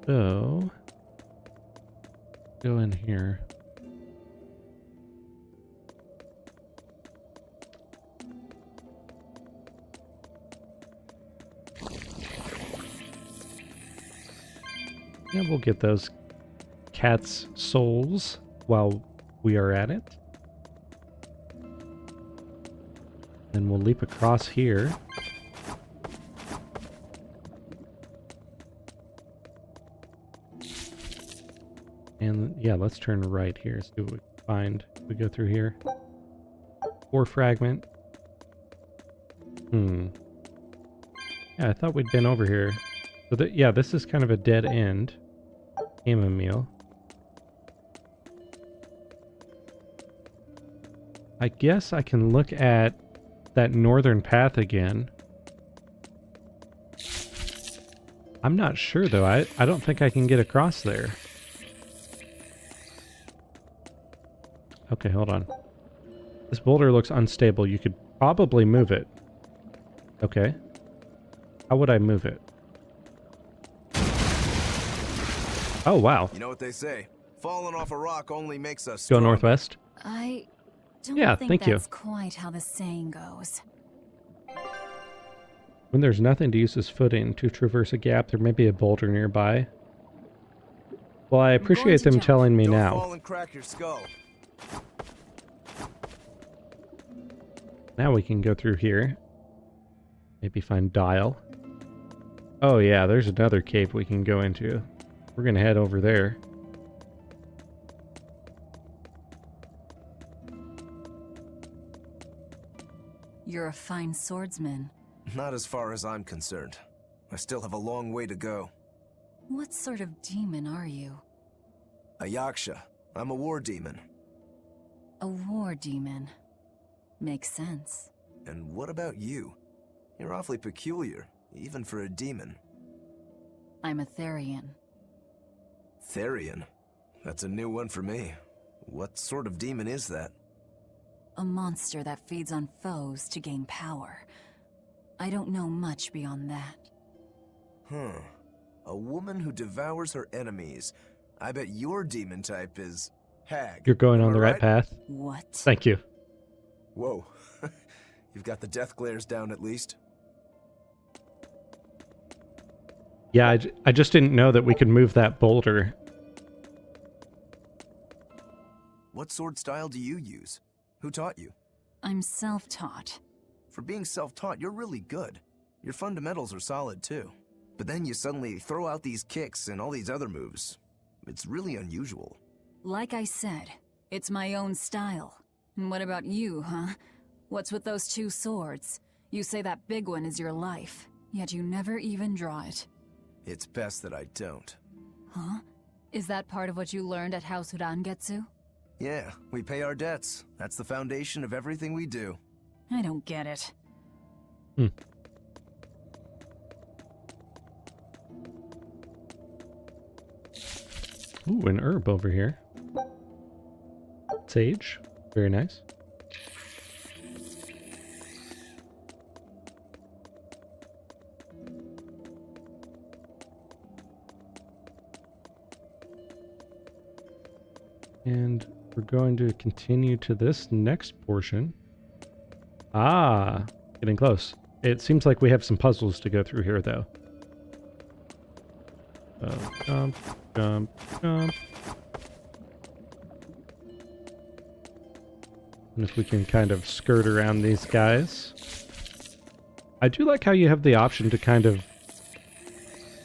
Speaker 1: So, go in here. Yeah, we'll get those cats' souls while we are at it. Then we'll leap across here. And yeah, let's turn right here, see what we can find. We go through here. Ore fragment. Yeah, I thought we'd been over here. So yeah, this is kind of a dead end. Chamomile. I guess I can look at that northern path again. I'm not sure, though. I don't think I can get across there. Okay, hold on. This boulder looks unstable. You could probably move it. Okay. How would I move it? Oh, wow.
Speaker 14: You know what they say? Falling off a rock only makes us
Speaker 1: Go
Speaker 14: strong.
Speaker 1: northwest.
Speaker 4: I don't
Speaker 1: Yeah,
Speaker 4: think
Speaker 1: thank you.
Speaker 4: that's quite how the saying goes.
Speaker 1: When there's nothing to use as footing to traverse a gap, there may be a boulder nearby. Well, I appreciate them telling me
Speaker 14: Don't
Speaker 1: now.
Speaker 14: fall and crack your skull.
Speaker 1: Now we can go through here. Maybe find Dial. Oh yeah, there's another cave we can go into. We're gonna head over there.
Speaker 4: You're a fine swordsman.
Speaker 14: Not as far as I'm concerned. I still have a long way to go.
Speaker 4: What sort of demon are you?
Speaker 14: A Yaksha. I'm a war demon.
Speaker 4: A war demon. Makes sense.
Speaker 14: And what about you? You're awfully peculiar, even for a demon.
Speaker 4: I'm a Therian.
Speaker 14: Therian? That's a new one for me. What sort of demon is that?
Speaker 4: A monster that feeds on foes to gain power. I don't know much beyond that.
Speaker 14: Huh. A woman who devours her enemies. I bet your demon type is hag.
Speaker 1: You're going on
Speaker 14: Am I
Speaker 1: the right path.
Speaker 4: What?
Speaker 1: Thank you.
Speaker 14: Whoa. You've got the death glares down at least.
Speaker 1: Yeah, I just didn't know that we could move that boulder.
Speaker 14: What sword style do you use? Who taught you?
Speaker 4: I'm self-taught.
Speaker 14: For being self-taught, you're really good. Your fundamentals are solid too. But then you suddenly throw out these kicks and all these other moves. It's really unusual.
Speaker 4: Like I said, it's my own style. And what about you, huh? What's with those two swords? You say that big one is your life, yet you never even draw it.
Speaker 14: It's best that I don't.
Speaker 4: Huh? Is that part of what you learned at House Urangetsu?
Speaker 14: Yeah, we pay our debts. That's the foundation of everything we do.
Speaker 4: I don't get it.
Speaker 1: Ooh, an herb over here. Sage. Very nice. And we're going to continue to this next portion. Ah, getting close. It seems like we have some puzzles to go through here, though. Jump, jump, jump. And if we can kind of skirt around these guys. I do like how you have the option to kind of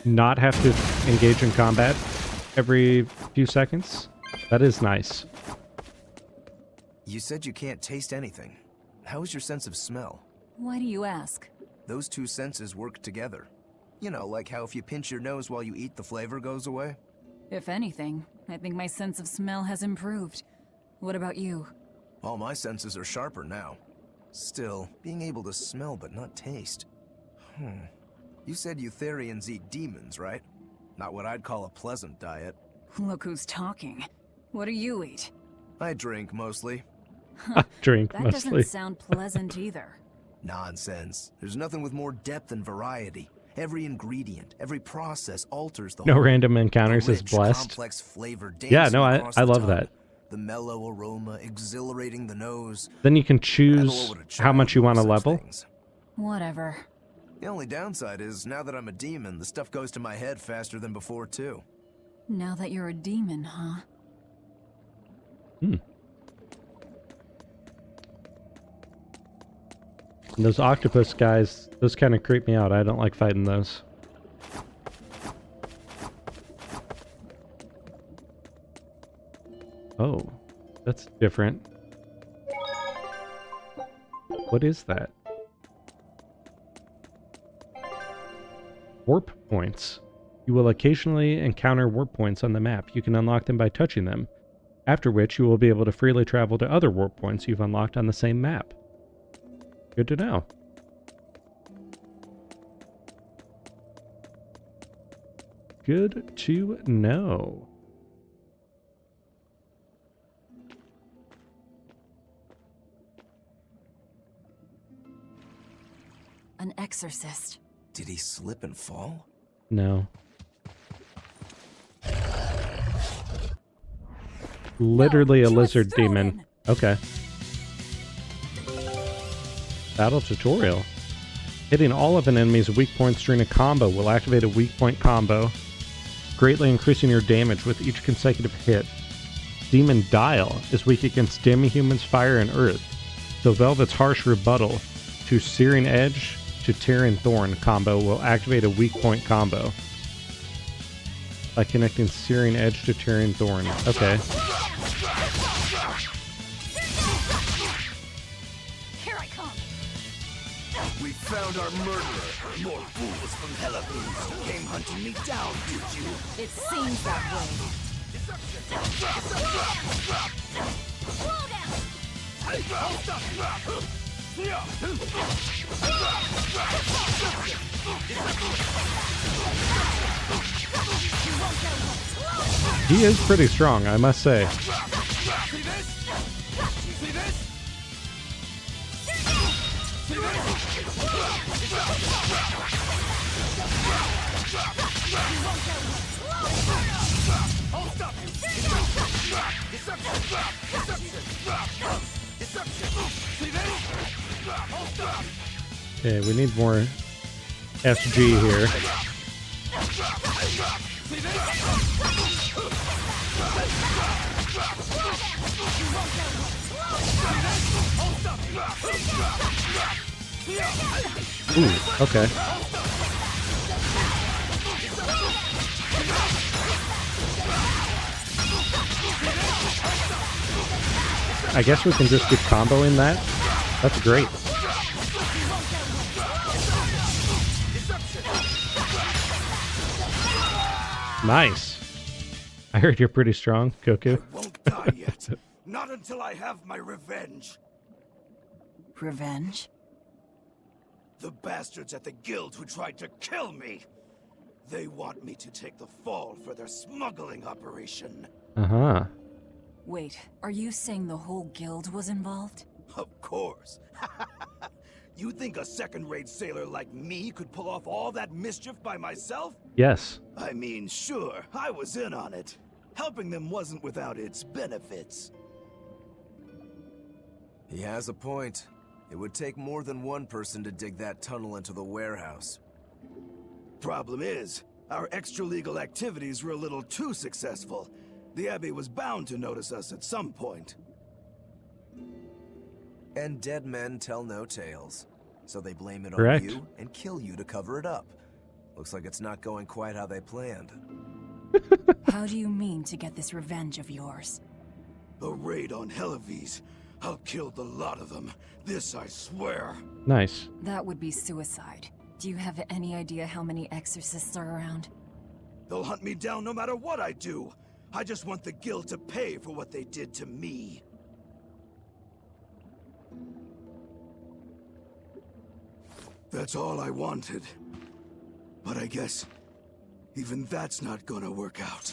Speaker 1: not have to engage in combat every few seconds. That is nice.
Speaker 14: You said you can't taste anything. How is your sense of smell?
Speaker 4: Why do you ask?
Speaker 14: Those two senses work together. You know, like how if you pinch your nose while you eat, the flavor goes away?
Speaker 4: If anything, I think my sense of smell has improved. What about you?
Speaker 14: All my senses are sharper now. Still, being able to smell but not taste. You said you Therians eat demons, right? Not what I'd call a pleasant diet.
Speaker 4: Look who's talking. What do you eat?
Speaker 14: I drink, mostly.
Speaker 1: Drink,
Speaker 4: That
Speaker 1: mostly.
Speaker 4: doesn't sound pleasant either.
Speaker 14: Nonsense. There's nothing with more depth and variety. Every ingredient, every process alters the
Speaker 1: No
Speaker 14: whole.
Speaker 1: random encounters
Speaker 14: The
Speaker 1: is
Speaker 14: rich,
Speaker 1: blessed.
Speaker 14: complex flavor
Speaker 1: Yeah, no,
Speaker 14: dancing across
Speaker 1: I
Speaker 14: the
Speaker 1: love
Speaker 14: tongue.
Speaker 1: that.
Speaker 14: The mellow aroma, exhilarating the nose.
Speaker 1: Then you can
Speaker 14: Handle
Speaker 1: choose
Speaker 14: what a
Speaker 1: how
Speaker 14: child
Speaker 1: much you want to
Speaker 14: loves such
Speaker 1: level.
Speaker 14: things.
Speaker 4: Whatever.
Speaker 14: The only downside is, now that I'm a demon, the stuff goes to my head faster than before, too.
Speaker 4: Now that you're a demon, huh?
Speaker 1: And those octopus guys, those kind of creep me out. I don't like fighting those. Oh, that's different. What is that? Warp points. You will occasionally encounter warp points on the map. You can unlock them by touching them, after which you will be able to freely travel to other warp points you've unlocked on the same map. Good to know. Good to know.
Speaker 4: An exorcist.
Speaker 14: Did he slip and fall?
Speaker 1: No. Literally a lizard demon. Okay. Battle tutorial. Hitting all of an enemy's weak points during a combo will activate a weak point combo, greatly increasing your damage with each consecutive hit. Demon Dial is weak against demi-humans, fire, and earth, so Velvet's harsh rebuttal to Searing Edge to Tearing Thorn combo will activate a weak point combo by connecting Searing Edge to Tearing Thorn. Okay.
Speaker 5: Here I come.
Speaker 14: We found our murderer. More fools from Hellawes came hunting me down, did you?
Speaker 4: It seems that way.
Speaker 5: Slow down.
Speaker 1: He is pretty strong, I must say.
Speaker 5: See this? See this? See
Speaker 1: Okay, we need more SG here. Ooh, okay. I guess we can just keep comboing that. That's great. Nice. I heard you're pretty strong, Goku.
Speaker 14: Won't die yet. Not until I have my revenge.
Speaker 4: Revenge?
Speaker 14: The bastards at the guild who tried to kill me. They want me to take the fall for their smuggling operation.
Speaker 1: Uh-huh.
Speaker 4: Wait, are you saying the whole guild was involved?
Speaker 14: Of course. You think a second-rate sailor like me could pull off all that mischief by myself?
Speaker 1: Yes.
Speaker 14: I mean, sure, I was in on it. Helping them wasn't without its benefits.
Speaker 19: He has a point. It would take more than one person to dig that tunnel into the warehouse.
Speaker 14: Problem is, our extra-legal activities were a little too successful. The Abbey was bound to notice us at some point.
Speaker 19: And dead men tell no tales. So they blame it
Speaker 1: Correct.
Speaker 19: on you and kill you to cover it up. Looks like it's not going quite how they planned.
Speaker 4: How do you mean to get this revenge of yours?
Speaker 14: A raid on Hellawes. I'll kill the lot of them. This I swear.
Speaker 1: Nice.
Speaker 4: That would be suicide. Do you have any idea how many exorcists are around?
Speaker 14: They'll hunt me down no matter what I do. I just want the guild to pay for what they did to me. That's all I wanted. But I guess even that's not gonna work out.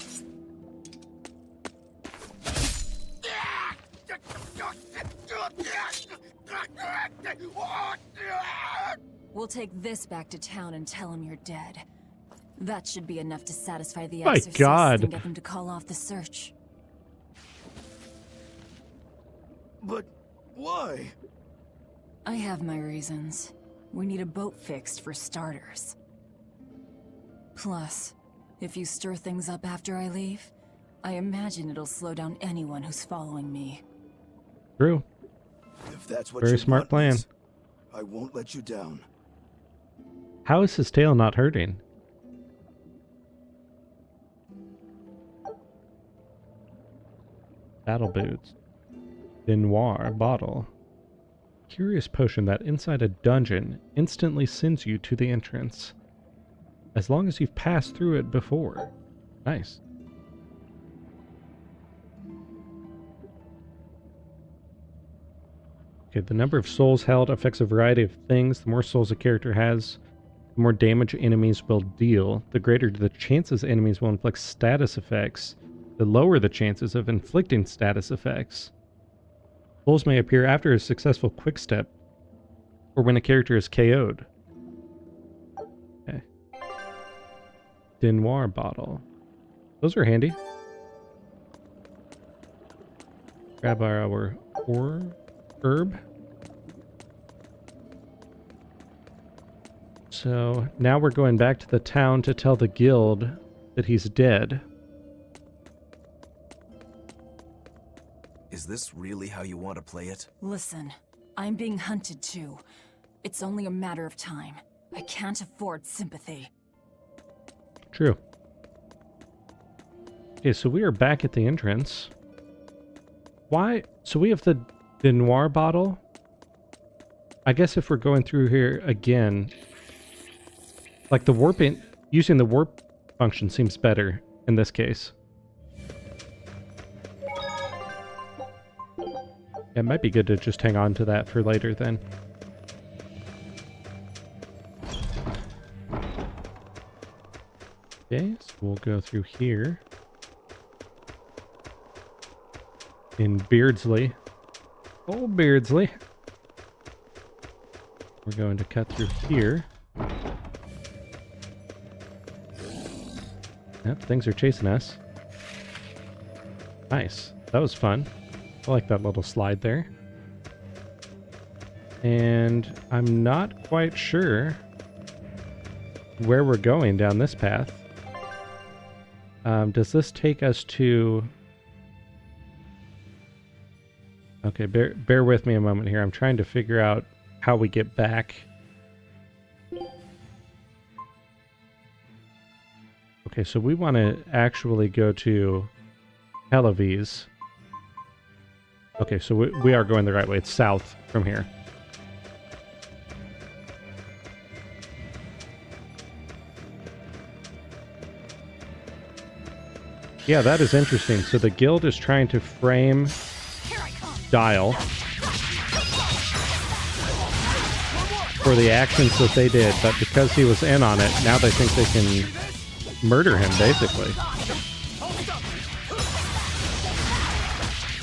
Speaker 4: We'll take this back to town and tell him you're dead. That should be enough to satisfy the
Speaker 1: My
Speaker 4: exorcists
Speaker 1: God.
Speaker 4: and get them to call off the search.
Speaker 14: But why?
Speaker 4: I have my reasons. We need a boat fixed for starters. Plus, if you stir things up after I leave, I imagine it'll slow down anyone who's following me.
Speaker 1: True.
Speaker 14: If that's what
Speaker 1: Very
Speaker 14: you
Speaker 1: smart
Speaker 14: want,
Speaker 1: plan.
Speaker 14: miss, I won't let you down.
Speaker 1: How is his tail not hurting? Battle boots. Denoir bottle. Curious potion that inside a dungeon instantly sends you to the entrance. As long as you've passed through it before. Nice. Okay, the number of souls held affects a variety of things. The more souls a character has, the The more damage enemies will deal, the greater the chances enemies will inflict status effects, the lower the chances of inflicting status effects. Pulls may appear after a successful quick step, or when a character is KO'd. Okay. Denoir bottle. Those are handy. Grab our herb. So now we're going back to the town to tell the guild that he's dead.
Speaker 14: Is this really how you want to play it?
Speaker 4: Listen, I'm being hunted too. It's only a matter of time. I can't afford sympathy.
Speaker 1: True. Okay, so we are back at the entrance. Why? So we have the Denoir bottle. I guess if we're going through here again, like the warping, using the warp function seems better in this case. It might be good to just hang on to that for later then. Okay, so we'll go through here. In Beardsley. Oh, Beardsley. We're going to cut through here. Yep, things are chasing us. Nice. That was fun. I like that little slide there. And I'm not quite sure where we're going down this path. Does this take us to... Okay, bear with me a moment here. I'm trying to figure out how we get back. Okay, so we want to actually go to Hellawes. Okay, so we are going the right way. It's south from here. Yeah, that is interesting. So the guild is trying to frame Dial for the actions that they did, but because he was in on it, now they think they can murder him, basically.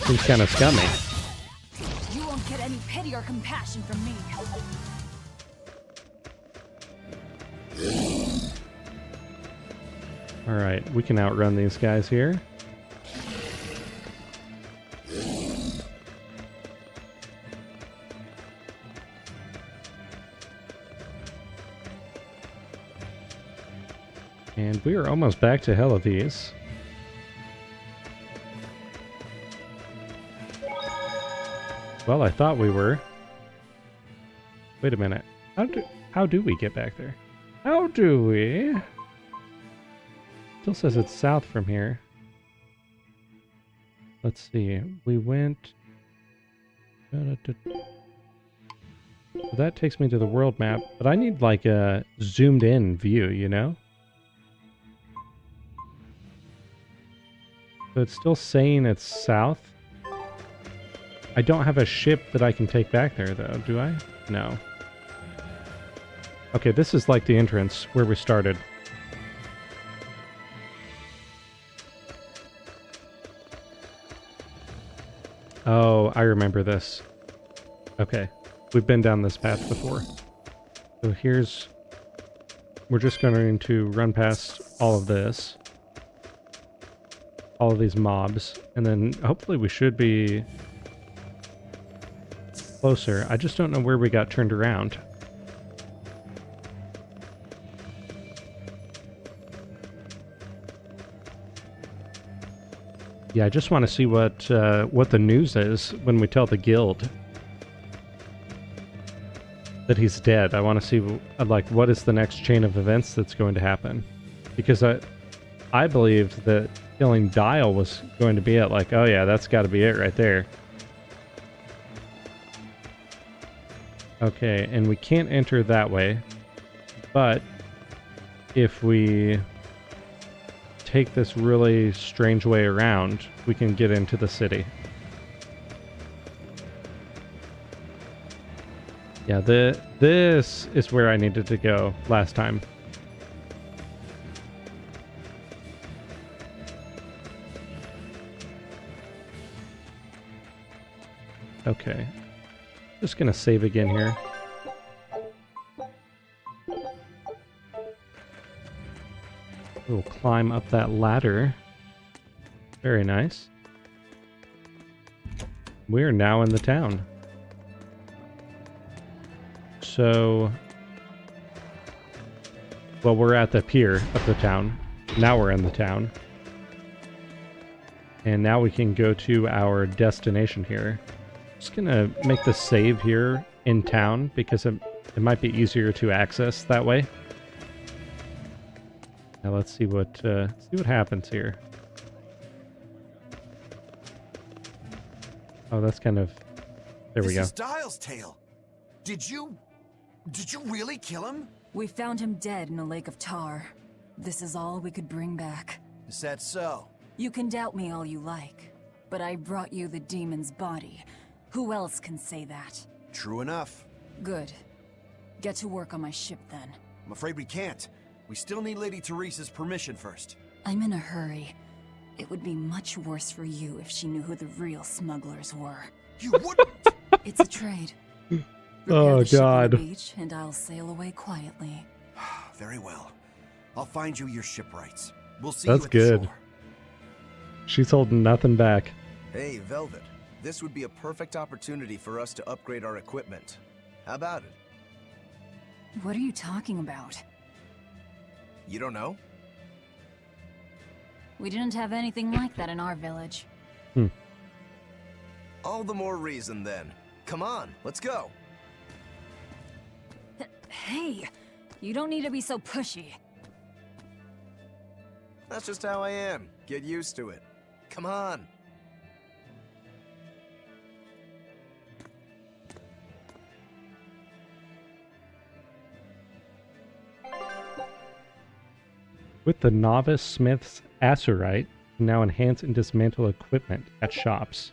Speaker 1: Seems kind of scummy.
Speaker 4: You won't get any pity or compassion from me.
Speaker 1: Alright, we can outrun these guys here. And we are almost back to Hellawes. Well, I thought we were. Wait a minute. How do we get back there? How do we? Still says it's south from here. Let's see. We went... So that takes me to the world map, but I need like a zoomed in view, you know? So it's still saying it's south. I don't have a ship that I can take back there, though, do I? No. Okay, this is like the entrance where we started. Oh, I remember this. Okay, we've been down this path before. So here's... We're just going to run past all of this. All of these mobs, and then hopefully we should be closer. I just don't know where we got turned around. Yeah, I just want to see what the news is when we tell the guild that he's dead. I want to see like what is the next chain of events that's going to happen, because I believed that killing Dial was going to be it. Like, oh yeah, that's got to be it right there. Okay, and we can't enter that way, but if we take this really strange way around, we can get into the city. Yeah, this is where I needed to go last time. Okay. Just gonna save again here. We'll climb up that ladder. Very nice. We're now in the town. So, well, we're at the pier of the town. Now we're in the town. And now we can go to our destination here. Just gonna make the save here in town because it might be easier to access that way. Now let's see what happens here. Oh, that's kind of... There we go.
Speaker 6: This is Dial's tale. Did you really kill him?
Speaker 4: We found him dead in a lake of tar. This is all we could bring back.
Speaker 6: Is that so?
Speaker 4: You can doubt me all you like, but I brought you the demon's body. Who else can say that?
Speaker 6: True enough.
Speaker 4: Good. Get to work on my ship then.
Speaker 6: I'm afraid we can't. We still need Lady Teresa's permission first.
Speaker 4: I'm in a hurry. It would be much worse for you if she knew who the real smugglers were.
Speaker 6: You wouldn't!
Speaker 4: It's a trade.
Speaker 1: Oh,
Speaker 4: the ship on
Speaker 1: God.
Speaker 4: the beach, and I'll sail away quietly.
Speaker 6: Very well. I'll find you your shipwrights. We'll see
Speaker 1: That's
Speaker 6: you at the
Speaker 1: good.
Speaker 6: shore.
Speaker 1: She's holding nothing back.
Speaker 14: Hey, Velvet. This would be a perfect opportunity for us to upgrade our equipment. How about it?
Speaker 4: What are you talking about?
Speaker 14: You don't know?
Speaker 4: We didn't have anything like that in our village.
Speaker 14: All the more reason then. Come on, let's go.
Speaker 4: Hey, you don't need to be so pushy.
Speaker 14: That's just how I am. Get used to it. Come on.
Speaker 1: With the Novice Smith's Azurite, now enhance and dismantle equipment at shops.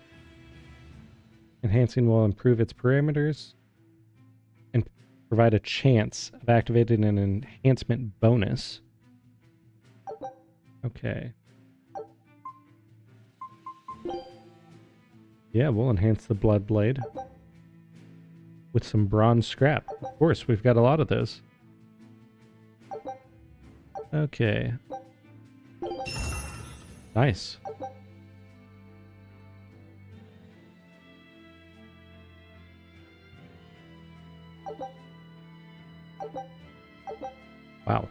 Speaker 1: Enhancing will improve its parameters and provide a chance of activating an enhancement bonus. Okay. Yeah, we'll enhance the Blood Blade with some bronze scrap. Of course, we've got a lot of those. Okay. Nice. Wow.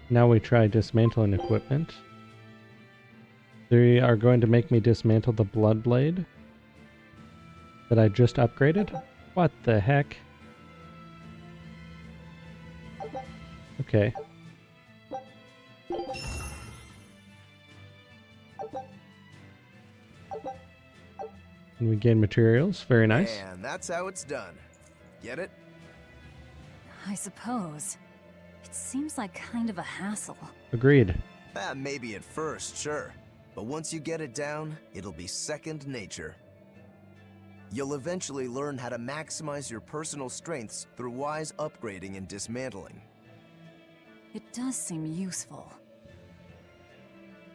Speaker 1: Now we try dismantling equipment. They are going to make me dismantle the Blood Blade that I just upgraded? What the heck? Okay. And we gain materials. Very nice.
Speaker 14: And that's how it's done. Get it?
Speaker 4: I suppose. It seems like kind of a hassle.
Speaker 1: Agreed.
Speaker 14: Maybe at first, sure. But once you get it down, it'll be second nature. You'll eventually learn how to maximize your personal strengths through wise upgrading and dismantling.
Speaker 4: It does seem useful.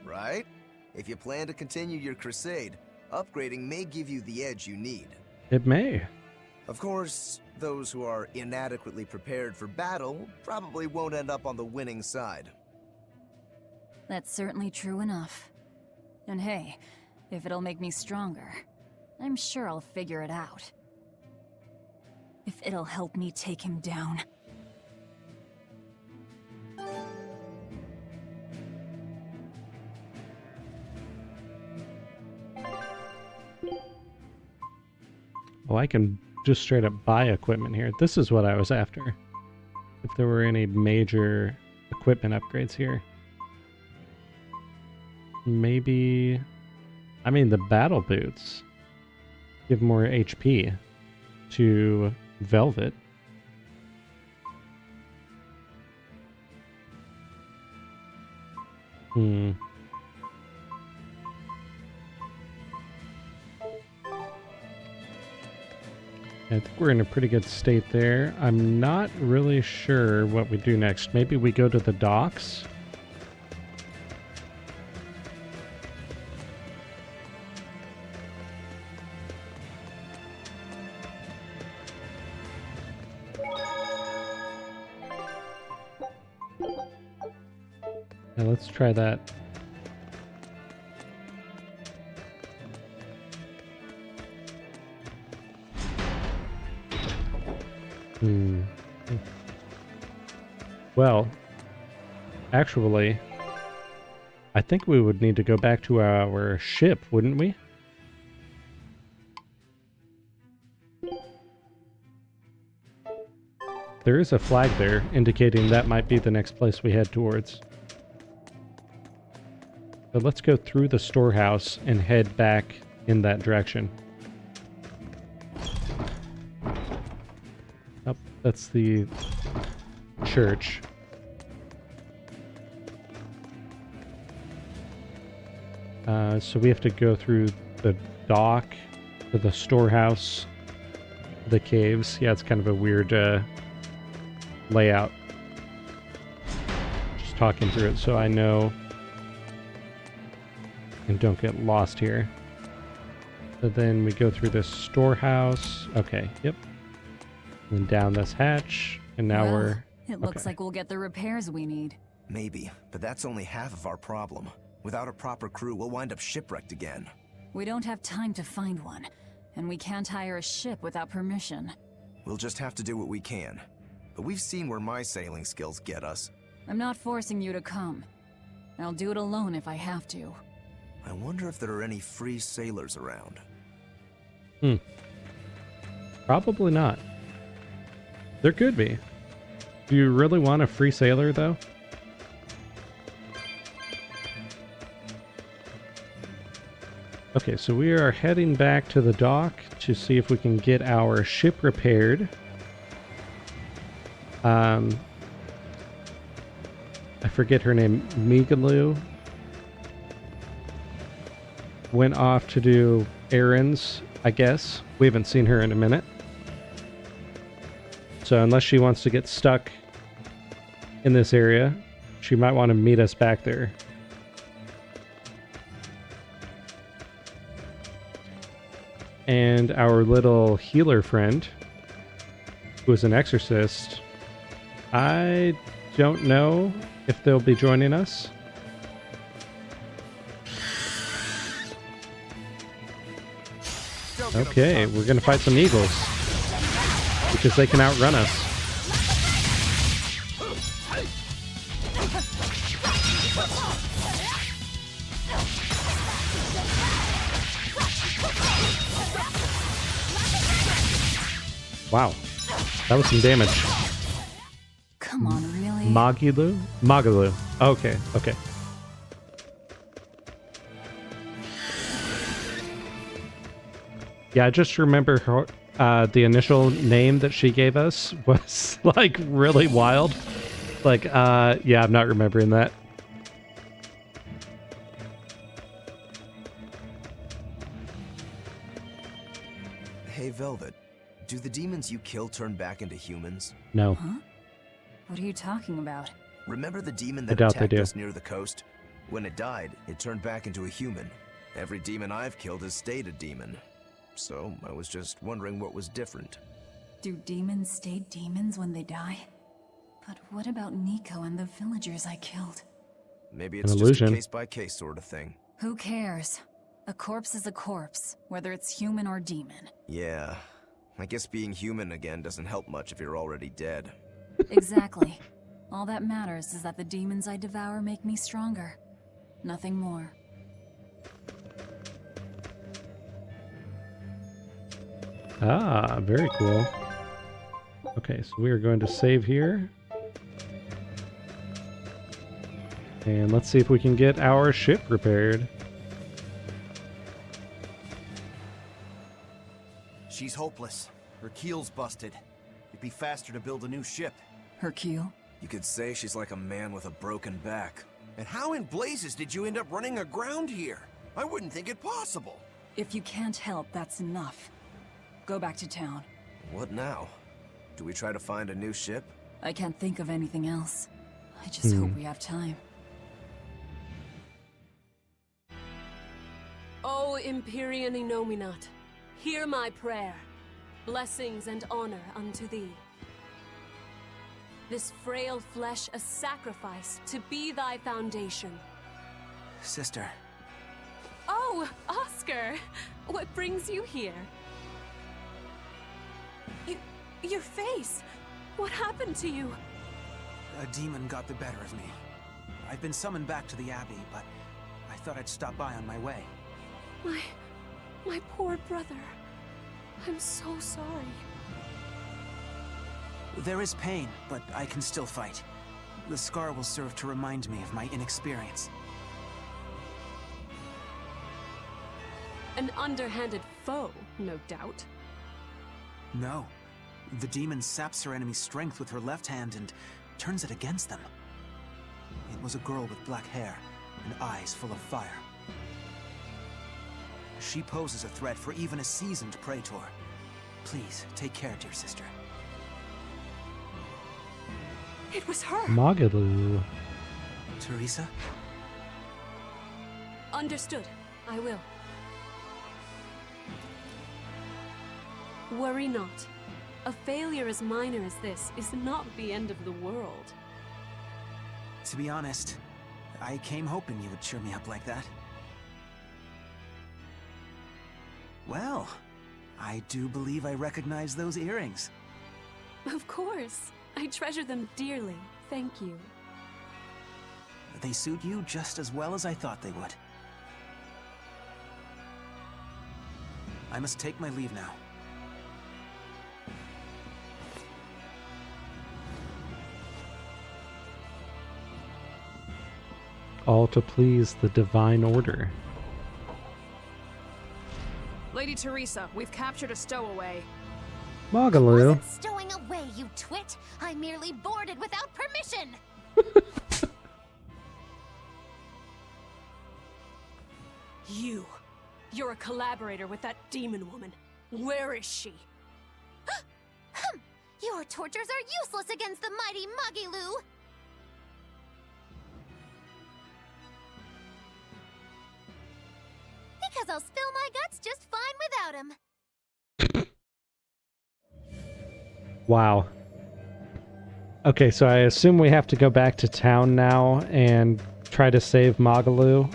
Speaker 14: Right? If you plan to continue your crusade, upgrading may give you the edge you need.
Speaker 1: It may.
Speaker 14: Of course, those who are inadequately prepared for battle probably won't end up on the winning side.
Speaker 4: That's certainly true enough. And hey, if it'll make me stronger, I'm sure I'll figure it out. If it'll help me take him down.
Speaker 1: Oh, I can just straight up buy equipment here. This is what I was after. If there were any major equipment upgrades here. Maybe... I mean, the battle boots give more HP to Velvet. I think we're in a pretty good state there. I'm not really sure what we do next. Maybe we go to the docks. Yeah, let's try that. Well, actually, I think we would need to go back to our ship, wouldn't we? There is a flag there, indicating that might be the next place we head towards. So let's go through the storehouse and head back in that direction. Oh, that's the church. So we have to go through the dock to the storehouse, the caves. Yeah, it's kind of a weird layout. Just talking through it so I know and don't get lost here. So then we go through this storehouse. Okay, yep. And then down this hatch, and now we're...
Speaker 4: It looks like we'll get the repairs we need.
Speaker 14: Maybe, but that's only half of our problem. Without a proper crew, we'll wind up shipwrecked again.
Speaker 4: We don't have time to find one, and we can't hire a ship without permission.
Speaker 14: We'll just have to do what we can. But we've seen where my sailing skills get us.
Speaker 4: I'm not forcing you to come. I'll do it alone if I have to.
Speaker 14: I wonder if there are any free sailors around.
Speaker 1: Probably not. There could be. Do you really want a free sailor, though? Okay, so we are heading back to the dock to see if we can get our ship repaired. I forget her name. Migalu went off to do errands, I guess. We haven't seen her in a minute. So unless she wants to get stuck in this area, she might want to meet us back there. And our little healer friend, who is an exorcist, I don't know if they'll be joining us. Okay, we're gonna fight some eagles because they can outrun us. Wow, that was some damage.
Speaker 4: Come on, really?
Speaker 1: Magilu? Magalu. Okay, okay. Yeah, I just remember her, the initial name that she gave us was like really wild. Like, yeah, I'm not remembering that.
Speaker 14: Hey, Velvet. Do the demons you kill turn back into humans?
Speaker 1: No.
Speaker 4: Huh? What are you talking about?
Speaker 14: Remember the demon that attacked us near the coast? When it died, it turned back into a human. Every demon I've killed has stayed a demon. So, I was just wondering what was different.
Speaker 4: Do demons stay demons when they die? But what about Nico and the villagers I killed?
Speaker 14: Maybe it's just a case-by-case sort of thing.
Speaker 4: Who cares? A corpse is a corpse, whether it's human or demon.
Speaker 14: Yeah. I guess being human again doesn't help much if you're already dead.
Speaker 4: Exactly. All that matters is that the demons I devour make me stronger. Nothing more.
Speaker 1: Ah, very cool. Okay, so we are going to save here. And let's see if we can get our ship repaired.
Speaker 6: She's hopeless. Her keel's busted. It'd be faster to build a new ship.
Speaker 4: Her keel?
Speaker 14: You could say she's like a man with a broken back.
Speaker 17: And how in blazes did you end up running aground here? I wouldn't think it possible.
Speaker 4: If you can't help, that's enough. Go back to town.
Speaker 19: What now? Do we try to find a new ship?
Speaker 4: I can't think of anything else. I just hope we have time.
Speaker 15: O Empyrean Innominat, hear my prayer. Blessings and honor unto thee. This frail flesh a sacrifice to be thy foundation.
Speaker 9: Sister.
Speaker 15: Oh, Oscar! What brings you here? Your face! What happened to you?
Speaker 9: A demon got the better of me. I've been summoned back to the Abbey, but I thought I'd stop by on my way.
Speaker 15: My poor brother. I'm so sorry.
Speaker 9: There is pain, but I can still fight. The scar will serve to remind me of my inexperience.
Speaker 15: An underhanded foe, no doubt.
Speaker 9: No. The demon saps her enemy's strength with her left hand and turns it against them. It was a girl with black hair and eyes full of fire. She poses a threat for even a seasoned praetor. Please, take care, dear sister.
Speaker 15: It was her!
Speaker 1: Magalu.
Speaker 9: Teresa?
Speaker 15: Understood. I will. Worry not. A failure as minor as this is not the end of the world.
Speaker 9: To be honest, I came hoping you would cheer me up like that. Well, I do believe I recognize those earrings.
Speaker 15: Of course. I treasure them dearly. Thank you.
Speaker 9: They suit you just as well as I thought they would. I must take my leave now.
Speaker 1: All to please the divine order.
Speaker 20: Lady Teresa, we've captured a stowaway.
Speaker 1: Magalu.
Speaker 3: Wasn't stowing away, you twit! I merely boarded without permission!
Speaker 15: You're a collaborator with that demon woman. Where is she?
Speaker 3: Your tortures are useless against the mighty Magilu! Because I'll spill my guts just fine without him.
Speaker 1: Wow. Okay, so I assume we have to go back to town now and try to save Magalu.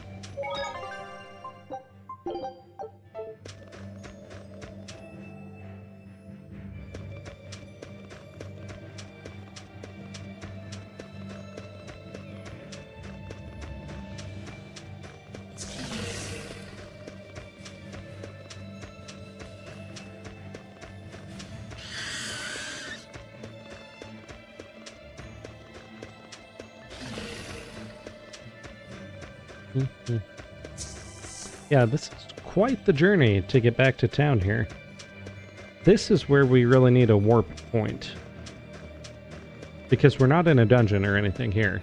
Speaker 1: Yeah, this is quite the journey to get back to town here. This is where we really need a warp point. Because we're not in a dungeon or anything here.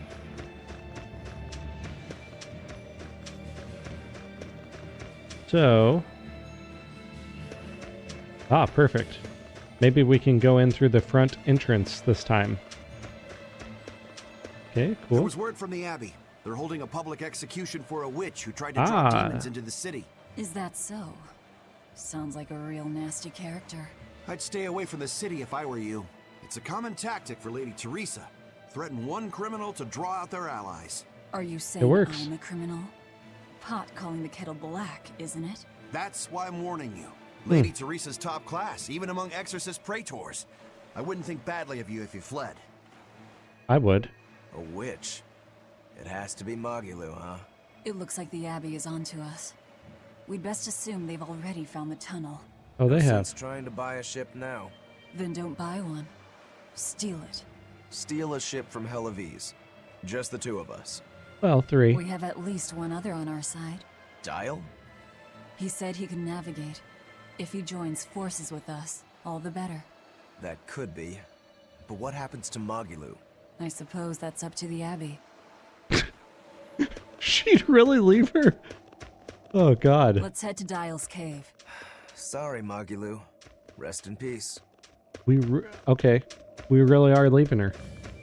Speaker 1: So... Ah, perfect. Maybe we can go in through the front entrance this time. Okay, cool.
Speaker 14: There was word from the Abbey. They're holding a public execution for a witch who tried to drop demons into the city.
Speaker 4: Is that so? Sounds like a real nasty character.
Speaker 14: I'd stay away from the city if I were you. It's a common tactic for Lady Teresa. Threaten one criminal to draw out their allies.
Speaker 4: Are you saying I'm a criminal? Pot calling the kettle black, isn't it?
Speaker 14: That's why I'm warning you. Lady Teresa's top class, even among exorcist praetors. I wouldn't think badly of you if you fled.
Speaker 1: I would.
Speaker 19: A witch? It has to be Magilu, huh?
Speaker 4: It looks like the Abbey is onto us. We'd best assume they've already found the tunnel.
Speaker 1: Oh, they have.
Speaker 19: Since trying to buy a ship now.
Speaker 4: Then don't buy one. Steal it.
Speaker 19: Steal a ship from Hellawes. Just the two of us.
Speaker 1: Well, 3.
Speaker 4: We have at least one other on our side.
Speaker 19: Dial?
Speaker 4: He said he can navigate. If he joins forces with us, all the better.
Speaker 19: That could be. But what happens to Magilu?
Speaker 4: I suppose that's up to the Abbey.
Speaker 1: She'd really leave her? Oh, God.
Speaker 4: Let's head to Dial's cave.
Speaker 19: Sorry, Magilu. Rest in peace.
Speaker 1: Okay. We really are leaving her.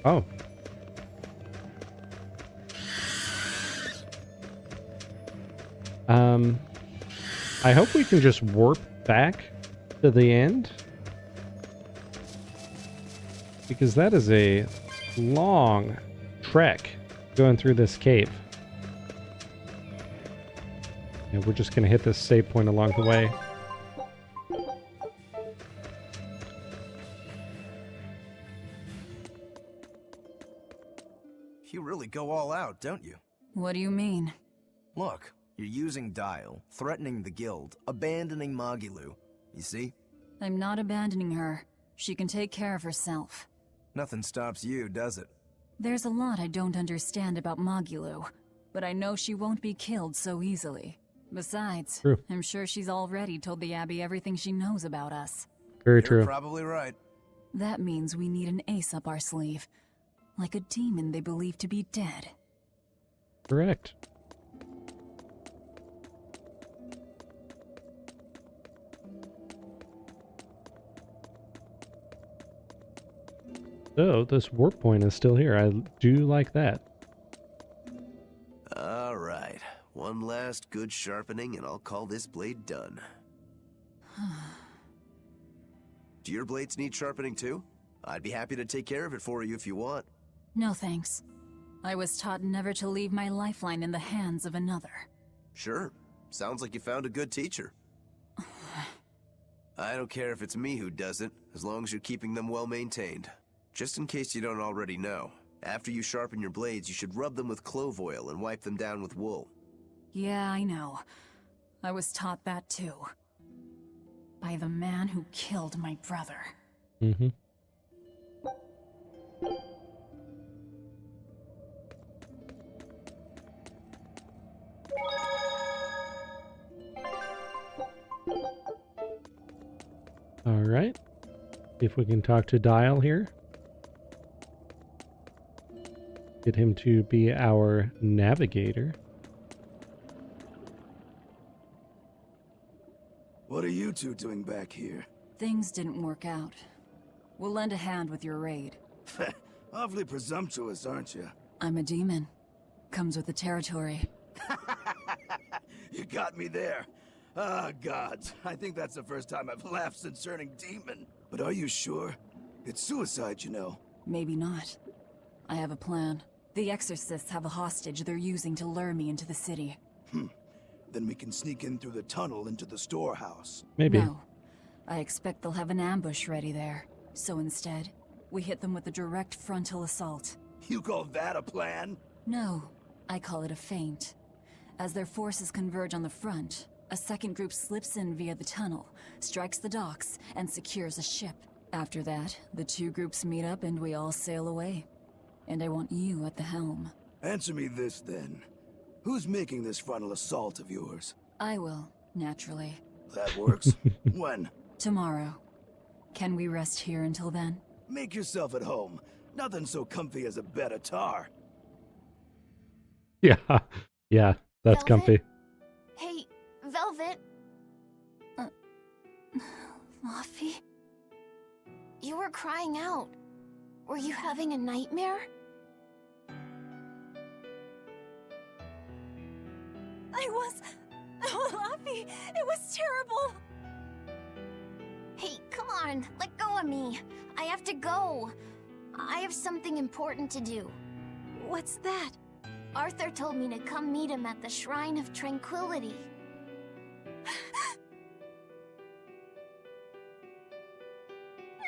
Speaker 1: Oh. I hope we can just warp back to the end. Because that is a long trek going through this cave. And we're just going to hit this save point along the way.
Speaker 14: You really go all out, don't you?
Speaker 4: What do you mean?
Speaker 14: Look, you're using Dial, threatening the guild, abandoning Magilou. You see?
Speaker 4: I'm not abandoning her. She can take care of herself.
Speaker 14: Nothing stops you, does it?
Speaker 4: There's a lot I don't understand about Magilou, but I know she won't be killed so easily. Besides,
Speaker 1: true.
Speaker 4: I'm sure she's already told the Abbey everything she knows about us.
Speaker 1: Very true.
Speaker 14: You're probably right.
Speaker 4: That means we need an ace up our sleeve. Like a demon they believe to be dead.
Speaker 1: Correct. So, this warp point is still here. I do like that.
Speaker 19: All right. One last good sharpening and I'll call this blade done. Do your blades need sharpening too? I'd be happy to take care of it for you if you want.
Speaker 4: No thanks. I was taught never to leave my lifeline in the hands of another.
Speaker 19: Sure. Sounds like you found a good teacher. I don't care if it's me who does it, as long as you're keeping them well maintained. Just in case you don't already know, after you sharpen your blades, you should rub them with clove oil and wipe them down with wool.
Speaker 4: Yeah, I know. I was taught that too. By the man who killed my brother.
Speaker 1: Mm-hmm. All right. See if we can talk to Dial here. Get him to be our navigator.
Speaker 21: What are you two doing back here?
Speaker 4: Things didn't work out. We'll lend a hand with your raid.
Speaker 21: Awfully presumptuous, aren't you?
Speaker 4: I'm a demon. Comes with the territory.
Speaker 21: You got me there. Ah, gods. I think that's the first time I've laughed since turning demon. But are you sure? It's suicide, you know.
Speaker 4: Maybe not. I have a plan. The exorcists have a hostage they're using to lure me into the city.
Speaker 21: Then we can sneak in through the tunnel into the storehouse.
Speaker 1: Maybe.
Speaker 4: No. I expect they'll have an ambush ready there. So instead, we hit them with a direct frontal assault.
Speaker 21: You call that a plan?
Speaker 4: No. I call it a feint. As their forces converge on the front, a second group slips in via the tunnel, strikes the docks, and secures a ship. After that, the two groups meet up and we all sail away. And I want you at the helm.
Speaker 21: Answer me this, then. Who's making this frontal assault of yours?
Speaker 4: I will, naturally.
Speaker 21: That works. When?
Speaker 4: Tomorrow. Can we rest here until then?
Speaker 21: Make yourself at home. Nothing so comfy as a bed of tar.
Speaker 1: Yeah. Yeah, that's
Speaker 3: Velvet?
Speaker 1: comfy.
Speaker 3: Hey, Velvet. Laphie? You were crying out. Were you having a nightmare?
Speaker 5: Laphie, it was terrible.
Speaker 3: Hey, come on, let go of me. I have to go. I have something important to do.
Speaker 5: What's that?
Speaker 3: Arthur told me to come meet him at the Shrine of Tranquility.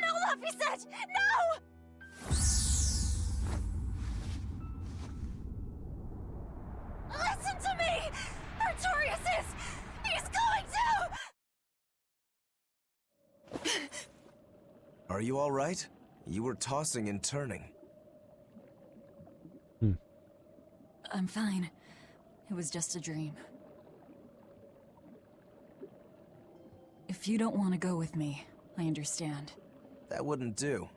Speaker 5: No, Laphicet! No! Listen to me! Artorius is... He's going to...
Speaker 19: Are you all right? You were tossing and turning.
Speaker 4: I'm fine. It was just a dream. If you don't want to go with me, I understand.
Speaker 19: That wouldn't do.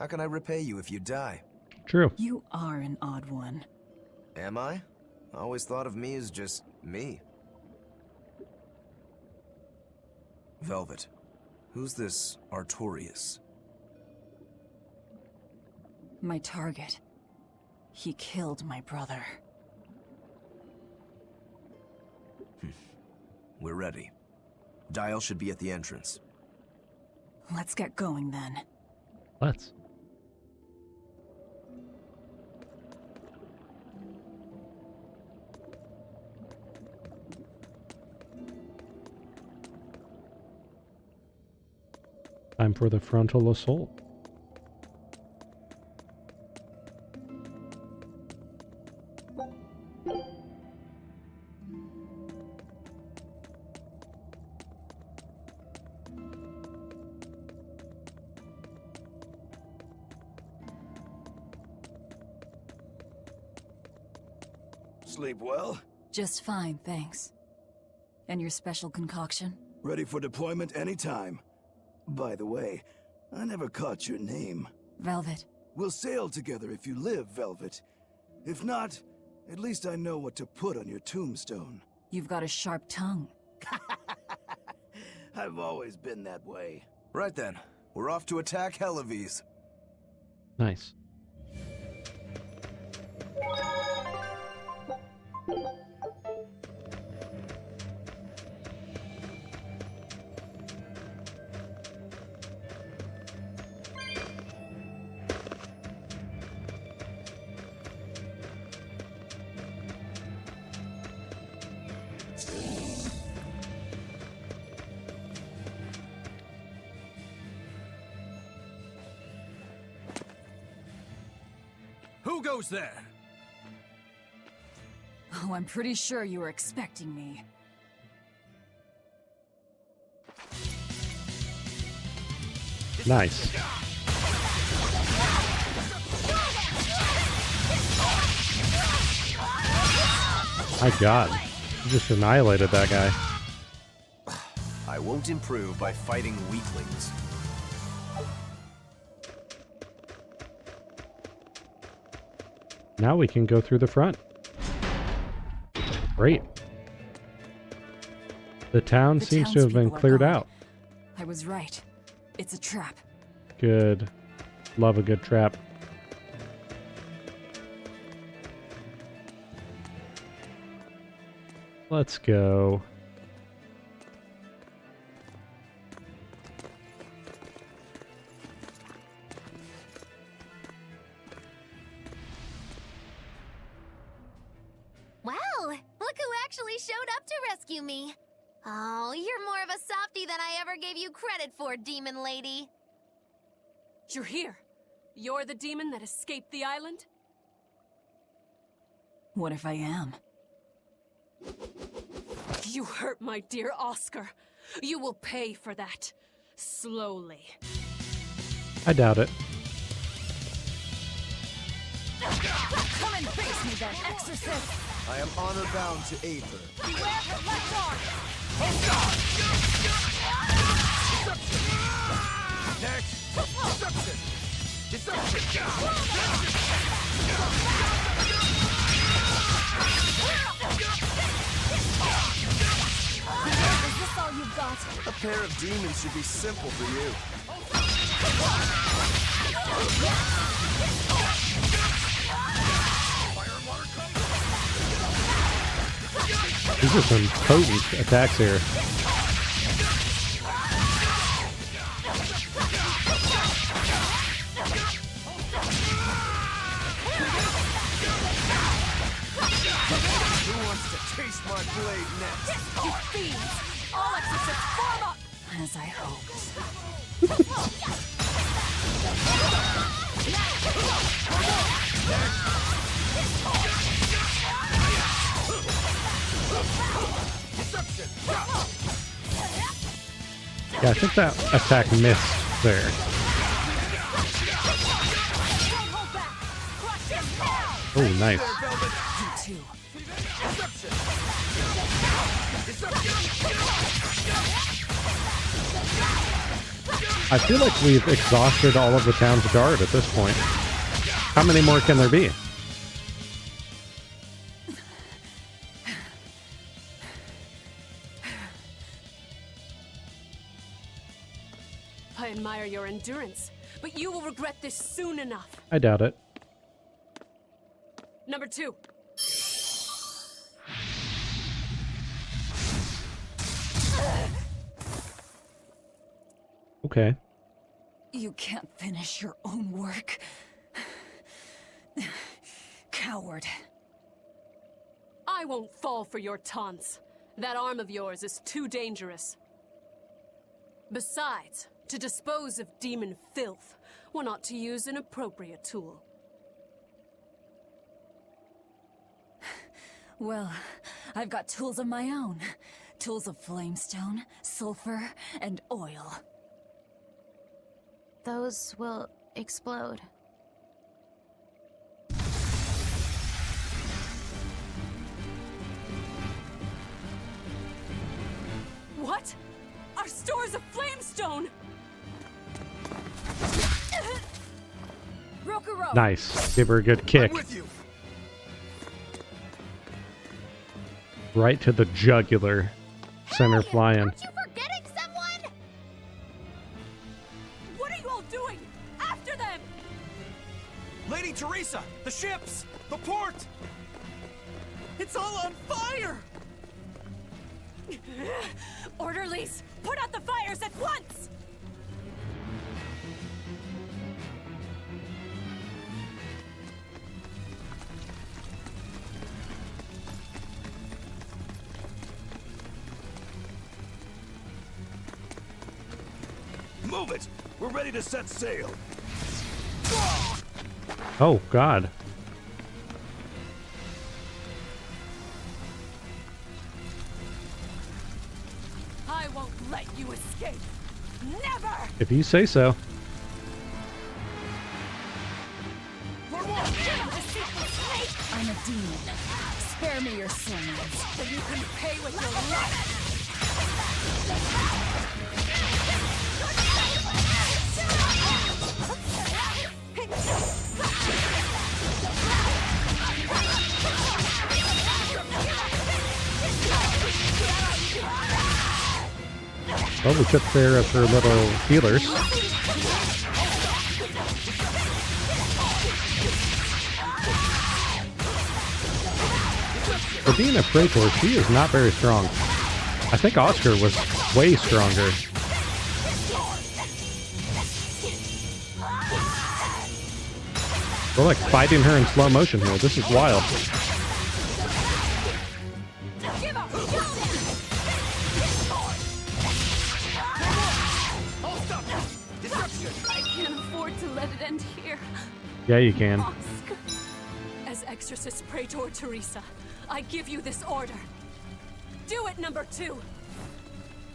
Speaker 19: How can I repay you if you die?
Speaker 1: True.
Speaker 4: You are an odd one.
Speaker 19: Am I? I always thought of me as just me. Velvet, who's this Artorius?
Speaker 4: My target. He killed my brother.
Speaker 14: We're ready. Dial should be at the entrance.
Speaker 4: Let's get going then.
Speaker 1: Let's. Time for the frontal assault.
Speaker 21: Sleep well?
Speaker 4: Just fine, thanks. And your special concoction?
Speaker 21: Ready for deployment anytime. By the way, I never caught your name.
Speaker 4: Velvet.
Speaker 21: We'll sail together if you live, Velvet. If not, at least I know what to put on your tombstone.
Speaker 4: You've got a sharp tongue.
Speaker 21: I've always been that way.
Speaker 14: Right then, we're off to attack Hellawes.
Speaker 1: Nice.
Speaker 17: Who goes there?
Speaker 4: Oh, I'm pretty sure you were expecting me.
Speaker 1: Nice. My God, you just annihilated that guy.
Speaker 14: I won't improve by fighting weaklings.
Speaker 1: Now we can go through the front. Great. The town seems to have been cleared out.
Speaker 4: I was right. It's a trap.
Speaker 1: Good. Love a good trap. Let's go.
Speaker 3: Wow, look who actually showed up to rescue me. Oh, you're more of a softie than I ever gave you credit for, demon lady.
Speaker 15: You're here. You're the demon that escaped the island?
Speaker 4: What if I am?
Speaker 15: You hurt my dear Oscar. You will pay for that. Slowly.
Speaker 1: I doubt it.
Speaker 5: Come and face me then, Exorcist!
Speaker 14: I am honor bound to aid her.
Speaker 5: Beware her left arm!
Speaker 21: Next! Deception! Deception!
Speaker 5: Is this all you've got?
Speaker 14: A pair of demons should be simple for you.
Speaker 1: These are some potent attacks here.
Speaker 14: Who wants to taste my blade next?
Speaker 15: You fiends! All exorcists form up!
Speaker 4: As I hoped.
Speaker 1: Yeah, I think that attack missed there. Oh, nice.
Speaker 4: You too.
Speaker 1: I feel like we've exhausted all of the town's guard at this point. How many more can there be?
Speaker 15: I admire your endurance. but you will regret this soon enough.
Speaker 1: I doubt it.
Speaker 15: Number 2.
Speaker 1: Okay.
Speaker 4: You can't finish your own work. Coward.
Speaker 15: I won't fall for your taunts. That arm of yours is too dangerous. Besides, to dispose of demon filth, one ought to use an appropriate tool.
Speaker 4: Well, I've got tools of my own. Tools of flamestone, sulfur, and oil.
Speaker 3: Those will explode.
Speaker 15: What? Our stores of flamestone! Rokuro!
Speaker 1: Nice. Give her a good kick.
Speaker 21: I'm with you.
Speaker 1: Right to the jugular. Send her flying.
Speaker 3: Aren't you forgetting someone?
Speaker 15: What are you all doing? After them!
Speaker 17: Lady Teresa! The ships! The port! It's all on fire!
Speaker 15: Orderlies, put out the fires at once!
Speaker 21: Move it! We're ready to set sail.
Speaker 1: Oh, God.
Speaker 15: I won't let you escape. Never!
Speaker 1: If you say so.
Speaker 4: I'm a demon. Spare me your sins.
Speaker 15: So you can pay with your life!
Speaker 1: Well, we took care of her little healers. For being a Praetor, she is not very strong. I think Oscar was way stronger. We're like fighting her in slow motion here. This is wild.
Speaker 15: I can't afford to let it end here.
Speaker 1: Yeah, you can.
Speaker 15: Oscar. As Exorcist Praetor Teresa, I give you this order. Do it, number 2.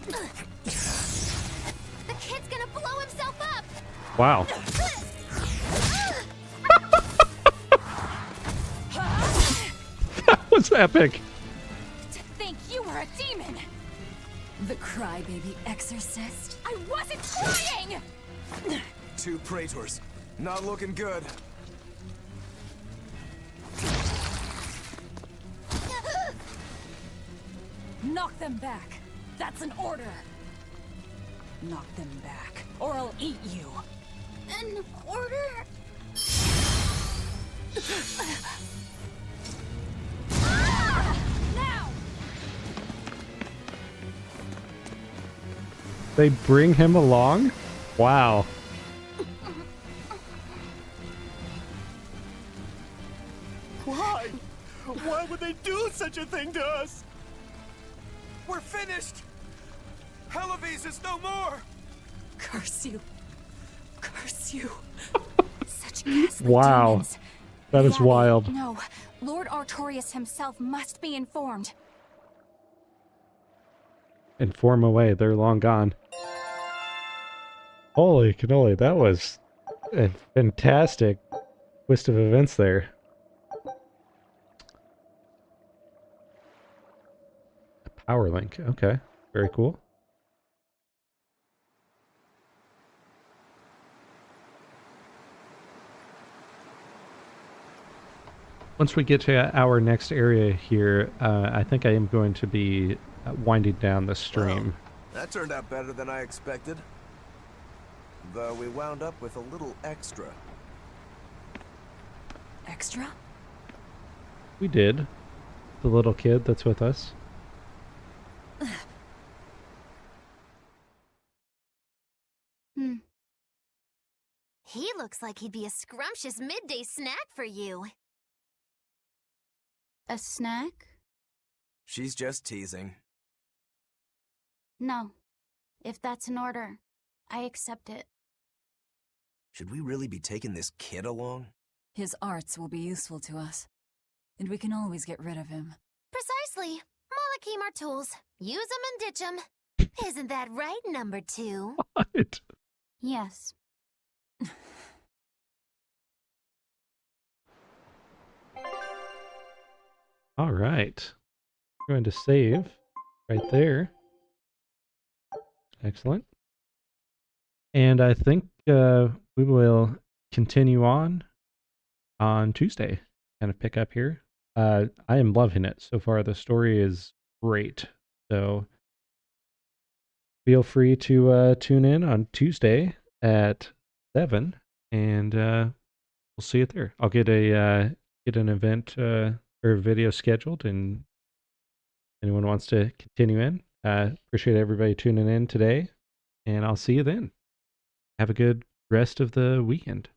Speaker 3: The kid's gonna blow himself up!
Speaker 1: Wow. That was epic.
Speaker 5: To think you were a demon!
Speaker 4: The crybaby exorcist?
Speaker 5: I wasn't crying!
Speaker 19: 2 Praetors. Not looking good.
Speaker 4: Knock them back. That's an order. Knock them back, or I'll eat you.
Speaker 3: An order?
Speaker 5: Now!
Speaker 1: They bring him along? Wow.
Speaker 17: Why? Why would they do such a thing to us? We're finished! Hellawes is no more!
Speaker 15: Curse you. Curse you.
Speaker 5: Such ghastly
Speaker 1: Wow.
Speaker 5: demons.
Speaker 1: That is
Speaker 5: The
Speaker 1: wild.
Speaker 5: Abbey- No, Lord Artorius himself must be informed.
Speaker 1: Inform away, they're long gone. Holy cannoli, that was a fantastic twist of events there. A power link, okay, very cool. Once we get to our next area here, I think I am going to be winding down the stream.
Speaker 19: That turned out better than I expected.
Speaker 14: Though we wound up with a little extra.
Speaker 4: Extra?
Speaker 1: We did. The little kid that's with us.
Speaker 3: He looks like he'd be a scrumptious midday snack for you.
Speaker 2: A snack?
Speaker 14: She's just teasing.
Speaker 2: No. If that's an order, I accept it.
Speaker 14: Should we really be taking this kid along?
Speaker 4: His arts will be useful to us, and we can always get rid of him.
Speaker 3: Precisely. Malakim are tools. Use them and ditch them. Isn't that right, number 2?
Speaker 1: What?
Speaker 2: Yes.
Speaker 1: All right. We're going to save right there. Excellent. And I think we will continue on Tuesday. Kind of pick up here. I am loving it so far. The story is great. So feel free to tune in on Tuesday at 7, and we'll see you there. I'll get an event or video scheduled, and anyone wants to continue in. Appreciate everybody tuning in today, and I'll see you then. Have a good rest of the weekend.